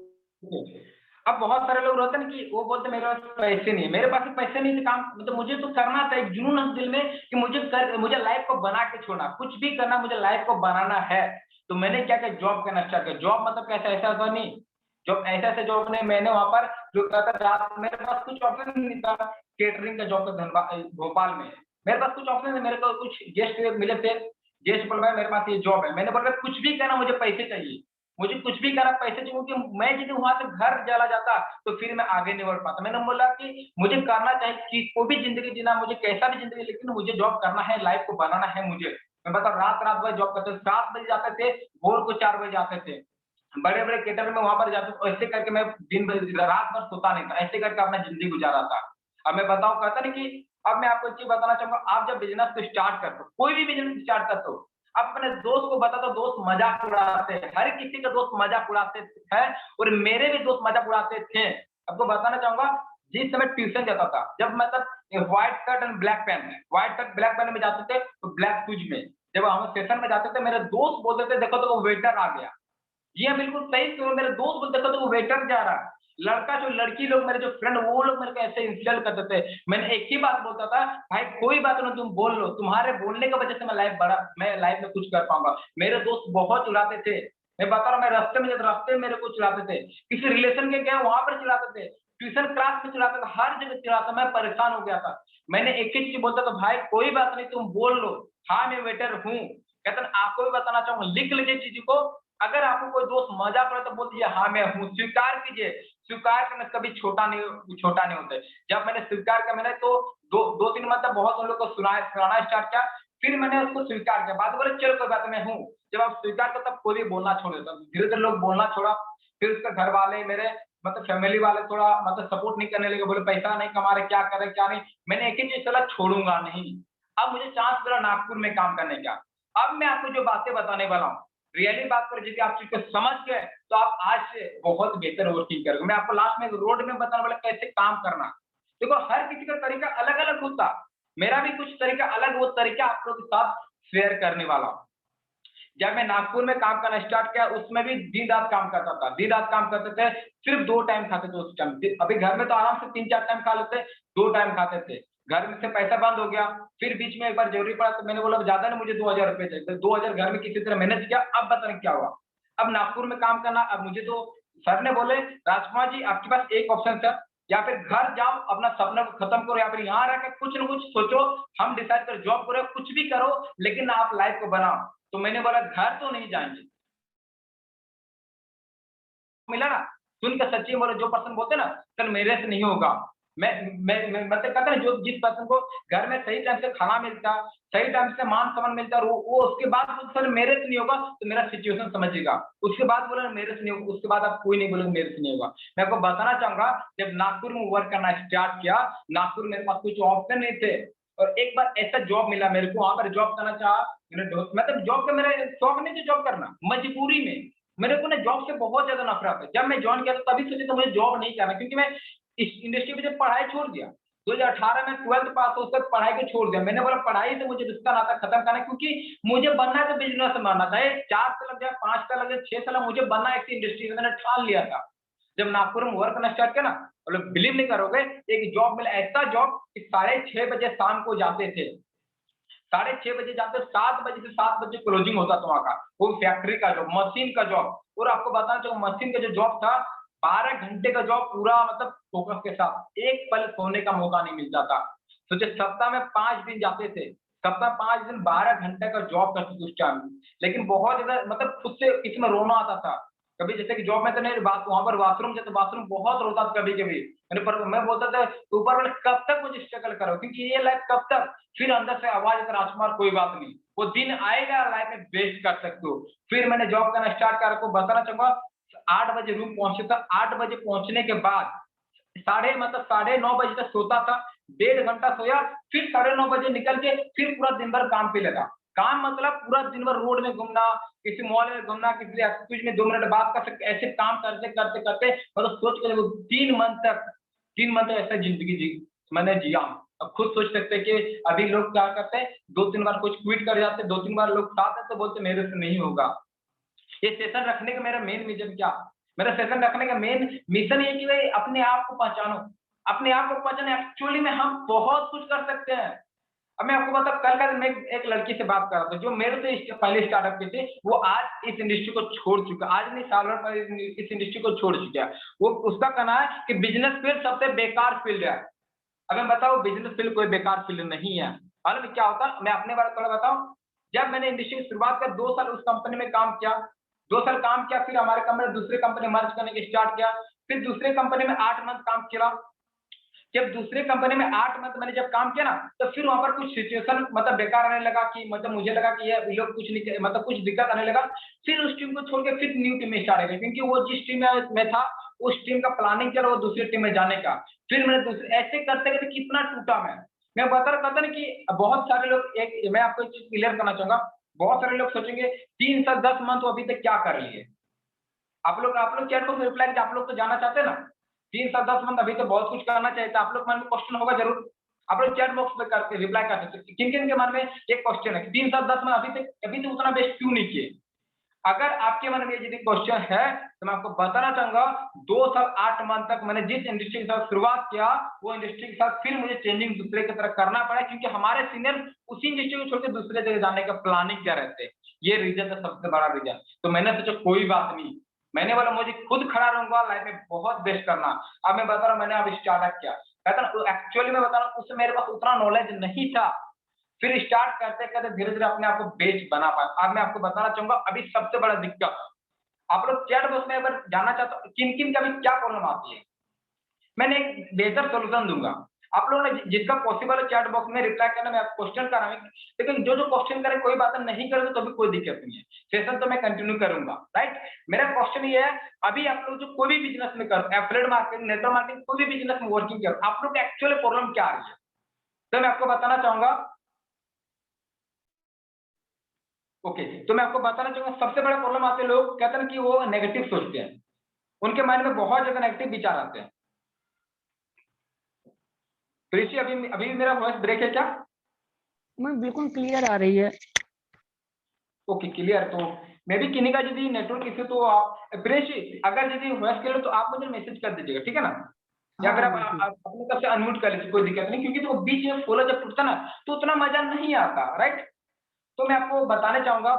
अब बहुत सारे लोग रहते हैं कि वो बोलते मेरे पास पैसे नहीं है, मेरे पास पैसे नहीं थे, काम मतलब मुझे तो करना था, एक जुनून है दिल में कि मुझे लाइफ को बना के छोड़ना, कुछ भी करना, मुझे लाइफ को बनाना है। तो मैंने क्या किया, जॉब करना स्टार्ट किया। जॉब मतलब कैसा, ऐसा था नहीं, जॉब ऐसे जॉब नहीं, मैंने वहां पर जो करता था, मेरे पास कुछ ऑप्शन नहीं था। केटरिंग का जॉब था भोपाल में, मेरे पास कुछ ऑप्शन है, मेरे को कुछ गेस्ट मिले थे, गेस्ट बोल रहा है मेरे पास ये जॉब है। मैंने बोला कुछ भी करना, मुझे पैसे चाहिए, मुझे कुछ भी करना पैसे चाहिए, क्योंकि मैं यदि वहां से घर चला जाता तो फिर मैं आगे नहीं बढ़ पाता। मैंने बोला कि मुझे करना चाहिए कि कोई भी जिंदगी जीना, मुझे कैसा भी जिंदगी, लेकिन मुझे जॉब करना है, लाइफ को बनाना है मुझे। मैं बता रात भर जॉब करते थे, 7 बजे जाते थे, भोर को 4 बजे जाते थे, बड़े बड़े केटर में वहां पर जाते थे। ऐसे करके मैं दिन भर रात भर सोता नहीं था, ऐसे करके अपना जिंदगी गुजारा था। अब मैं बताऊं, कहता नहीं कि अब मैं आपको एक चीज बताना चाहूंगा, आप जब बिजनेस को स्टार्ट करते हो, कोई भी बिजनेस स्टार्ट करते हो, आप अपने दोस्त को बता दो, दोस्त मजाक उड़ाते हैं, हर किसी का दोस्त मजाक उड़ाते हैं, और मेरे भी दोस्त मजाक उड़ाते थे। आपको बताना चाहूंगा, जिस समय ट्यूशन जाता था, जब मतलब white shirt and black pant, white shirt black pant में जाते थे, तो ब्लैक शूज में जब हम सेशन में जाते थे, मेरे दोस्त बोलते थे देखो तो वो वेटर आ गया। जी हाँ बिल्कुल सही, तो मेरे दोस्त बोलते देखो तो वो वेटर जा रहा है। लड़का जो लड़की लोग, मेरे जो फ्रेंड, वो लोग मेरे को ऐसे इंसल्ट करते थे। मैंने एक ही बात बोलता था, भाई कोई बात नहीं, तुम बोल लो, तुम्हारे बोलने की वजह से मैं लाइफ में कुछ कर पाऊंगा। मेरे दोस्त बहुत उड़ाते थे, मैं बता रहा हूँ, मैं रास्ते में जब रास्ते मेरे को चिढ़ाते थे, किसी रिलेशन के गए वहां पर चिढ़ाते थे, ट्यूशन क्लास में चिढ़ाते थे, हर जगह चिढ़ाता, मैं परेशान हो गया था। मैंने एक ही चीज बोलता था, भाई कोई बात नहीं तुम बोल लो, हाँ मैं वेटर हूँ। कहते आपको भी बताना चाहूंगा, लिख लीजिए चीज को, अगर आपको कोई दोस्त मजा करे तो बोल दीजिए हाँ मैं हूँ, स्वीकार कीजिए। स्वीकार करने से कभी छोटा नहीं होता है। जब मैंने स्वीकार किया, मैंने तो दो तीन मतलब बहुत उन लोग को सुनाना स्टार्ट किया, फिर मैंने उसको स्वीकार किया, बाद बोले चलो कोई बात मैं हूँ। जब आप स्वीकार करते तब कोई भी बोलना छोड़ देता, धीरे धीरे लोग बोलना छोड़ा। फिर उसके घर वाले मेरे मतलब फैमिली वाले थोड़ा मतलब सपोर्ट नहीं करने लगे, बोले पैसा नहीं कमा रहे, क्या करे क्या नहीं। मैंने एक ही चीज चला, छोड़ूंगा नहीं। अब मुझे चांस मिला नागपुर में काम करने का। अब मैं आपको जो बातें बताने वाला हूँ, रियली बात करें, यदि आप चीज को समझ गए तो आप आज से बहुत बेहतर वर्किंग करोगे। मैं आपको लास्ट में रोड में बताने वाला कैसे काम करना। देखो हर किसी का तरीका अलग अलग होता, मेरा भी कुछ तरीका अलग, वो तरीका आप लोगों के साथ शेयर करने वाला हूँ। जब मैं नागपुर में काम करना स्टार्ट किया, उसमें भी दिन रात काम करता था, दिन रात काम करते थे, सिर्फ 2 टाइम खाते थे उस टाइम। अभी घर में तो आराम से 3-4 टाइम खा लेते, 2 टाइम खाते थे। घर में से पैसा बंद हो गया, फिर बीच में एक बार जरूरी पड़ा तो मैंने बोला ज्यादा नहीं, मुझे 2000 रुपए चाहिए। 2000 घर में किसी तरह मैनेज किया। अब बताने क्या हुआ, अब नागपुर में काम करना। अब मुझे तो सर ने बोले राजकुमार जी आपके पास एक ऑप्शन था, या फिर घर जाओ अपना सपना को खत्म करो, या फिर यहाँ रह के कुछ न कुछ सोचो, हम डिसाइड करो, जॉब करो, कुछ भी करो, लेकिन आप लाइफ को बनाओ। तो मैंने बोला घर तो नहीं जाएंगे। मिला ना, सुन के सच्ची बोले, जो पर्सन बोलते ना सर मेरे से नहीं होगा, मैं मतलब कहता ना, जो जिस पर्सन को घर में सही टाइम से खाना मिलता, सही टाइम से मान सम्मान मिलता, वो उसके बाद सर मेरे से नहीं होगा, तो मेरा सिचुएशन समझिएगा। उसके बाद बोला मेरे से नहीं होगा, उसके बाद आप कोई नहीं बोलेगा मेरे से नहीं होगा। मैं आपको बताना चाहूंगा, जब नागपुर में वर्क करना स्टार्ट किया, नागपुर मेरे पास कुछ ऑप्शन नहीं थे, और एक बार ऐसा जॉब मिला मेरे को, वहां पर जॉब करना चाहा। मतलब जॉब का मेरा शौक नहीं था, जॉब करना मजबूरी में। मेरे को ना जॉब से बहुत ज्यादा नफरत है। जब मैं ज्वाइन किया तो तभी सोचा था मुझे जॉब नहीं करना, क्योंकि मैं इस इंडस्ट्री में जब पढ़ाई छोड़ दिया 2018 में 12th पास हो तक पढ़ाई को छोड़ दिया। मैंने बोला पढ़ाई से मुझे रिश्ता नाता खत्म करना है, क्योंकि मुझे बनना है तो बिजनेस में बनना, चाहे 4 साल लग जाए, 5 साल लग जाए, 6 साल, मुझे बनना है इसी इंडस्ट्री में। मैंने ठान लिया था। जब नागपुर में वर्क करना स्टार्ट किया ना, मतलब बिलीव नहीं करोगे, एक जॉब मिला, ऐसा जॉब कि 6:30 बजे शाम को जाते थे, 6:30 बजे जाते, 7 बजे से 7 बजे क्लोजिंग होता था वहां का। वो फैक्ट्री का जॉब, मशीन का जॉब। और आपको बताना चाहिए मशीन का जो जॉब था, 12 घंटे का जॉब, पूरा मतलब फोकस के साथ, एक पल सोने का मौका नहीं मिलता था। सोचे सप्ताह में 5 दिन जाते थे, सप्ताह 5 दिन 12 घंटे का जॉब करते थे उस टाइम। लेकिन बहुत ज्यादा मतलब खुद से किसी में रोना आता था। कभी जैसे कि जॉब में तो नहीं, बात वहां पर बाथरूम जैसे बाथरूम बहुत रोता था कभी कभी। मैं बोलता था ऊपर वाले कब तक मुझे स्ट्रगल करो, क्योंकि ये लाइफ कब तक। फिर अंदर से आवाज आता, राजकुमार कोई बात नहीं, वो दिन आएगा लाइफ में बेस्ट कर सकते हो। फिर मैंने जॉब करना स्टार्ट कर, आपको बताना चाहूंगा 8 बजे रूम पहुंचे था। 8 बजे पहुंचने के बाद 9:30 बजे तक सोता था, 1.5 घंटा सोया, फिर 9:30 बजे निकल के फिर पूरा दिन भर काम पे लगा। काम मतलब पूरा दिन भर रोड में घूमना, किसी मॉल में घूमना, किसी एक्सक्यूज में 2 मिनट बात कर सकते, ऐसे काम करते करते करते मतलब सोच के 3 मंथ तक ऐसा जिंदगी मैंने जिया। अब खुद सोच सकते हैं कि अभी लोग क्या करते हैं, 2-3 बार कुछ क्विट कर जाते, 2-3 बार लोग साथ है तो बोलते मेरे से नहीं होगा। ये सेशन रखने का मेरा मेन मिशन क्या, मेरा सेशन रखने का मेन मिशन ये कि भाई अपने आप को पहचानो, अपने आप को पहचानो। एक्चुअली में हम बहुत कुछ कर सकते हैं। अब मैं आपको बता, कल का मैं एक लड़की से बात कर रहा था जो मेरे से पहले स्टार्टअप की थी, वो आज इस इंडस्ट्री को छोड़ चुका, आज नहीं साल भर पहले इस इंडस्ट्री को छोड़ चुका है। वो उसका कहना है कि बिजनेस फील्ड सबसे बेकार फील्ड है। अब मैं बताऊं, बिजनेस फील्ड कोई बेकार फील्ड नहीं है। मालूम क्या होता, मैं अपने बारे में थोड़ा बताऊं। जब मैंने इंडस्ट्री की शुरुआत कर 2 साल उस कंपनी में काम किया, 2 साल काम किया, फिर हमारे कंपनी दूसरे कंपनी मर्ज करने के स्टार्ट किया, फिर दूसरे कंपनी में 8 मंथ काम किया। जब दूसरे कंपनी में 8 मंथ मैंने जब काम किया ना, तो फिर वहां पर कुछ सिचुएशन मतलब बेकार आने लगा, कि मतलब मुझे लगा कि ये लोग कुछ नहीं, मतलब कुछ दिक्कत आने लगा। फिर उस टीम को छोड़ के फिर न्यू टीम में स्टार्ट किया, क्योंकि वो जिस टीम में था उस टीम का प्लानिंग किया वो दूसरी टीम में जाने का। फिर मैंने दूसरे ऐसे करते करते कितना टूटा मैं बता रहा था ना कि बहुत सारे लोग, एक मैं आपको एक चीज क्लियर करना चाहूंगा, बहुत सारे लोग सोचेंगे 3 साल 10 मंथ अभी तक क्या कर लिए। आप लोग चैट बॉक्स में रिप्लाई, आप लोग तो जाना चाहते हैं ना 3 साल 10 मंथ अभी तो बहुत कुछ करना चाहिए था। आप लोग मन में क्वेश्चन होगा जरूर, आप लोग चैट बॉक्स में करके रिप्लाई कर सकते हैं। किन किन के मन में एक क्वेश्चन है कि 3 साल 10 मंथ अभी तक उतना बेस्ट क्यों नहीं किए। अगर आपके मन में यदि क्वेश्चन है तो मैं आपको बताना चाहूंगा 2 साल 8 मंथ तक मैंने जिस इंडस्ट्री के साथ शुरुआत किया, वो इंडस्ट्री के साथ फिर मुझे चेंजिंग दूसरे की तरफ करना पड़ा, क्योंकि हमारे सीनियर उसी इंडस्ट्री को छोड़ के दूसरे जगह जाने का प्लानिंग कर रहे थे। ये रीजन था सबसे बड़ा रीजन। तो मैंने सोचा कोई बात नहीं, मैंने बोला मुझे खुद खड़ा रहूंगा, लाइफ में बहुत बेस्ट करना। अब मैं बता रहा हूँ, मैंने अब स्टार्टअप किया, कहता ना एक्चुअली मैं बता रहा हूँ, उससे मेरे पास उतना नॉलेज नहीं था। फिर स्टार्ट करते करते धीरे धीरे अपने आप को बेस्ट बना पाया। अब मैं आपको बताना चाहूंगा अभी सबसे बड़ा दिक्कत, आप लोग चैट बॉक्स में अगर जानना चाहते हो किन किन का भी क्या प्रॉब्लम आती है, मैंने एक बेहतर सोल्यूशन दूंगा। आप लोगों ने जिसका पॉसिबल है चैट बॉक्स में रिप्लाई करना, मैं क्वेश्चन कर रहा हूँ, लेकिन जो क्वेश्चन करे कोई बात नहीं करे तो भी कोई दिक्कत नहीं है, सेशन तो मैं कंटिन्यू करूंगा, राइट। मेरा क्वेश्चन ये है, अभी आप लोग जो कोई भी बिजनेस में करो, एफिलिएट मार्केटिंग, नेटवर्क मार्केटिंग, कोई भी बिजनेस में वर्किंग करो, आप लोग एक्चुअली प्रॉब्लम क्या आ रही है, तो मैं आपको बताना चाहूंगा। ओके, तो मैं आपको बताना चाहूंगा सबसे बड़ा प्रॉब्लम आते हैं, लोग कहते हैं कि वो नेगेटिव सोचते हैं, उनके माइंड में बहुत ज्यादा नेगेटिव विचार आते हैं। प्रीति अभी मेरा वॉइस ब्रेक है क्या? मैं बिल्कुल क्लियर आ रही है। ओके क्लियर, तो मैं भी किन्हीं का यदि नेटवर्क इश्यू तो आप प्रीति अगर यदि वॉइस क्लियर तो आप मुझे मैसेज कर दीजिएगा, ठीक है ना? या अगर आप अपनी तरफ से अनम्यूट कर लीजिए, कोई दिक्कत नहीं, क्योंकि तो बीच में फ्लो जब टूटता ना तो उतना मजा नहीं आता, राइट। तो मैं आपको बताना चाहूंगा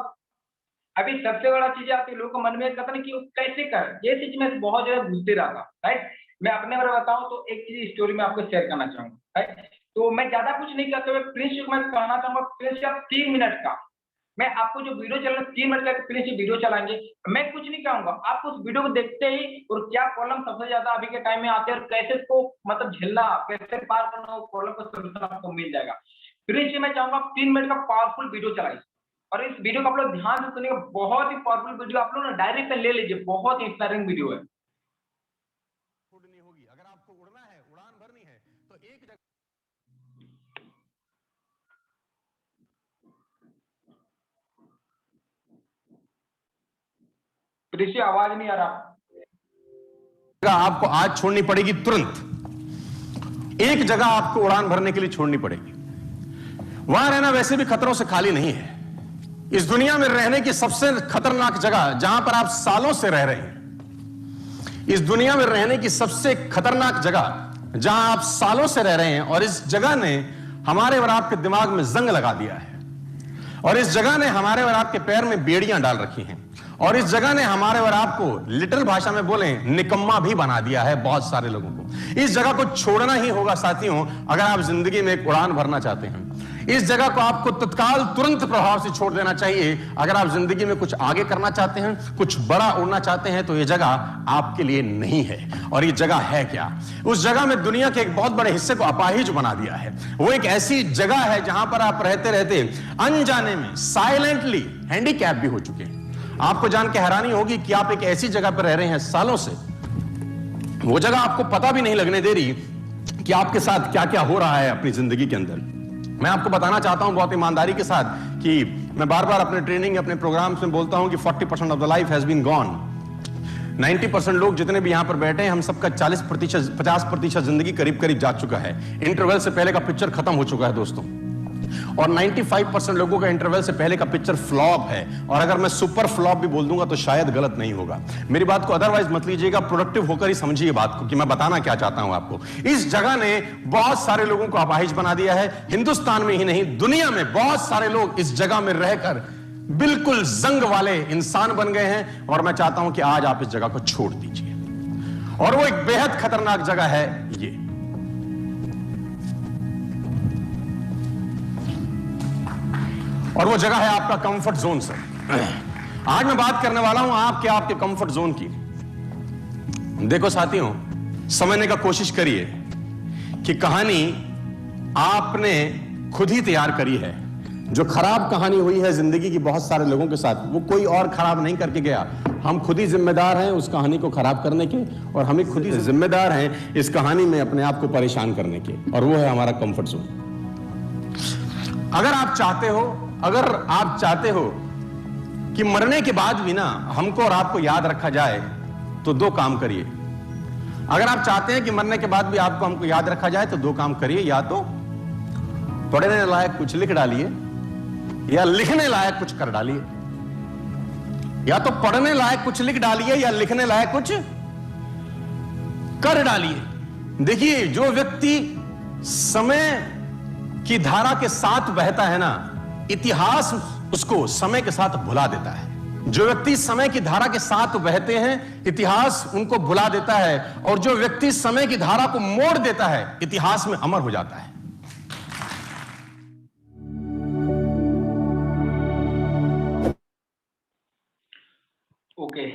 अभी सबसे बड़ा चीज आती है लोगों को मन में कहता नहीं कि कैसे कर, ये चीज में बहुत ज्यादा भूलते रहा था, राइट। मैं अपने बारे में बताऊं तो एक चीज स्टोरी में आपको शेयर करना चाहूंगा, राइट। तो मैं ज्यादा कुछ नहीं करते हुए प्लीज मैं कहना चाहूंगा, प्लीज आप 3 मिनट का मैं आपको जो वीडियो चल रहा है 3 मिनट का प्लीज वीडियो चलाएंगे, मैं कुछ नहीं कहूंगा, आप उस वीडियो को देखते ही और क्या प्रॉब्लम सबसे ज्यादा अभी के टाइम में आते हैं और कैसे इसको मतलब झेलना, कैसे पार करना, प्रॉब्लम का सोल्यूशन आपको मिल जाएगा। प्लीज मैं चाहूंगा 3 मिनट का पावरफुल वीडियो चलाइए, और इस वीडियो को आप लोग ध्यान से सुनिएगा, बहुत ही पावरफुल वीडियो, आप लोग ना डायरी पे ले लीजिए, बहुत ही इंस्पायरिंग वीडियो है। उड़नी होगी, अगर आपको उड़ना है, उड़ान भरनी है तो एक जगह प्रीति आवाज नहीं आ रहा। आपको आज छोड़नी पड़ेगी, तुरंत एक जगह आपको उड़ान भरने के लिए छोड़नी पड़ेगी। वहां रहना वैसे भी खतरों से खाली नहीं है। इस दुनिया में रहने की सबसे खतरनाक जगह जहां पर आप सालों से रह रहे हैं, इस दुनिया में रहने की सबसे खतरनाक जगह जहां आप सालों से रह रहे हैं, और इस जगह ने हमारे और आपके दिमाग में जंग लगा दिया है, और इस जगह ने हमारे और आपके पैर में बेड़ियां डाल रखी हैं, और इस जगह ने हमारे और आपको लिटिल भाषा में बोले निकम्मा भी बना दिया है बहुत सारे लोगों को। इस जगह को छोड़ना ही होगा साथियों, अगर आप जिंदगी में एक उड़ान भरना चाहते हैं। इस जगह को आपको तत्काल तुरंत प्रभाव से छोड़ देना चाहिए अगर आप जिंदगी में कुछ आगे करना चाहते हैं, कुछ बड़ा उड़ना चाहते हैं, तो यह जगह आपके लिए नहीं है। और ये जगह है क्या? उस जगह में दुनिया के एक बहुत बड़े हिस्से को अपाहिज बना दिया है। वो एक ऐसी जगह है जहां पर आप रहते रहते अनजाने में साइलेंटली हैंडीकैप भी हो चुके हैं। आपको जान के हैरानी होगी कि आप एक ऐसी जगह पर रह रहे हैं सालों से, वो जगह आपको पता भी नहीं लगने दे रही कि आपके साथ क्या क्या हो रहा है अपनी जिंदगी के अंदर। मैं आपको बताना चाहता हूं बहुत ईमानदारी के साथ कि मैं बार बार अपने ट्रेनिंग, अपने प्रोग्राम्स में बोलता हूं कि 40% of the life has been gone. 90% लोग जितने भी यहां पर बैठे हैं, हम सबका 50% जिंदगी करीब करीब जा चुका है। इंटरवल से पहले का पिक्चर खत्म हो चुका है दोस्तों, और 95% लोगों का इंटरवल से पहले का पिक्चर फ्लॉप है। और अगर मैं सुपर फ्लॉप भी बोल दूंगा तो शायद गलत नहीं होगा। मेरी बात को अदरवाइज मत लीजिएगा, प्रोडक्टिव होकर ही समझिए बात को कि मैं बताना क्या चाहता हूं आपको। इस जगह ने बहुत सारे लोगों को अपाहिज बना दिया है। हिंदुस्तान में ही नहीं, दुनिया में बहुत सारे लोग इस जगह में रहकर बिल्कुल जंग वाले इंसान बन गए हैं। और मैं चाहता हूं कि आज आप इस जगह को छोड़ दीजिए, और वो एक बेहद खतरनाक जगह है ये। और वो जगह है आपका कंफर्ट जोन से। आज मैं बात करने वाला हूं आपके कंफर्ट जोन की। देखो साथियों, समझने का कोशिश करिए कि कहानी आपने खुद ही तैयार करी है। जो खराब कहानी हुई है जिंदगी की बहुत सारे लोगों के साथ, वो कोई और खराब नहीं करके गया। हम खुद ही जिम्मेदार हैं उस कहानी को खराब करने के, और हम ही खुद ही जिम्मेदार हैं इस कहानी में अपने आप को परेशान करने के, और वो है हमारा कंफर्ट जोन। अगर आप चाहते हो कि मरने के बाद भी ना हमको और आपको याद रखा जाए, तो 2 काम करिए। अगर आप चाहते हैं कि मरने के बाद भी आपको हमको याद रखा जाए, तो 2 काम करिए। या तो पढ़ने लायक कुछ लिख डालिए, या लिखने लायक कुछ कर डालिए। या तो पढ़ने लायक कुछ लिख डालिए, या लिखने लायक कुछ कर डालिए। देखिए, जो व्यक्ति समय की धारा के साथ बहता है ना, इतिहास उसको समय के साथ भुला देता है। जो व्यक्ति समय की धारा के साथ बहते हैं, इतिहास उनको भुला देता है, और जो व्यक्ति समय की धारा को मोड़ देता है, इतिहास में अमर हो जाता है। ओके,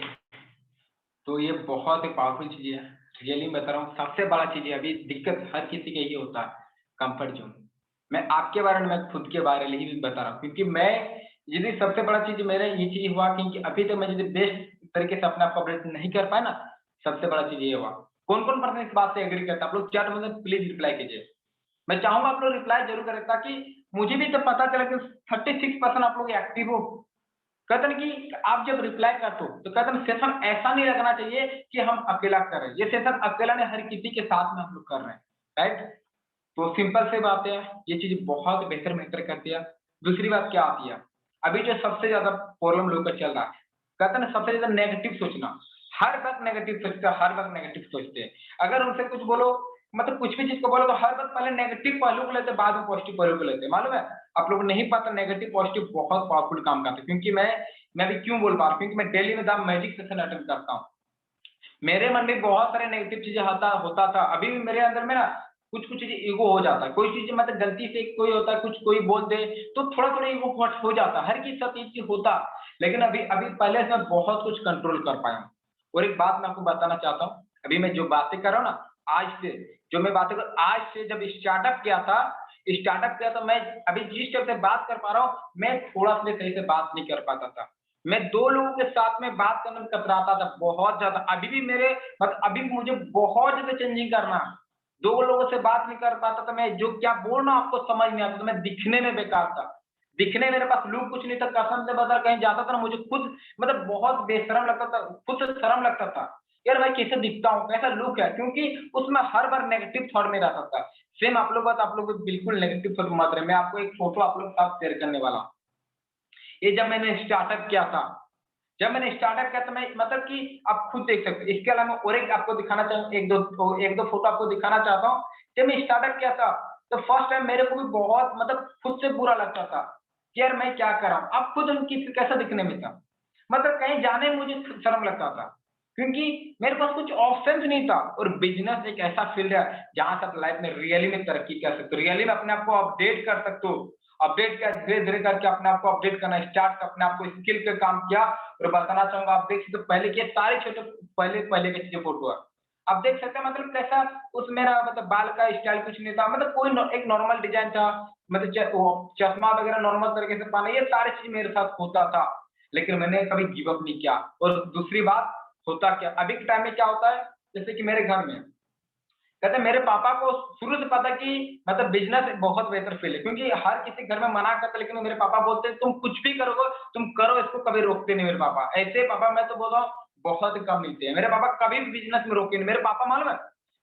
तो ये बहुत ही पावरफुल चीज है, रियली बता रहा हूँ। सबसे बड़ा चीज है, अभी दिक्कत हर किसी के ही होता है, कंफर्ट जोन। मैं आपके बारे में, मैं खुद के बारे में ही बता रहा हूँ, क्योंकि मैं यदि सबसे बड़ा चीज मेरा ये चीज हुआ क्योंकि अभी तक मैं यदि बेस्ट तरीके से अपने आप को अपडेट नहीं कर पाया ना, सबसे बड़ा चीज ये हुआ। कौन कौन पर्सन इस बात से एग्री करता है? आप लोग चैट में प्लीज रिप्लाई कीजिए। मैं चाहूंगा आप लोग रिप्लाई जरूर करें, ताकि मुझे भी जब पता चला कि 36% आप लोग एक्टिव हो। कहते हैं कि आप जब रिप्लाई करते हो तो कहते हैं सेशन ऐसा नहीं लगना चाहिए कि हम अकेला कर रहे हैं, ये सेशन अकेला नहीं, हर किसी के साथ में हम लोग कर रहे हैं, राइट? तो सिंपल से बात है, ये चीज बहुत बेहतर करती है। दूसरी बात क्या आती है, अभी जो सबसे ज्यादा प्रॉब्लम लोगों का चल रहा है, कहते हैं सबसे ज्यादा नेगेटिव सोचना। हर वक्त नेगेटिव सोचते हैं, हर वक्त नेगेटिव सोचते हैं। अगर उनसे कुछ बोलो, मतलब कुछ भी चीज को बोलो, तो हर वक्त पहले नेगेटिव पहलू को लेते, बाद में पॉजिटिव पहलू को लेते। मालूम है आप लोग नहीं पता, नेगेटिव पॉजिटिव बहुत पावरफुल काम करते हैं। क्योंकि मैं भी क्यों बोल पा रहा हूँ, क्योंकि मैं डेली में द मैजिक सेशन अटेंड करता हूँ। मेरे मन में बहुत सारे नेगेटिव चीजें होता था। अभी भी मेरे अंदर में ना कुछ चीजें ईगो हो जाता है, कोई चीज मतलब गलती से कोई होता है, कुछ कोई बोल दे तो थोड़ा थोड़ा ईगो हो जाता है, हर किसी साथ ये चीज होता। लेकिन अभी पहले से मैं बहुत कुछ कंट्रोल कर पाया हूँ। और एक बात मैं आपको बताना चाहता हूँ, अभी मैं जो बातें कर रहा हूँ ना, आज से जो मैं बातें कर, आज से जब स्टार्टअप किया था मैं अभी जिस टाइप से बात कर पा रहा हूँ, मैं थोड़ा सा सही से बात नहीं कर पाता था। मैं 2 लोगों के साथ में बात करने में कतराता था बहुत ज्यादा। अभी भी अभी मुझे बहुत ज्यादा चेंजिंग करना। 2 लोगों से बात नहीं कर पाता था, मैं जो क्या बोल रहा हूँ आपको समझ नहीं आता था। मैं दिखने में बेकार था, दिखने मेरे पास लुक कुछ नहीं था। कसम से बता, कहीं जाता था ना, मुझे खुद मतलब बहुत बेशरम लगता था, खुद से शर्म लगता था यार मैं कैसे दिखता हूँ, कैसा लुक है, क्योंकि उसमें हर बार नेगेटिव थॉट में रहता था। सेम आप लोग आप लोग बिल्कुल नेगेटिव थॉट मत रहे। मैं आपको एक फोटो आप लोग साथ शेयर करने वाला हूँ। ये जब मैंने स्टार्टअप किया था, तो मैं मतलब कि आप खुद देख सकते हैं। इसके अलावा और एक आपको दिखाना चाहूँ, एक दो फोटो आपको दिखाना चाहता हूँ। जब मैं स्टार्टअप किया था तो फर्स्ट टाइम मेरे को भी बहुत मतलब खुद से बुरा लगता था कि यार मैं क्या कर रहा हूँ। अब खुद उनकी कैसा दिखने में था, मतलब कहीं जाने में मुझे शर्म लगता था, क्योंकि मेरे पास कुछ ऑप्शन नहीं था। और बिजनेस एक ऐसा फील्ड है जहां से आप लाइफ में रियली में तरक्की कर सकते हो, रियली में अपने आप को अपडेट कर सकते हो। अपडेट क्या, धीरे धीरे करके अपने आप को अपडेट करना स्टार्ट, अपने आप को स्किल पे काम किया। और बताना चाहूंगा, आप देख सकते हो पहले के सारे छोटे पहले के चीजें फोटो है, आप देख सकते हैं। मतलब कैसा उस मेरा मतलब बाल का स्टाइल कुछ नहीं था, मतलब कोई एक नॉर्मल डिजाइन था, मतलब चश्मा वगैरह नॉर्मल तरीके से पाना, ये सारी चीज मेरे साथ होता था। लेकिन मैंने कभी गिव अप नहीं किया। और दूसरी बात होता क्या, अभी के टाइम में क्या होता है, जैसे कि मेरे घर में कहते मेरे पापा को शुरू से पता कि मतलब बिजनेस बहुत बेहतर फील्ड है, क्योंकि हर किसी घर में मना करते, लेकिन मेरे पापा बोलते तुम कुछ भी करोगे, तुम करो, इसको कभी रोकते नहीं मेरे पापा। ऐसे पापा मैं तो बोल रहा हूँ बहुत कम मिलते हैं, मेरे पापा कभी भी बिजनेस में रोके नहीं। मेरे पापा मालूम है,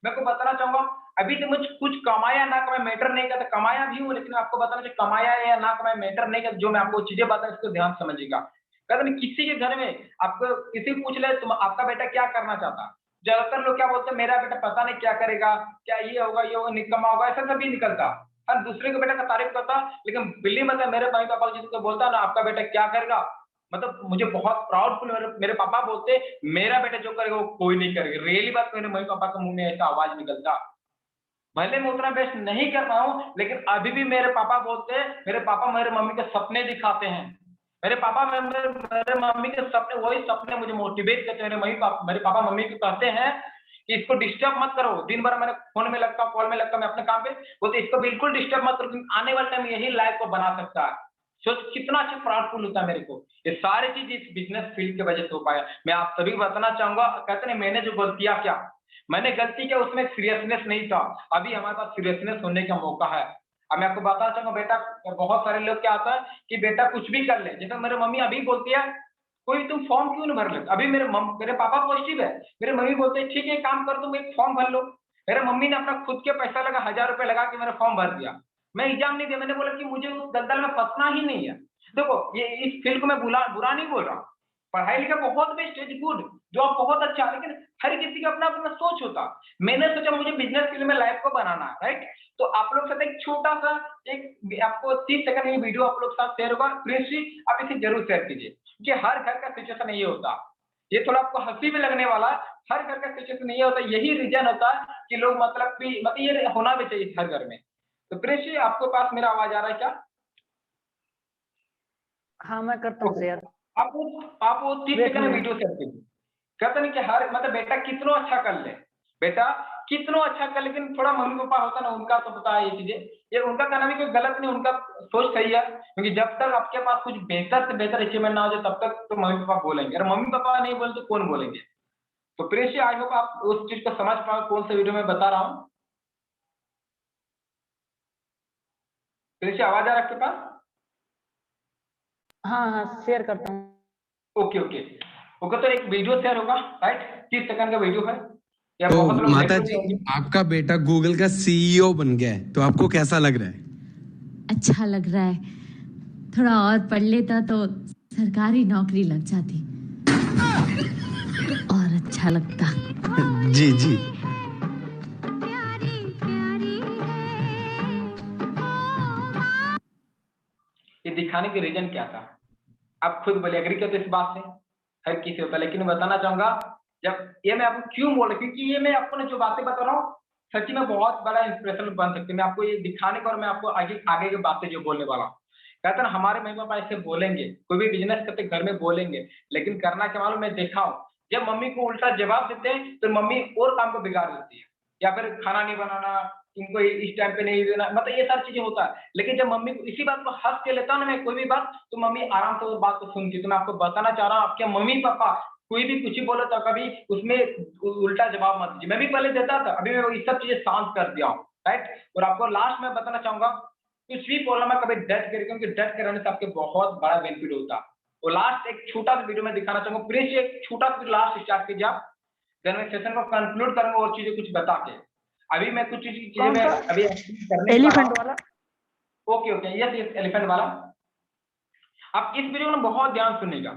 मैं को बताना चाहूंगा, अभी तो मुझे कुछ कमाया ना कमाया मैटर नहीं करता, कमाया भी हूँ, लेकिन आपको बताना चाहिए कमाया या ना कमाया मैटर नहीं करता। जो मैं आपको चीजें बता इसको ध्यान समझिएगा। कहते किसी के घर में आपको किसी पूछ ले तुम आपका बेटा क्या करना चाहता, ज्यादातर लोग क्या बोलते हैं, मेरा बेटा पता नहीं क्या करेगा, क्या ये होगा निकम्मा होगा, ऐसा सभी निकलता। हर दूसरे के बेटा का तारीफ करता, लेकिन बिल्ली मतलब मेरे भाई पापा जिसको बोलता ना आपका बेटा क्या करेगा, मतलब मुझे बहुत प्राउडफुल मेरे पापा बोलते मेरा बेटा जो करेगा वो कोई नहीं करेगा। रियली बात, मेरे मम्मी पापा के मुंह में ऐसा आवाज निकलता। भले मैं उतना बेस्ट नहीं कर पाऊं, लेकिन अभी भी मेरे पापा बोलते हैं, मेरे पापा मेरे मम्मी के सपने दिखाते हैं। मेरे पापा मेरे मम्मी के सपने, वही सपने मुझे मोटिवेट करते हैं। मेरे पापा मम्मी को कहते हैं कि इसको डिस्टर्ब मत करो, दिन भर मैंने फोन में लगता हूँ, कॉल में लगता हूँ, मैं अपने काम पे बोलते इसको बिल्कुल डिस्टर्ब मत करो, आने वाले टाइम यही लाइफ को बना सकता है। सोच कितना अच्छा प्राउडफुल होता है मेरे को। ये सारी चीज इस बिजनेस फील्ड की वजह से हो पाया। मैं आप सभी को बताना चाहूंगा, कहते हैं मैंने जो गलतियां किया, मैंने गलती किया उसमें सीरियसनेस नहीं था। अभी हमारे पास सीरियसनेस होने का मौका है। अब मैं आपको बताना चाहूंगा बेटा, बहुत सारे लोग क्या आता है कि बेटा कुछ भी कर ले, जैसे मेरे मम्मी अभी बोलती है कोई तुम फॉर्म क्यों नहीं भर ले। अभी मेरे पापा पॉजिटिव है, मेरे मम्मी बोलते हैं ठीक है काम कर, तुम एक फॉर्म भर लो। मेरे मम्मी ने अपना खुद के पैसा लगा 1000 रुपए लगा के मेरा फॉर्म भर दिया। मैं एग्जाम नहीं दिया, मैंने बोला कि मुझे उस दलदल में फंसना ही नहीं है। देखो ये इस फील्ड को मैं बुरा नहीं बोल रहा हूँ, पढ़ाई लिखा बहुत बेस्ट है, गुड, जॉब बहुत अच्छा, लेकिन हर किसी का अपना अपना सोच होता। मैंने सोचा मुझे बिजनेस फील्ड में लाइफ को बनाना है, राइट। तो आप लोग साथ एक छोटा सा एक आपको 30 सेकंड की वीडियो आप लोग साथ शेयर होगा, प्लीज आप इसे जरूर शेयर कीजिए, क्योंकि हर घर का सिचुएशन नहीं होता। ये थोड़ा आपको हंसी भी लगने वाला, हर घर का सिचुएशन नहीं होता, यही रीजन होता है कि लोग मतलब ये होना भी चाहिए हर घर में। तो प्रेस आपके पास मेरा आवाज आ रहा है क्या? हाँ मैं करता हूँ शेयर। आप वो 30 सेकंड में वीडियो शेयर कीजिए। कहते नहीं कि हर मतलब बेटा कितना अच्छा कर ले, बेटा कितना अच्छा कर, लेकिन थोड़ा मम्मी पापा होता ना, उनका तो पता है ये चीजें, ये उनका कहना भी कोई गलत नहीं, उनका सोच सही है, क्योंकि जब तक आपके पास कुछ बेहतर से बेहतर अचीवमेंट ना हो जाए तब तक तो मम्मी पापा बोलेंगे, अगर मम्मी पापा नहीं बोले तो कौन बोलेंगे। तो प्रेस आई होप आप उस चीज को समझ पाओ कौन सा वीडियो में बता रहा हूँ। प्रेस आवाज आ रहा है आपके पास? हाँ हाँ शेयर करता हूँ। ओके ओके ओके, तो एक वीडियो शेयर होगा, राइट, 30 सेकंड का वीडियो है। या तो बहुत लोग माता देखते जी होंगे। आपका बेटा गूगल का सीईओ बन गया है, तो आपको कैसा लग रहा है? अच्छा लग रहा है, थोड़ा और पढ़ लेता तो सरकारी नौकरी लग जाती और अच्छा लगता। जी जी। ये दिखाने के रीजन क्या था, आप खुद बोले, एग्री करते इस बात से? हर किसी होता है, लेकिन मैं बताना चाहूंगा जब ये मैं आपको क्यों बोल रहा हूँ, क्योंकि ये मैं आपको जो बातें बता रहा हूँ सच्ची में बहुत बड़ा इंस्पिरेशन बन सकती है। मैं आपको ये दिखाने का, और मैं आपको आगे आगे की बातें जो बोलने वाला हूँ, कहते हैं हमारे मम्मी पापा ऐसे बोलेंगे, कोई भी बिजनेस करते घर में बोलेंगे, लेकिन करना क्या मालूम, मैं देखा हूँ जब मम्मी को उल्टा जवाब देते हैं तो मम्मी और काम को बिगाड़ देती है, या फिर खाना नहीं बनाना, इनको इस टाइम पे नहीं देना, मतलब ये सारी चीजें होता है। लेकिन जब मम्मी को इसी बात को हंस के लेता हूँ ना मैं कोई भी बात, तो मम्मी आराम से उस बात को सुनती। तो मैं आपको बताना चाह रहा हूँ, आपके मम्मी पापा कोई भी कुछ ही बोले तो कभी उसमें उल्टा जवाब मत दीजिए। मैं भी पहले देता था, अभी मैं ये सब चीजें शांत कर दिया हूँ, राइट। और आपको लास्ट में बताना चाहूंगा, कुछ भी प्रॉब्लम है कभी डट कर, क्योंकि डट के रहने से आपके बहुत बड़ा बेनिफिट होता है। तो लास्ट एक छोटा सा वीडियो में दिखाना चाहूंगा, प्लीज एक छोटा सा लास्ट स्टार्ट कीजिए आप, देन मैं सेशन को कंक्लूड करूंगा और चीजें कुछ बता के। अभी मैं कुछ चीजें मैं अभी करने एलिफेंट वाला। ओके ओके, यस एलिफेंट वाला। आप इस वीडियो में बहुत ध्यान सुनिएगा,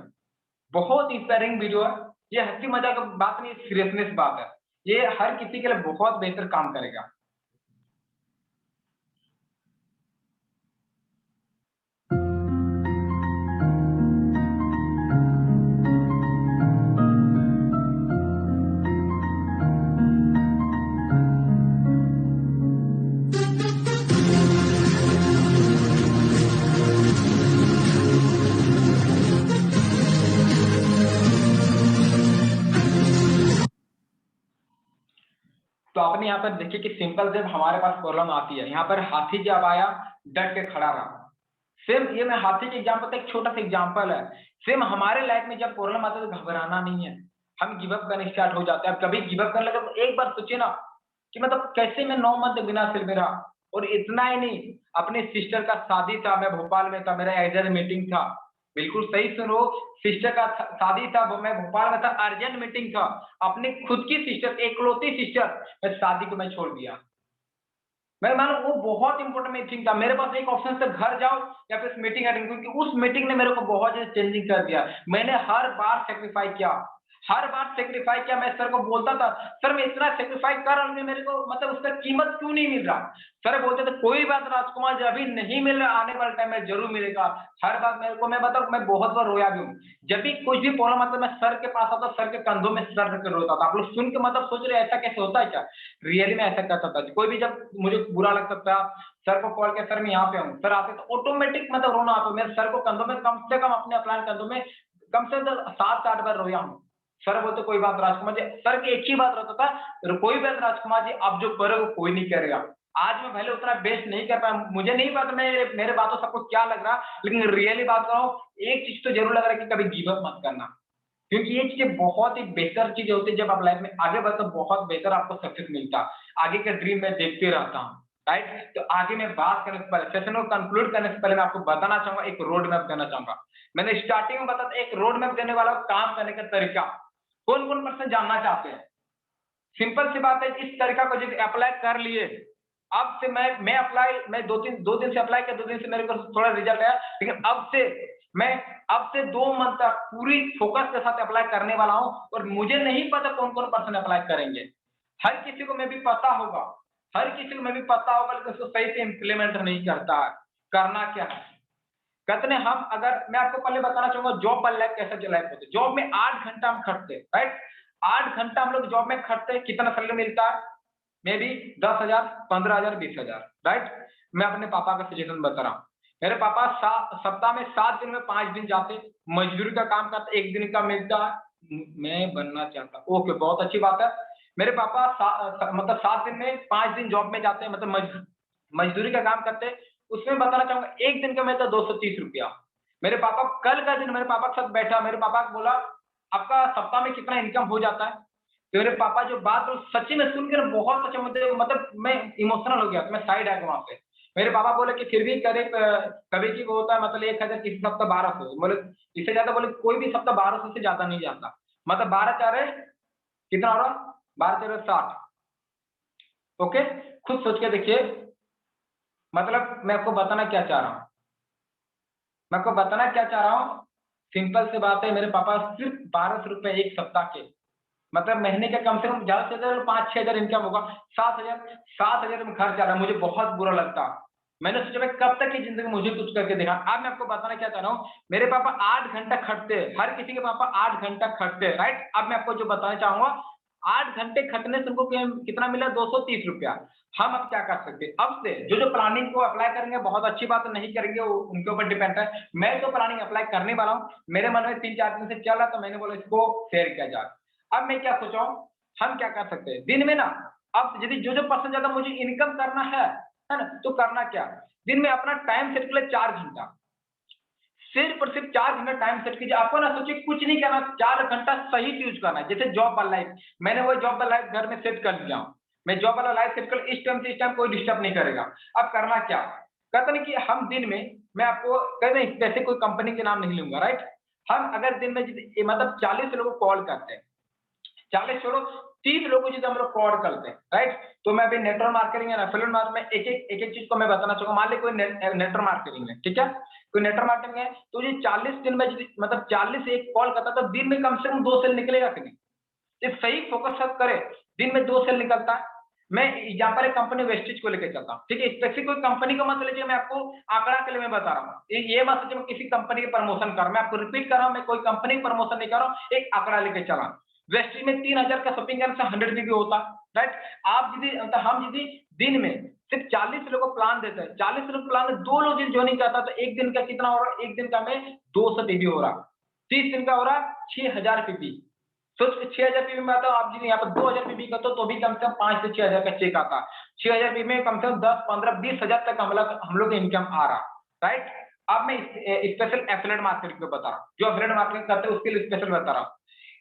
बहुत इंस्पायरिंग वीडियो है, ये हंसी मजाक की बात नहीं, सीरियसनेस बात है, ये हर किसी के लिए बहुत बेहतर काम करेगा। तो आपने यहाँ पर देखिए कि सिंपल जब हमारे पास प्रॉब्लम आती है, यहाँ पर हाथी जब आया डट के खड़ा रहा। सेम ये मैं हाथी के एग्जाम्पल का एक छोटा सा एग्जाम्पल है। सेम हमारे लाइफ में जब प्रॉब्लम आता है तो घबराना नहीं है, हम गिव अप करने स्टार्ट हो जाते हैं। कभी गिव अप करने लगे तो एक बार सोचिए ना कि मतलब कैसे मैं 9 मंथ बिना सिल में रहा। और इतना ही नहीं, अपने सिस्टर का शादी था, मैं भोपाल में था, मेरा अर्जेंट मीटिंग था, बिल्कुल सही सुनो, सिस्टर का शादी था, मैं भोपाल में था, अर्जेंट मीटिंग था, अपनी खुद की सिस्टर, एकलौती सिस्टर, मैं शादी को मैं छोड़ दिया। मैं मानो वो बहुत इंपॉर्टेंट मीटिंग था, मेरे पास एक ऑप्शन था घर जाओ या फिर मीटिंग अटेंड, क्योंकि उस मीटिंग ने मेरे को बहुत ज्यादा चेंजिंग कर दिया। मैंने हर बार सेक्रीफाई किया, हर बार सेक्रीफाई किया। मैं सर को बोलता था, सर मैं इतना सेक्रीफाई कर रहा हूँ, मेरे को मतलब उसका कीमत क्यों नहीं मिल रहा। सर बोलते थे कोई बात राजकुमार जी, अभी नहीं मिल रहा, आने वाले टाइम में जरूर मिलेगा। हर बात मेरे को, मैं बताऊँ मैं बहुत बार रोया भी हूँ। जब भी कुछ भी प्रॉब्लम आता मैं सर के पास आता, सर के कंधों में सर रख के रोता था। आप लोग सुन के मतलब सोच रहे ऐसा कैसे होता है क्या, रियली में ऐसा करता था। कोई भी जब मुझे बुरा लगता था, सर को कॉल किया, सर मैं यहाँ पे हूँ, सर आते तो ऑटोमेटिक मतलब रोना आता। मेरे सर को कंधों में कम से कम, अपने अपलाइन कंधों में कम से कम 7-8 बार रोया हूँ। सर बोलते कोई बात राजकुमार जी, सर की एक ही बात रहता था, कोई बात राजकुमार जी, आप जो करोगे कोई नहीं करेगा। आज मैं पहले उतना बेस्ट नहीं कर पाया, मुझे नहीं पता मेरे बातों सबको क्या लग रहा, लेकिन रियली बात कर रहा हूँ, एक चीज तो जरूर लग रहा है कि कभी गिव अप मत करना, क्योंकि ये चीजें बहुत ही बेहतर चीजें होती है। जब आप लाइफ में आगे बढ़ते हो बहुत बेहतर आपको सक्सेस मिलता है। आगे का ड्रीम मैं देखते रहता हूँ, राइट। तो आगे मैं बात करने से पहले, सेशन को कंक्लूड करने से पहले मैं आपको बताना चाहूंगा, एक रोड मैप देना चाहूंगा। मैंने स्टार्टिंग में बताया एक रोड मैप देने वाला काम करने का तरीका, कौन कौन पर्सन जानना चाहते हैं? सिंपल सी बात है, इस तरीका को जब अप्लाई कर लिए, अब से मैं अप्लाई, मैं दो दिन से अप्लाई किया, 2 दिन से मेरे को थोड़ा रिजल्ट आया, लेकिन अब से मैं अब से 2 मंथ तक पूरी फोकस के साथ अप्लाई करने वाला हूं और मुझे नहीं पता कौन कौन पर्सन अप्लाई करेंगे। हर किसी को मैं भी पता होगा, हर किसी को मैं भी पता होगा, लेकिन उसको सही से इम्प्लीमेंट नहीं करता है। करना क्या है, कहते हैं हम, अगर मैं आपको पहले बताना चाहूंगा जॉब वाली लाइफ कैसे चलाए होते। जॉब में 8 घंटा हम खटते, राइट, 8 घंटा हम लोग जॉब में खटते, कितना सैलरी मिलता है, मे बी 10,000, 15,000, 20,000, राइट। मैं अपने पापा का सजेशन बता रहा हूँ। मेरे पापा सप्ताह में 7 दिन में 5 दिन जाते, मजदूरी का काम करते, 1 दिन का मिलता है। मैं बनना चाहता, ओके, बहुत अच्छी बात है। मेरे पापा मतलब 7 दिन में 5 दिन जॉब में जाते हैं, मतलब मजदूरी का काम करते। उसमें बताना चाहूंगा 1 दिन का मिलता 230 रुपया। मेरे पापा कल का दिन मेरे पापा के साथ बैठा, मेरे पापा को बोला आपका सप्ताह में कितना इनकम हो जाता है। तो मेरे पापा जो बात सच्ची में सुनकर बहुत अच्छा, मतलब मैं इमोशनल हो गया, तो मैं साइड आ गया वहां पे। मेरे पापा बोले कि फिर भी करे कभी की वो होता है, मतलब 1,000, किसी सप्ताह 1200, बोले इससे ज्यादा, बोले कोई भी सप्ताह 1200 से ज्यादा नहीं जाता। मतलब 12 4 कितना हो रहा, 12 4 60। ओके, खुद सोच के देखिए। मतलब मैं आपको बताना क्या चाह रहा हूं, मैं आपको बताना क्या चाह रहा हूं, सिंपल सी बात है। मेरे पापा सिर्फ 1200 रुपए एक सप्ताह के, मतलब महीने के कम से कम ज्यादा से ज्यादा 5-6 हजार इनकम होगा, 7,000 में खर्च आ रहा है। मुझे बहुत बुरा लगता। मैंने सोचा मैं कब तक की जिंदगी मुझे कुछ करके देखा। अब मैं आपको बताना क्या चाह रहा हूँ, मेरे पापा 8 घंटा खटते हैं, हर किसी के पापा 8 घंटा खटते हैं, राइट। अब मैं आपको जो बताना चाहूंगा, 8 घंटे खटने से उनको कितना मिला, 230 रुपया। हम अब क्या कर सकते हैं, अब से जो प्लानिंग को अप्लाई करेंगे, बहुत अच्छी बात, नहीं करेंगे वो उनके ऊपर डिपेंड है। मैं तो प्लानिंग अप्लाई करने वाला हूँ, मेरे मन में 3-4 दिन से चल रहा, तो मैंने बोला इसको शेयर किया जाए। अब मैं क्या सोचा हूँ, हम क्या कर सकते हैं दिन में ना, अब यदि जो पर्सन ज्यादा मुझे इनकम करना है ना, तो करना क्या, दिन में अपना टाइम सेट कर ले 4 घंटा, सिर्फ और सिर्फ 4 घंटा टाइम सेट कीजिए। आपको ना सोचिए कुछ नहीं करना, 4 घंटा सही यूज करना है। जैसे जॉब वाला लाइफ, मैंने वो जॉब वाला लाइफ घर में सेट कर लिया हूँ, मैं जॉब वाला लाइफ सेट कर, इस टाइम से इस टाइम कोई डिस्टर्ब नहीं करेगा। अब करना क्या, कहते नहीं कि हम दिन में, मैं आपको कहते हैं जैसे कोई कंपनी के नाम नहीं लूंगा, राइट। हम अगर दिन में मतलब 40 लोगों को कॉल करते हैं, 40 छोड़ो 30 लोगों को हम लोग कॉल करते हैं, राइट। तो मैं अभी नेटवर्क मार्केटिंग है ना, एफिलिएट मार्केटिंग में एक एक चीज को मैं बताना चाहूंगा। मान ली कोई नेटवर्क मार्केटिंग है, ठीक है, कोई नेटवर्क मार्केटिंग है, तो ये 40 दिन में मतलब 40 से एक कॉल करता, तो दिन में कम से कम 2 सेल निकलेगा कि नहीं। ये सही फोकस सब करे, दिन में 2 सेल निकलता है। मैं यहाँ पर एक कंपनी वेस्टेज को लेकर चलता हूँ, ठीक है, स्पेसिफिक कोई कंपनी को मत लीजिए, मैं आपको आंकड़ा के लिए मैं बता रहा हूँ। ये मत सोचिए मैं किसी कंपनी के प्रमोशन कर रहा हूं, मैं आपको रिपीट कर रहा हूँ, मैं कोई कंपनी का प्रमोशन नहीं कर रहा हूँ, एक आंकड़ा लेकर चला। वेस्टेज में 3,000 का शॉपिंग करने से 100 जीबी होता, राइट। आप यदि हम यदि दिन में सिर्फ 40 लोगों को प्लान देते हैं, 40 लोग प्लान में 2 लोग ज्वाइनिंग करता, तो एक दिन का कितना हो रहा है, एक दिन का में 200 पीबी हो रहा, 30 दिन का हो रहा 6,000 पीबी। सोच 6,000 पीबी में आता, आप यदि यहाँ पर 2,000 पीबी करते हो तो भी कम से कम 5 से 6,000 का चेक आता। 6,000 पीबी में कम से कम 10, 15, 20,000 तक हम लोग इनकम आ रहा, राइट। अब मैं स्पेशल एफिलिएट मार्केटिंग को बता रहा हूँ, जो एफिलिएट मार्केटिंग करते हैं उसके लिए स्पेशल बता रहा हूँ।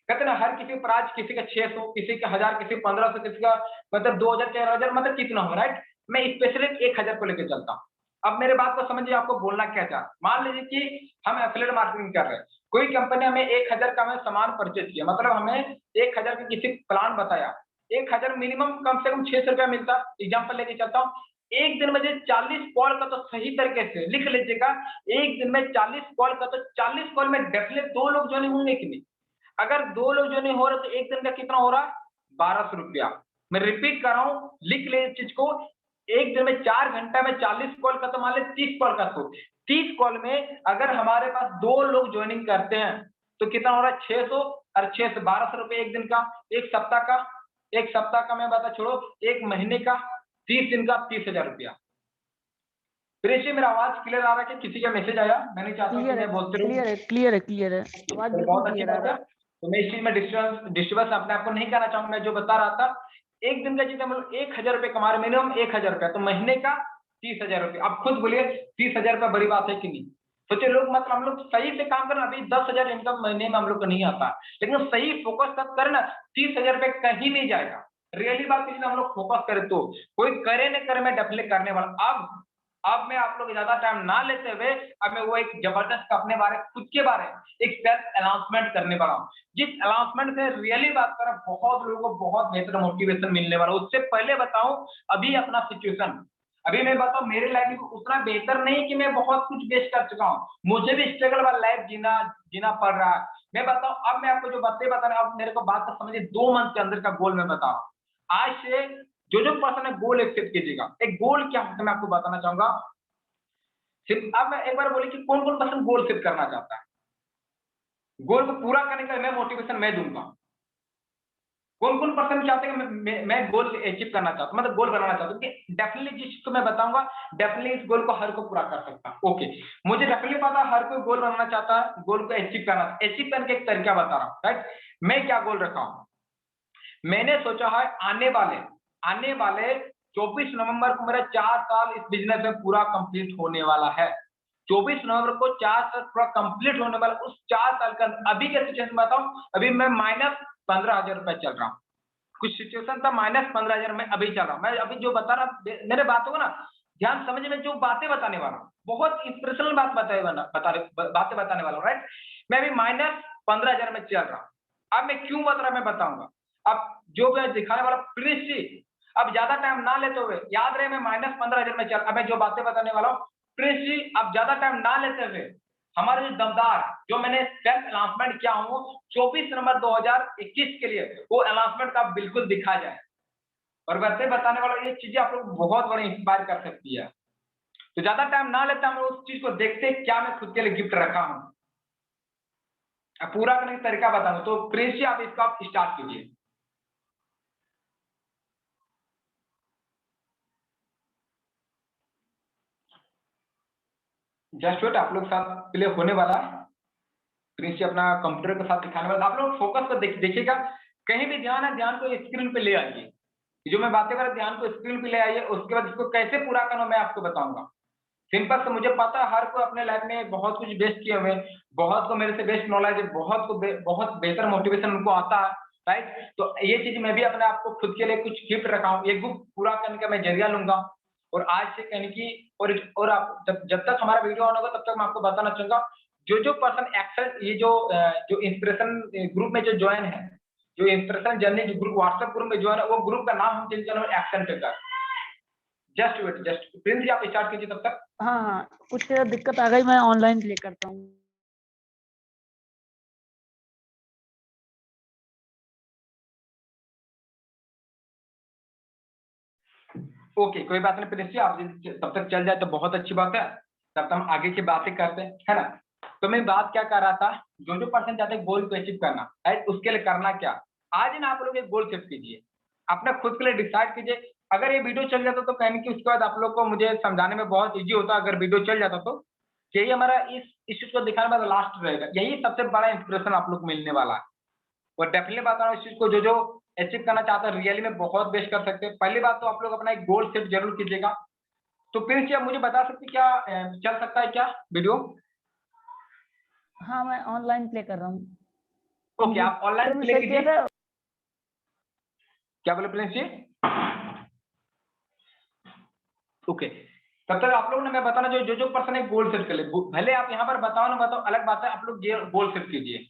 कहते ना हर किसी पर आज किसी का 600, किसी का 1,000, किसी 1,500, किसी का मतलब 2,000, 4,000, मतलब कितना हो, राइट। मैं स्पेशली 1,000 को लेकर चलता हूँ। अब मेरे बात को समझिए, आपको बोलना क्या चाह, मान लीजिए कि हम एफिलिएट मार्केटिंग कर रहे हैं, कोई कंपनी हमें 1,000 का हमें सामान परचेज किया, मतलब हमें 1,000 का किसी प्लान बताया, 1,000 मिनिमम कम से कम 600 रुपया मिलता। एग्जाम्पल लेके चलता हूँ, एक दिन में 40 कॉल का, तो सही तरीके से लिख लीजिएगा, एक दिन में 40 कॉल का, तो 40 कॉल में डेफिनेटली 2 लोग जो नहीं होंगे कि नहीं। अगर 2 लोग जो नहीं हो रहे, तो एक दिन का कितना हो रहा, 1,200 रुपया। मैं रिपीट कर रहा हूं, लिख ले इस चीज को, एक दिन में 4 घंटा में 40 कॉल का, तो मान ले 30 कॉल का, तो 30 कॉल में अगर हमारे पास 2 लोग ज्वाइनिंग करते हैं, तो कितना हो रहा है, 600 और 600 1,200 रुपये एक दिन का, एक सप्ताह का मैं बता छोड़ो, एक महीने का 30 दिन का 30,000 रुपया। प्रेषिए, मेरा आवाज क्लियर आ रहा है कि किसी का मैसेज आया, मैं नहीं चाहता कि मैं बोलते रहूं। क्लियर है आवाज बहुत अच्छी बात है। तो मैं इस चीज में डिस्टर्बेंस अपने आपको नहीं करना चाहूंगा। मैं जो बता रहा था, एक दिन का जितना मतलब 1,000 रुपये कमा रहे, मिनिमम 1,000 रुपया, तो महीने का 30,000 रुपये। अब खुद बोलिए 30,000 रुपया बड़ी बात है कि नहीं। सोचिए लोग, मतलब हम लोग सही से काम करना, अभी 10,000 इनकम महीने में हम लोग को नहीं आता, लेकिन सही फोकस तब करे ना, 30,000 रुपये कहीं नहीं जाएगा। रियली बात किसी हम लोग फोकस करें, तो कोई करे न करे, मैं डेफिनेटली करने वाला। अब मैं आप लोग ज्यादा टाइम ना लेते हुए, अब मैं वो एक जबरदस्त अपने बारे, खुद के बारे एक सेल्फ अनाउंसमेंट करने वाला हूँ, जिस अनाउंसमेंट से रियली बात कर बहुत लोगों को बहुत बेहतर मोटिवेशन मिलने वाला। उससे पहले बताऊं, अभी अपना सिचुएशन, अभी मैं बताऊं मेरी लाइफ उतना बेहतर नहीं कि मैं बहुत कुछ बेस्ट कर चुका हूँ, मुझे भी स्ट्रगल वाला लाइफ जीना पड़ रहा है। मैं बताऊं, अब मैं आपको जो बातें बता रहा हूं, अब मेरे को बात को समझिए, 2 मंथ के अंदर का गोल मैं बता रहा हूँ। आज से जो पर्सन है गोल एक्सेप्ट कीजिएगा। एक गोल क्या होता है मैं आपको बताना चाहूंगा। सिर्फ अब मैं एक बार बोली कि कौन कौन पर्सन गोल सेट करना चाहता है, गोल को पूरा करने का मैं मोटिवेशन मैं दूंगा। कौन कौन पर्सन चाहते हैं मैं गोल अचीव करना चाहता हूँ, मतलब गोल बनाना चाहता हूँ, कि डेफिनेटली जिस चीज को मैं बताऊंगा डेफिनेटली इस गोल को हर को पूरा कर सकता है। ओके, मुझे डेफिनेटली पता है हर कोई गोल बनाना चाहता है, गोल को अचीव करने के एक तरीका बता रहा हूँ, राइट। मैं क्या गोल रखा हूँ, मैंने सोचा है आने वाले 24 नवंबर को मेरा 4 साल इस बिजनेस में पूरा कंप्लीट होने वाला है। 24 नवंबर को 4 साल पूरा कंप्लीट होने वाला। उस 4 साल का अभी के सिचुएशन बताऊं, अभी मैं -15,000 रुपए चल रहा हूँ। कुछ सिचुएशन था -15,000 में अभी चल रहा हूँ। मैं अभी जो बता रहा मेरे बातों को ना ध्यान समझ में, जो बातें बताने वाला हूँ बहुत इंस्पिरेशनल बातें बताने वाला हूँ, राइट। मैं अभी -15,000 में चल रहा हूँ। अब मैं क्यों बता रहा मैं बताऊंगा। अब जो मैं दिखाने वाला प्लीज, अब ज्यादा टाइम ना लेते हुए, याद रहे मैं -15,000 में चल, अब मैं जो बातें बताने वाला हूँ प्लीज अब ज्यादा टाइम ना लेते हुए, हमारे जो दमदार जो मैंने सेल्फ अनाउंसमेंट किया हूँ 24 नवंबर 2021 के लिए, वो अनाउंसमेंट का बिल्कुल दिखा जाए। और वैसे बताने वाला ये चीजें आप लोग बहुत बड़ी इंस्पायर कर सकती है। तो ज्यादा टाइम ना लेते हम उस चीज को देखते क्या मैं खुद के लिए गिफ्ट रखा हूँ, पूरा करने का तरीका बताऊं। तो प्लीज आप इसको आप स्टार्ट कीजिए। जस्ट वेट, आप लोग साथ प्ले होने वाला है। प्रिंस अपना कंप्यूटर के साथ दिखाने वाला, आप लोग फोकस पर देखिएगा, कहीं भी ध्यान है ध्यान को स्क्रीन पे ले आइए। जो मैं बातें कर रहा ध्यान को स्क्रीन पे ले आइए, उसके बाद इसको कैसे पूरा करना मैं आपको बताऊंगा। सिंपल से मुझे पता है हर कोई अपने लाइफ में बहुत कुछ बेस्ट किए हुए, बहुत को मेरे से बेस्ट नॉलेज है, बहुत बेहतर मोटिवेशन उनको आता है, राइट। तो ये चीज मैं भी अपने आप को खुद के लिए कुछ गिफ्ट रखा हूँ, ये बुक पूरा करने का मैं जरिया लूंगा। और आज से कहने की और आप जब तक हमारा वीडियो ऑन होगा तब तक मैं आपको बताना चाहूंगा, जो पर्सन एक्शन, ये जो इंस्पिरेशन ग्रुप में जो ज्वाइन है, जो इंस्पिरेशन जर्नी जो ग्रुप व्हाट्सएप ग्रुप में ज्वाइन है, वो ग्रुप का नाम हम चेंज कर रहे हैं action taker. Just wait, just Prince आप स्टार्ट कीजिए तब तक। हाँ, कुछ दिक्कत आ गई, मैं ऑनलाइन प्ले करता हूँ। ओके, कोई बात नहीं प्रिंस जी, आप तब तक चल जाए तो बहुत अच्छी बात है, तब तक हम आगे की बातें करते हैं, है ना। तो मैं बात क्या कर रहा था, जो पर्सन चाहते हैं गोल को अचीव करना, राइट, उसके लिए करना क्या। आज ना आप लोग एक गोल सेट कीजिए, अपना खुद के लिए डिसाइड कीजिए। अगर ये वीडियो चल जाता तो कहने की उसके बाद आप लोग को मुझे समझाने में बहुत इजी होता, अगर वीडियो चल जाता तो यही हमारा इस चीज को दिखाने वाला लास्ट रहेगा, यही सबसे बड़ा इंस्पिरेशन आप लोग को मिलने वाला है। और डेफिनेटली बता रहा हूँ इस चीज को, जो अचीव करना चाहता है रियली में बहुत बेस्ट कर सकते हैं। पहली बात तो आप लोग अपना एक गोल सेट जरूर कीजिएगा। तो प्रिंस जी आप मुझे बता सकते क्या चल सकता है क्या वीडियो? हाँ, मैं ऑनलाइन प्ले कर रहा हूँ। ओके, आप ऑनलाइन प्ले कीजिए। क्या बोले प्रिंस जी? ओके, तब तक आप लोग ने मैं बताना जो पर्सन है गोल सेट कर ले, भले आप यहाँ पर बताओ ना बताओ अलग बात है, आप लोग ये गोल सेट कीजिए।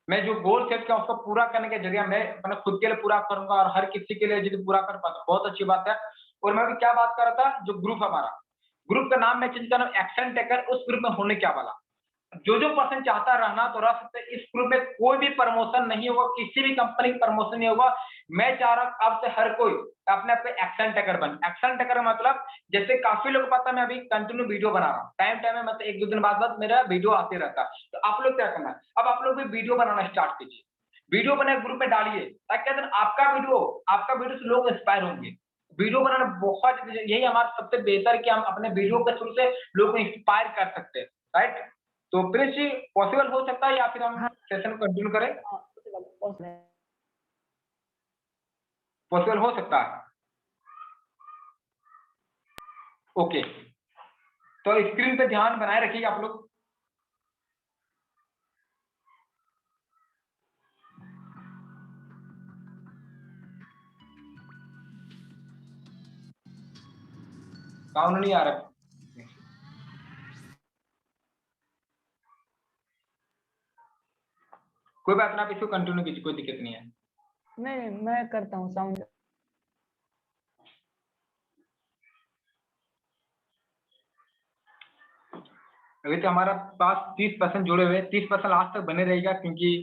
मैं जो गोल सेट किया उसको पूरा करने के जरिए मैं अपने खुद के लिए पूरा करूंगा और हर किसी के लिए यदि पूरा कर पाता बहुत अच्छी बात है। और मैं भी क्या बात कर रहा था, जो ग्रुप हमारा, ग्रुप का नाम मैं चेंज कर रहा हूँ एक्शन टेकर। उस ग्रुप में होने क्या वाला, जो पर्सन चाहता रहना तो रह सकते। इस ग्रुप में कोई भी प्रमोशन नहीं होगा, किसी भी कंपनी का प्रमोशन नहीं होगा। मैं चाह रहा हूँ अब से हर कोई अपने आप एक्शन टेकर बन। एक्शन टेकर मतलब जैसे काफी लोग पता है मैं अभी कंटिन्यू वीडियो बना रहा हूँ, टाइम टाइम में मतलब 1-2 दिन बाद मेरा वीडियो आते रहता है। तो आप लोग क्या करना है, अब आप लोग भी वीडियो बनाना स्टार्ट कीजिए, वीडियो बना ग्रुप में डालिए, ताकि आपका वीडियो से लोग इंस्पायर होंगे। वीडियो बनाना बहुत, यही हमारा सबसे बेहतर कि हम अपने वीडियो के थ्रू से लोगों को इंस्पायर कर सकते हैं, राइट। तो प्रिंस जी पॉसिबल हो सकता है या फिर हम सेशन कंटिन्यू करें? पॉसिबल हो सकता है। ओके, तो स्क्रीन पे ध्यान बनाए रखिए आप लोग। साउंड नहीं आ रहा, कोई बात ना, आप इसको कंटिन्यू कीजिए, कोई दिक्कत नहीं है। नहीं, मैं करता हूँ साउंड। अभी तो हमारा पास 30% जुड़े हुए, 30% लास्ट तक बने रहेगा, क्योंकि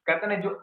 कहते ना जो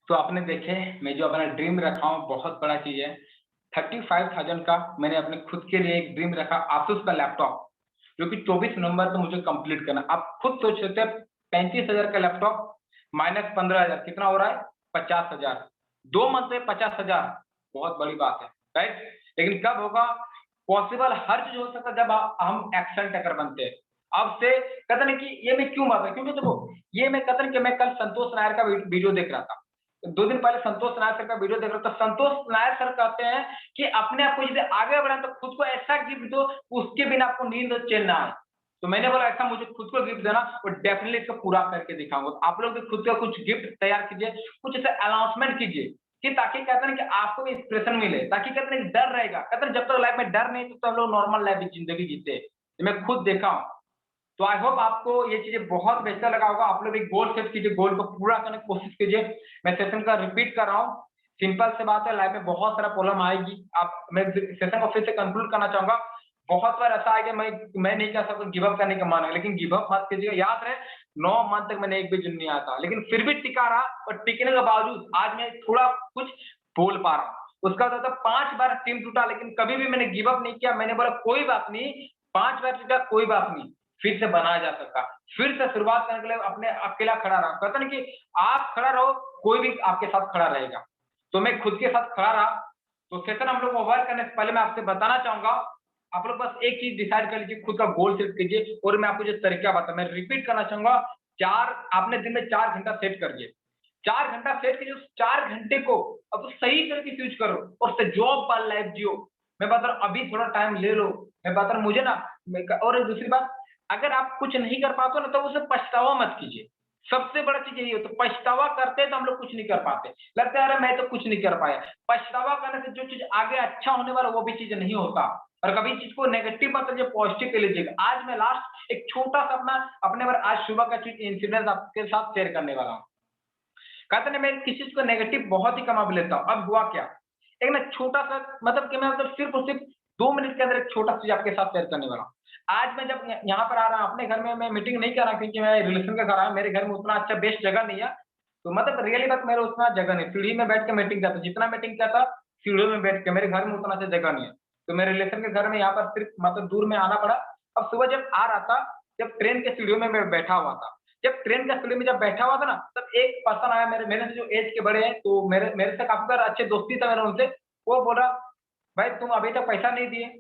तो आपने देखे, मैं जो अपना ड्रीम रखा हूँ बहुत बड़ा चीज है। 35,000 का मैंने अपने खुद के लिए एक ड्रीम रखा, आसूस का लैपटॉप, जो कि 24 नवंबर को मुझे कंप्लीट करना। आप खुद सोच सकते हैं 35,000 का लैपटॉप माइनस 15,000 कितना हो रहा है? 50,000। 2 मंथ में 50,000 बहुत बड़ी बात है, राइट? लेकिन कब होगा पॉसिबल? हर चीज हो सकता है जब हम एक्शन टेकर बनते हैं। अब से कहते नहीं कि ये मैं क्यों बात है, क्योंकि देखो ये मैं कहता नहीं कि मैं कल संतोष नायर का वीडियो देख रहा था, 2 दिन पहले संतोष नायर सर का वीडियो देख रहा था। संतोष नायर सर कहते हैं कि अपने आप को जैसे आगे बढ़ाएं तो खुद को ऐसा गिफ्ट दो उसके बिना आपको नींद और चैन ना आए। तो मैंने बोला ऐसा मुझे खुद को गिफ्ट देना और डेफिनेटली इसको पूरा करके दिखाऊंगा। तो आप लोग भी खुद का कुछ गिफ्ट तैयार कीजिए, कुछ ऐसे अनाउंसमेंट कीजिए कि ताकि कहते हैं कि आपको भी इंस्पिरेशन मिले, ताकि कहते हैं डर रहेगा। कहते हैं जब तक लाइफ में डर नहीं तो हम लोग नॉर्मल लाइफ जिंदगी जीते। मैं खुद देखा हूँ। तो आई होप आपको ये चीजें बहुत बेहतर लगा होगा। आप लोग एक गोल सेट कीजिए, गोल को पूरा करने की कोशिश कीजिए। मैं सेशन का रिपीट कर रहा हूँ, सिंपल से बात है, लाइफ में बहुत सारा प्रॉब्लम आएगी। मैं सेशन को फिर से कंक्लूड करना चाहूंगा। बहुत बार ऐसा आएगा मैं नहीं कह सकता गिव अप करने का मन है, लेकिन गिव अप मत कीजिए। याद रहे 9 मंथ तक मैंने एक भी जिन नहीं आया था, लेकिन फिर भी टिका रहा और टिकने के बावजूद आज मैं थोड़ा कुछ बोल पा रहा हूँ। उसका मतलब 5 बार टीम टूटा, लेकिन कभी भी मैंने गिव अप नहीं किया। मैंने बोला कोई बात नहीं, 5 बार टूटा कोई बात नहीं, फिर से बनाया जा सकता, फिर से शुरुआत करने के लिए अपने अकेला खड़ा रहा। कहते ना कि आप खड़ा रहो कोई भी आपके साथ खड़ा रहेगा। तो मैं खुद के साथ खड़ा रहा। तो सेशन हम लोग ओवर करने से पहले मैं आपसे बताना चाहूंगा, आप लोग बस एक चीज डिसाइड कर लीजिए, खुद का गोल सेट कीजिए। और मैं आपको जो तरीका बता, मैं रिपीट करना चाहूंगा, आपने दिन में 4 घंटा सेट करिए। 4 घंटा सेट कीजिए, उस 4 घंटे को अब सही तरीके से यूज करो और उससे जॉब वाली लाइफ जियो। मैं बता रहा हूँ अभी थोड़ा टाइम ले लो। मैं बता रहा हूँ मुझे ना, और दूसरी बात, अगर आप कुछ नहीं कर पाते ना तो उसे पछतावा मत कीजिए। सबसे बड़ा चीज यही हो, तो पछतावा करते तो हम लोग कुछ नहीं कर पाते, लगता है अरे मैं तो कुछ नहीं कर पाया। पछतावा करने से जो चीज आगे अच्छा होने वाला वो भी चीज नहीं होता। और कभी चीज को नेगेटिव मत लीजिए, पॉजिटिव के लीजिएगा। आज मैं लास्ट एक छोटा सा अपने बार आज सुबह का चीज इंसिडेंट आपके साथ शेयर करने वाला हूँ। कहते ना मैं किसी चीज को नेगेटिव बहुत ही कम अब लेता हूँ। अब हुआ क्या, एक ना छोटा सा मतलब कि मैं सिर्फ और सिर्फ 2 मिनट के अंदर एक छोटा चीज आपके साथ शेयर करने वाला हूँ। आज मैं जब यहाँ पर आ रहा हूँ अपने घर में, मैं मीटिंग नहीं कर रहा क्योंकि मैं रिलेशन का घर आया, मेरे घर में उतना अच्छा बेस्ट जगह नहीं है। तो मतलब रियली बात मेरा उतना जगह नहीं, सीढ़ी में बैठ के मीटिंग करता, जितना मीटिंग करता सीढ़ियों में बैठ के, मेरे घर में उतना अच्छा जगह नहीं है। तो मेरे रिलेशन के घर में यहाँ पर सिर्फ मतलब दूर में आना पड़ा। अब सुबह जब आ रहा था, जब ट्रेन के सीढ़ियों में मैं बैठा हुआ था, जब ट्रेन का सीढ़ी में जब बैठा हुआ था ना, तब एक पर्सन आया मेरे से जो एज के बड़े हैं, तो मेरे से काफी बार अच्छे दोस्ती था मेरा उनसे। वो बोला भाई तुम अभी तक पैसा नहीं दिए।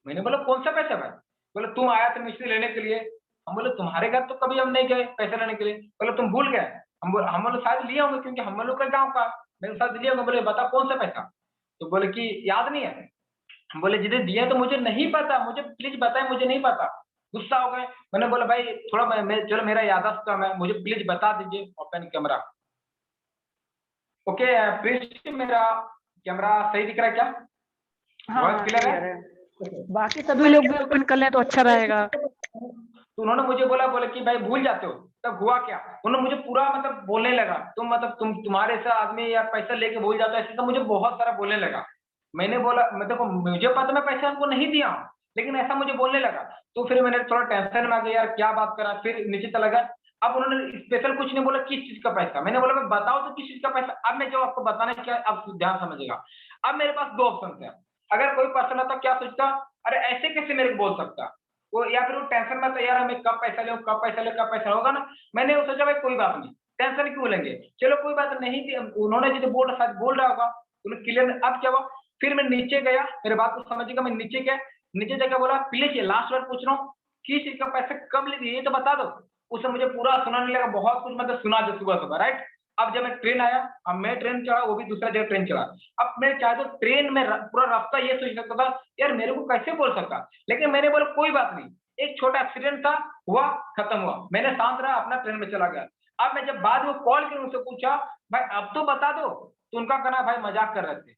मैंने बोला कौन सा पैसा भाई? बोले तुम आया था मिस्त्री लेने के लिए। हम बोले तुम्हारे घर तो कभी हम नहीं गए पैसे लेने के लिए। बोले तुम भूल गए। हम बोले शायद लिए होंगे क्योंकि हम लोग का गाँव का, मेरे साथ लिए होंगे। बोले बता कौन सा पैसा? तो बोले कि याद नहीं है। हम बोले जिन्हें दिया तो मुझे नहीं पता, मुझे प्लीज बताए, मुझे नहीं पता। गुस्सा हो गए। मैंने बोला भाई थोड़ा चलो मेरा याददाश्त कम है, मुझे प्लीज बता दीजिए। Open camera. ओके प्लीज, मेरा कैमरा सही दिख रहा है क्या? हाँ क्लियर है? बाकी सभी लोग भी ओपन कर लें तो अच्छा रहेगा। तो उन्होंने मुझे बोले कि भाई भूल जाते हो। तब हुआ क्या, उन्होंने मुझे पूरा मतलब बोलने लगा, तुम्हारे से आदमी या पैसा लेके भूल जाता है, ऐसे तो मुझे बहुत सारा बोलने लगा। मैंने बोला देखो मुझे पता मैं पैसा उनको नहीं दिया हूँ, लेकिन ऐसा मुझे बोलने लगा। तो फिर मैंने थोड़ा टेंशन में आ गया, यार क्या बात करा। फिर नीचे चला गया। अब उन्होंने स्पेशल कुछ नहीं बोला किस चीज का पैसा। मैंने बोला बताओ तो किस चीज का पैसा। अब मैं जो आपको बताना क्या, अब ध्यान समझिएगा। अब मेरे पास 2 ऑप्शन है। अगर कोई पर्सन होता क्या सोचता, अरे ऐसे कैसे मेरे को बोल सकता वो, या फिर वो टेंशन में तो यार मैं कब पैसा ले कब पैसा ले कब पैसा होगा ना। मैंने सोचा भाई कोई बात नहीं, टेंशन क्यों लेंगे, चलो कोई बात नहीं थी। उन्होंने जो बोल रहा होगा उन्हें क्लियर। अब क्या हुआ, फिर मैं नीचे गया, मेरे बात को समझिएगा, मैं नीचे गया, नीचे जाकर बोला प्लीज ये लास्ट बार पूछ रहा हूँ, किस चीज का पैसे कब लेगी ये तो बता दो। उससे मुझे पूरा सुनाने लगा, बहुत कुछ मतलब सुना दो सुबह सुबह, राइट। अब जब मैं ट्रेन आया, अब मैं ट्रेन चढ़ा, वो भी दूसरा जगह ट्रेन चढ़ा। अब मैं चाहे तो ट्रेन में पूरा रास्ता ये सोच सकता था यार मेरे को कैसे बोल सकता, लेकिन मैंने बोला कोई बात नहीं, एक छोटा एक्सीडेंट था, हुआ, खत्म हुआ, मैंने शांत रहा, अपना ट्रेन में चला गया। अब मैं जब बाद में कॉल कर उनसे पूछा भाई अब तो बता दो, तो उनका कहना भाई मजाक कर रहे थे।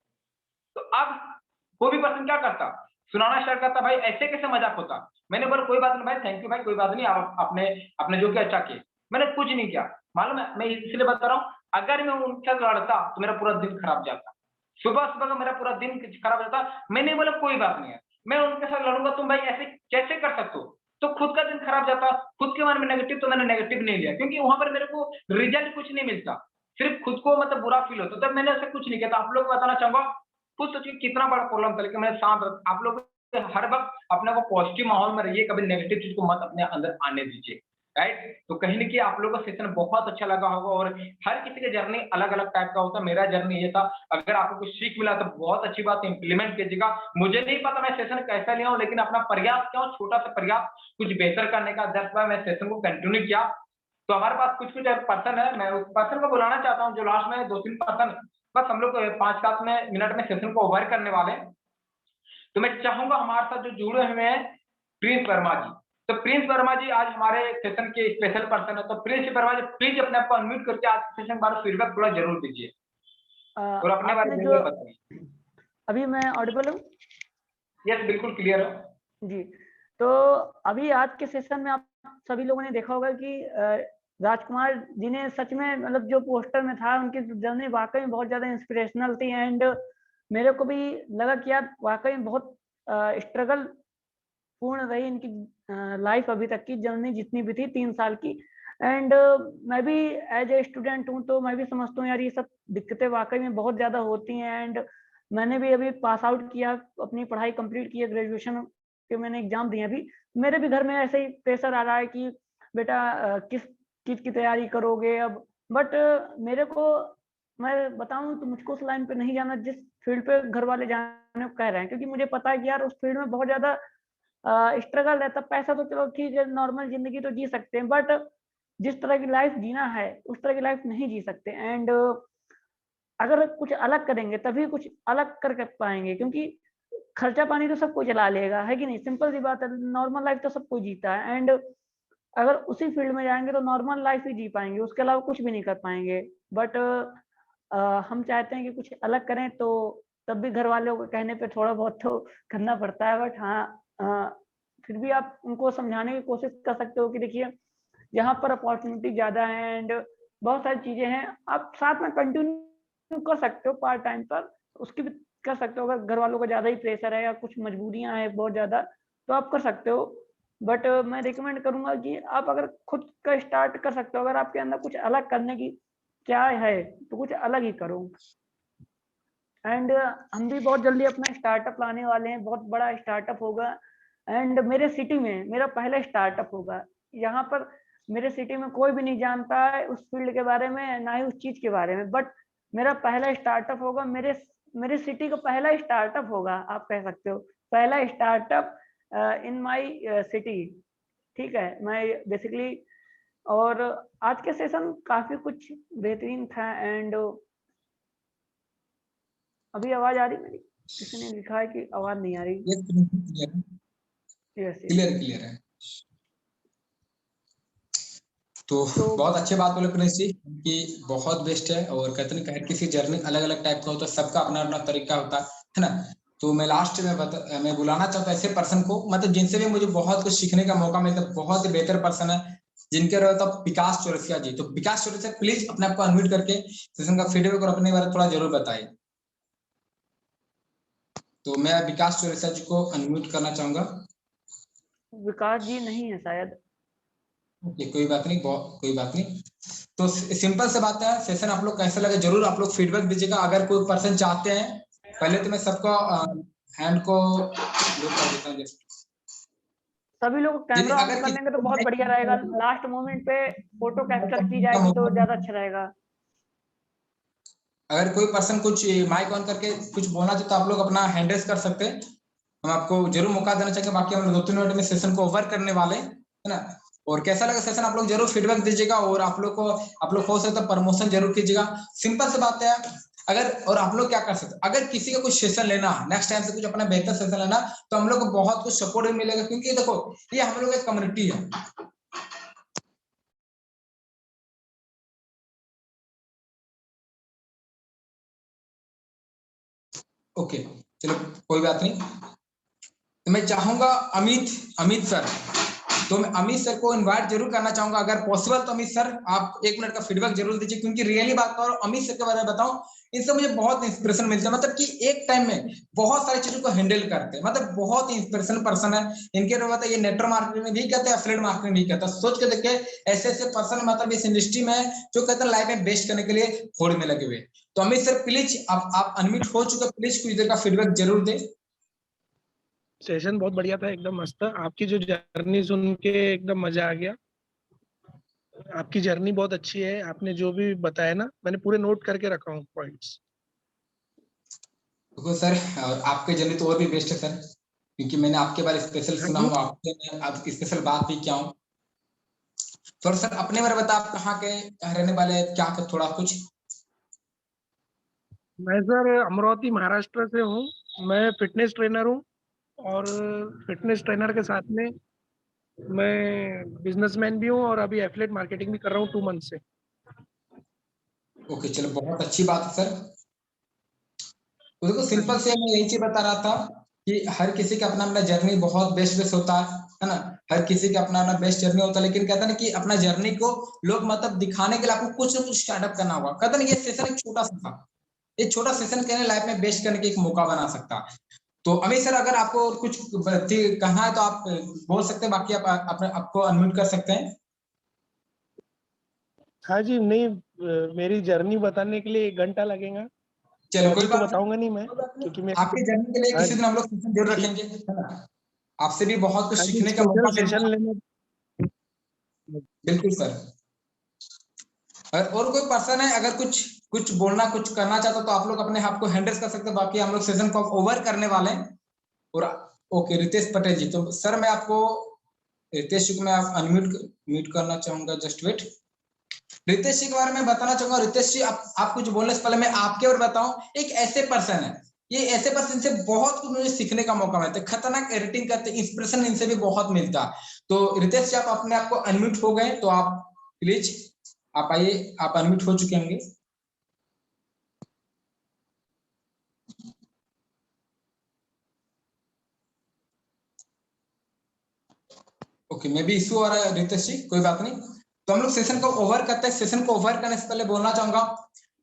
तो अब कोई भी पर्सन क्या करता, सुनाना स्टार्ट करता, भाई ऐसे कैसे मजाक होता। मैंने बोला कोई बात नहीं भाई, थैंक यू भाई, कोई बात नहीं, आप अपने जो किया अच्छा किए। मैंने कुछ नहीं किया, मालूम है, मैं इसलिए बता रहा हूँ, अगर मैं उनसे लड़ता तो मेरा पूरा दिन खराब जाता, सुबह सुबह का मेरा पूरा दिन खराब जाता। मैंने बोला कोई बात नहीं है, मैं उनके साथ लड़ूंगा, तुम भाई ऐसे कैसे कर सकते हो, तो खुद का दिन खराब जाता, खुद के मन में नेगेटिव, तो मैंने नेगेटिव नहीं लिया, क्योंकि वहां पर मेरे को रिजल्ट कुछ नहीं मिलता, सिर्फ खुद को मतलब बुरा फील होता, तब मैंने ऐसे कुछ नहीं किया। तो आप लोग को बताना चाहूंगा, खुद सोचिए कितना बड़ा प्रॉब्लम था, लेकिन मैंने शांत, आप लोग हर वक्त अपने को पॉजिटिव माहौल में रहिए, कभी नेगेटिव चीज को मत अपने अंदर आने दीजिए, राइट। तो कहीं ना कहीं आप लोगों को सेशन बहुत अच्छा लगा होगा, और हर किसी का जर्नी अलग अलग टाइप का होता है, मेरा जर्नी ये था। अगर आपको कुछ सीख मिला तो बहुत अच्छी बात, इंप्लीमेंट कीजिएगा। मुझे नहीं पता मैं सेशन कैसा लिया हूं, लेकिन अपना प्रयास किया हूं, छोटा सा प्रयास कुछ बेहतर करने का, 10 बार मैं सेशन को कंटिन्यू किया। तो हमारे पास कुछ पर्सन है, मैं उस पर्सन को बुलाना चाहता हूँ, जो लास्ट में 2-3 पर्सन, बस हम लोग 5-7 मिनट में सेशन को ओवर करने वाले हैं। तो मैं चाहूंगा हमारे साथ जो जुड़े हुए हैं प्रिंस वर्मा जी, तो प्रिंस वर्मा जी आज हमारे सेशन के स्पेशल पर्सन है। तो प्रिंस वर्मा जी प्लीज अपने आप को अनम्यूट करके आज सेशन के बारे में फीडबैक थोड़ा जरूर दीजिए और अपने बारे में जरूर बताइए। अभी मैं ऑडिबल हूँ? यस, बिल्कुल क्लियर है जी। तो अभी आज के सेशन में आप सभी लोगों ने देखा होगा कि राजकुमार जी ने सच में मतलब जो पोस्टर में था, उनकी जर्नी वाकई में बहुत ज्यादा इंस्पिरेशनल थी, एंड मेरे को भी लगा कि यार वाकई में बहुत स्ट्रगल पूर्ण रही इनकी लाइफ, अभी तक की जर्नी जितनी भी थी 3 साल की। एंड मैं भी एज ए स्टूडेंट हूँ, तो मैं भी समझता हूँ यार ये सब दिक्कतें वाकई में बहुत ज्यादा होती हैं। एंड मैंने भी अभी पास आउट किया, अपनी पढ़ाई कंप्लीट की है, ग्रेजुएशन के मैंने एग्जाम दिए। अभी मेरे भी घर में ऐसे ही प्रेशर आ रहा है कि बेटा किस चीज की तैयारी करोगे अब, बट मेरे को, मैं बताऊं तो मुझको उस लाइन पे नहीं जाना जिस फील्ड पे घर वाले जाने को कह रहे हैं, क्योंकि मुझे पता है कि यार उस फील्ड में बहुत ज्यादा स्ट्रगल रहता। पैसा तो चलो ठीक है, नॉर्मल जिंदगी तो जी सकते हैं, बट जिस तरह की लाइफ जीना है उस तरह की लाइफ नहीं जी सकते। एंड अगर कुछ अलग करेंगे तभी कुछ अलग कर पाएंगे, क्योंकि खर्चा पानी तो सब कोई चला लेगा, है कि नहीं? सिंपल सी बात है, नॉर्मल लाइफ तो सब कोई जीता है। एंड अगर उसी फील्ड में जाएंगे तो नॉर्मल लाइफ ही जी पाएंगे, उसके अलावा कुछ भी नहीं कर पाएंगे। बट हम चाहते हैं कि कुछ अलग करें, तो तब भी घर वालों के कहने पे थोड़ा बहुत तो करना पड़ता है। बट हाँ, फिर भी आप उनको समझाने की कोशिश कर सकते हो कि देखिए यहाँ पर अपॉर्चुनिटी ज्यादा है एंड बहुत सारी चीजें हैं, आप साथ में कंटिन्यू कर सकते हो पार्ट टाइम पर, उसकी भी कर सकते हो। अगर घर वालों का ज्यादा ही प्रेशर है या कुछ मजबूरियां हैं बहुत ज्यादा, तो आप कर सकते हो। बट मैं रिकमेंड करूंगा कि आप अगर खुद का स्टार्ट कर सकते हो, अगर आपके अंदर कुछ अलग करने की क्या है तो कुछ अलग ही करो। एंड हम भी बहुत जल्दी अपना स्टार्टअप लाने वाले हैं, बहुत बड़ा स्टार्टअप होगा। एंड मेरे सिटी में मेरा पहला स्टार्टअप होगा। यहाँ पर मेरे सिटी में कोई भी नहीं जानता है उस फील्ड के बारे में, ना ही उस चीज के बारे में, बट मेरा पहला स्टार्टअप होगा, मेरे सिटी का पहला स्टार्टअप होगा, आप कह सकते हो पहला स्टार्टअप इन माय सिटी। ठीक है, मैं बेसिकली, और आज के सेशन काफी कुछ बेहतरीन था। एंड अभी आवाज आ रही मेरी? किसी ने लिखा है कि आवाज नहीं आ रही। क्लियर है। तो बहुत अच्छी बात बोले प्रिंस जी कि बहुत बेस्ट है, और कहते हैं हर किसी जर्नी अलग अलग टाइप का होता है, सबका अपना अपना तरीका होता है ना। तो मैं लास्ट में मैं बुलाना चाहता हूँ ऐसे पर्सन को, मतलब जिनसे भी मुझे बहुत कुछ सीखने का मौका मिलता है, बहुत ही बेहतर पर्सन है जिनके रहता विकास चौरसिया जी। तो विकास चौरसिया प्लीज अपने आप को अनम्यूट करके सेशन का फीडबैक और अपने बारे में थोड़ा जरूर बताइए। तो मैं विकास चौरसिया जी को अनम्यूट करना चाहूंगा। विकास जी नहीं है शायद। ओके, कोई बात नहीं, कोई बात नहीं। तो सिंपल से बात है, सेशन आप लोग कैसा लगे जरूर आप लोग फीडबैक दीजिएगा। अगर कोई पर्सन चाहते हैं, पहले तो मैं सबको हैंड को लॉक कर देता हूं। सभी लोग कैमरा ऑन कर लेंगे तो बहुत बढ़िया रहेगा, लास्ट मोमेंट पे फोटो कैप्चर की जाएगी तो ज्यादा अच्छा रहेगा। अगर कोई पर्सन कुछ माइक ऑन करके कुछ बोलना चाहे तो आप लोग अपना हैंड रेज कर सकते हैं, हम आपको जरूर मौका देना चाहेंगे। बाकी हम 2-3 मिनट में सेशन को ओवर करने वाले हैं, है ना। और कैसा लगा सेशन आप लोग जरूर फीडबैक दीजिएगा, और आप लोग हो सकता है प्रमोशन जरूर कीजिएगा। सिंपल सी बात है। अगर और आप लोग क्या कर सकते हैं, अगर किसी का कुछ सेशन लेना नेक्स्ट टाइम से कुछ अपना बेहतर सेशन लेना, तो हम लोग को बहुत कुछ सपोर्ट भी मिलेगा, क्योंकि देखो ये हम लोग एक कम्युनिटी है। ओके चलो कोई बात नहीं। तो मैं चाहूंगा अमित सर, तो मैं अमित सर को इनवाइट जरूर करना चाहूंगा, अगर पॉसिबल तो अमित सर आप 1 मिनट का फीडबैक जरूर दीजिए, क्योंकि रियली बात करो अमित सर के बारे में बताऊं, इनसे मुझे बहुत इंस्पिरेशन मिलता है। मतलब कि एक टाइम में बहुत सारी चीजों को हैंडल करते हैं, मतलब बहुत इंस्पिरेशनल पर्सन है। इनके मतलब ये नेटवर्क मार्केटिंग में भी कहते हैं, एफिलिएट मार्केटिंग भी कहता है। सोच के देखिए ऐसे पर्सन मतलब इस इंडस्ट्री में जो कहते हैं लाइफ में बेस्ट करने के लिए होड़ में लगे हुए। तो अमित सर प्लीज आप अनम्यूट हो चुके, प्लीज कुछ देर का फीडबैक जरूर दें। सेशन बहुत बढ़िया था, एकदम मस्त था। आपकी जो जर्नी सुन के एकदम मजा आ गया। आपकी जर्नी बहुत अच्छी है, आपने जो भी बताया ना मैंने पूरे नोट करके रखा हूँ पॉइंट्स। तो सर और आपके जर्नी तो और भी बेस्ट है सर, क्योंकि मैंने आपके बारे में स्पेशल सुना हूँ, आपसे आप स्पेशल बात भी किया हूँ। तो सर अपने बारे में बता, आप कहाँ के रहने वाले, क्या कर थोड़ा कुछ। मैं सर अमरावती महाराष्ट्र से हूँ। मैं फिटनेस ट्रेनर हूँ, और फिटनेस ट्रेनर के साथ में मैं बिजनेसमैन भी हूँ, और अभी एफिलिएट मार्केटिंग भी कर रहा हूँ 2 मंथ से। ओके चलो बहुत अच्छी बात है सर। तो देखो सिंपल से मैं यही चीज बता रहा था कि हर किसी का अपना अपना जर्नी बहुत बेस्ट होता है ना। हर किसी का अपना अपना बेस्ट जर्नी होता है, लेकिन कहता ना कि अपना जर्नी को लोग मतलब दिखाने के लिए आपको कुछ ना कुछ स्टार्टअप करना होगा। कहता ना ये सेशन एक छोटा सा था, ये छोटा सेशन कहने लाइफ में बेस्ट करने के एक मौका बना सकता है। तो अमित सर अगर आपको कुछ कहना है तो आप बोल सकते हैं, बाकी आप अपने आपको अनम्यूट कर सकते हैं। हाँ जी, नहीं मेरी जर्नी बताने के लिए 1 घंटा लगेगा, चलो तो कोई अभी तो बात बताऊंगा नहीं मैं, क्योंकि मैं आपकी जर्नी के लिए किसी दिन हम लोग सेशन जरूर रखेंगे, है ना। आपसे भी बहुत कुछ सीखने का मौका सेशन लेने। बिल्कुल सर। और कोई पर्सन है अगर कुछ बोलना कुछ करना चाहता तो आप लोग अपने आप को हैंडल कर सकते हैं, बाकी हम लोग सेशन को ओवर करने वाले हैं। और ओके रितेश पटेल जी, तो सर मैं आपको रितेश जी को मैं आप म्यूट करना चाहूंगा, जस्ट वेट। रितेश जी के बारे में बताना चाहूंगा। रितेश जी आप कुछ बोलने से पहले मैं आपके और बताऊं, एक ऐसे पर्सन है, ये ऐसे पर्सन से बहुत कुछ मुझे सीखने का मौका मिलता है। खतरनाक एडिटिंग करते, इंस्पिरेशन इनसे भी बहुत मिलता है। तो रितेश जी आप अपने आप को अनम्यूट हो गए, तो आप प्लीज आप आइए, आप अनम्यूट हो चुके होंगे। ओके मे बी इशू आ रहा है रितेश जी, कोई बात नहीं। तो हम लोग सेशन को ओवर करते हैं। सेशन को ओवर करने से पहले बोलना चाहूंगा,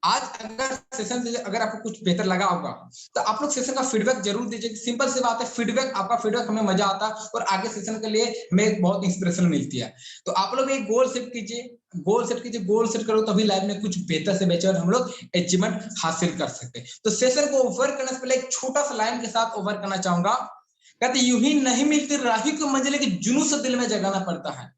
आज अगर सेशन से अगर आपको कुछ बेहतर लगा होगा तो आप लोग सेशन का फीडबैक जरूर दीजिए। सिंपल सी बात है, फीडबैक आपका फीडबैक हमें मजा आता है और आगे सेशन के लिए हमें बहुत इंस्पिरेशन मिलती है। तो आप लोग एक गोल सेट कीजिए, गोल सेट करो, तभी लाइफ में कुछ बेहतर से बेहतर हम लोग अचीवमेंट हासिल कर सकते हैं। तो सेशन को ओवर करने से पहले एक छोटा सा लाइन के साथ ओवर करना चाहूंगा। कहते यूं ही नहीं मिलती राही को मंजिल, की जुनून से दिल में जगाना पड़ता है।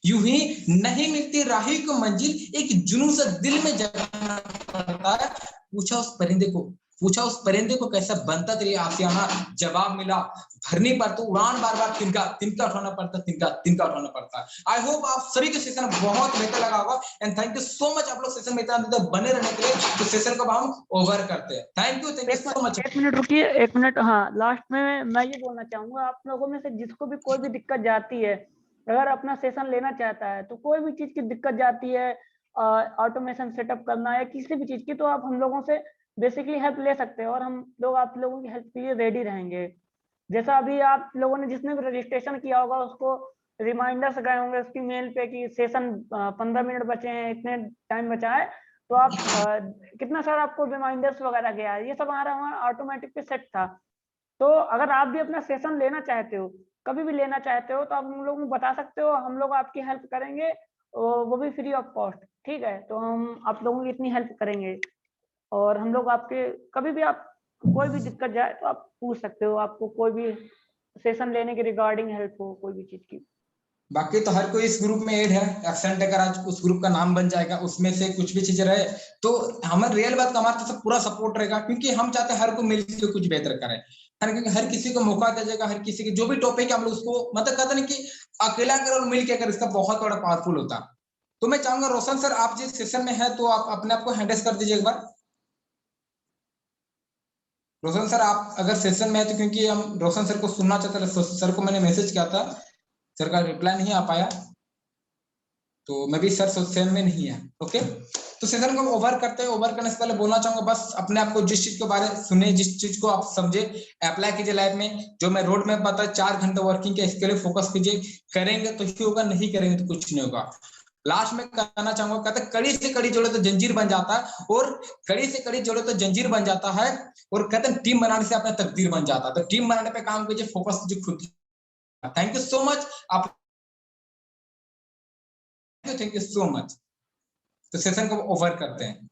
यूं ही नहीं मिलती राही को मंजिल, एक जुनून से दिल में जगाना पड़ता है। पूछा उस परिंदे को कैसा बनता तेरी आशियाना, जवाब मिला भरनी पर तो उड़ान बार बार तिनका उठाना पड़ता है। आई होप आप सभी के सेशन बहुत बेहतर लगा होगा, and thank you so much. आप लोग सेशन में इतना बने रहने के लिए। तो सेशन को हम ओवर करते हैं। Thank you so much. 1 minute रुकिए, 1 मिनट। हाँ, लास्ट में मैं ये बोलना चाहूंगा, आप लोगों में से जिसको भी कोई भी दिक्कत जाती है, अगर अपना सेशन लेना चाहता है, तो कोई भी चीज की दिक्कत जाती है, ऑटोमेशन सेटअप करना है किसी भी चीज की, तो आप हम लोगों से बेसिकली हेल्प ले सकते हैं, और हम लोग आप लोगों की हेल्प के लिए रेडी रहेंगे। जैसा अभी आप लोगों ने जिसने भी रजिस्ट्रेशन किया होगा उसको रिमाइंडर्स गए होंगे उसकी मेल पे कि सेशन 15 मिनट बचे हैं, इतने टाइम बचा है, तो आप कितना सारा आपको रिमाइंडर्स वगैरह गया है, ये सब हमारा ऑटोमेटिक पे सेट था। तो अगर आप भी अपना सेशन लेना चाहते हो, कभी भी लेना चाहते हो, तो आप हम लोगों को बता सकते हो, हम लोग आपकी हेल्प करेंगे, वो भी फ्री ऑफ कॉस्ट। ठीक है, तो हम आप लोगों की इतनी हेल्प करेंगे, और हम लोग आपके कभी भी आप कोई भी दिक्कत जाए तो आप पूछ सकते हो, आपको कोई भी सेशन लेने के रिगार्डिंग हेल्प हो कोई भी चीज की। बाकी तो हर कोई इस ग्रुप में ऐड है, एक्सेंट अगर आज उस ग्रुप का नाम बन जाएगा, उसमें से कुछ भी चीजें रहे तो हमें रियल बात का हमारे तरफ से पूरा सपोर्ट रहेगा, क्योंकि हम चाहते हैं हर को मिलकर कुछ बेहतर करे, है ना, क्योंकि हर किसी को मौका दिया जाएगा, हर किसी की जो भी टॉपिक है हम लोग उसको मतलब कहते हैं कि अकेला कर और मिलकर अगर इसका बहुत बड़ा पावरफुल होता। तो मैं चाहूंगा रोशन सर आप जिस सेशन में है तो आप अपने आप को हैंडल कर दीजिए एक बार। रोशन सर आप अगर सेशन में है तो, क्योंकि हम रोशन सर को सुनना चाहते थे, सर को मैंने मैसेज किया था, सर का रिप्लाई नहीं आ पाया, तो मैं भी सर सेशन में नहीं है। ओके, तो सेशन को ओवर करते हैं। ओवर करने से पहले बोलना चाहूंगा बस अपने आप को जिस चीज के बारे में सुने, जिस चीज को आप समझे, अप्लाई कीजिए लाइफ में। जो मैं रोड मैप बताया 4 घंटे वर्किंग के, इसके लिए फोकस कीजिए। करेंगे तो ही होगा, नहीं करेंगे तो कुछ नहीं होगा। लास्ट में कहना चाहूंगा, कहते कड़ी से कड़ी जोड़े तो जंजीर बन जाता है, और कड़ी से कड़ी जोड़े तो जंजीर बन जाता है, और कहते हैं टीम बनाने से अपना तकदीर बन जाता है। तो टीम बनाने पे काम कीजिए, फोकस कीजिए खुद। Thank you so much. आप थैंक यू सो मच। तो सेशन को ओवर करते हैं।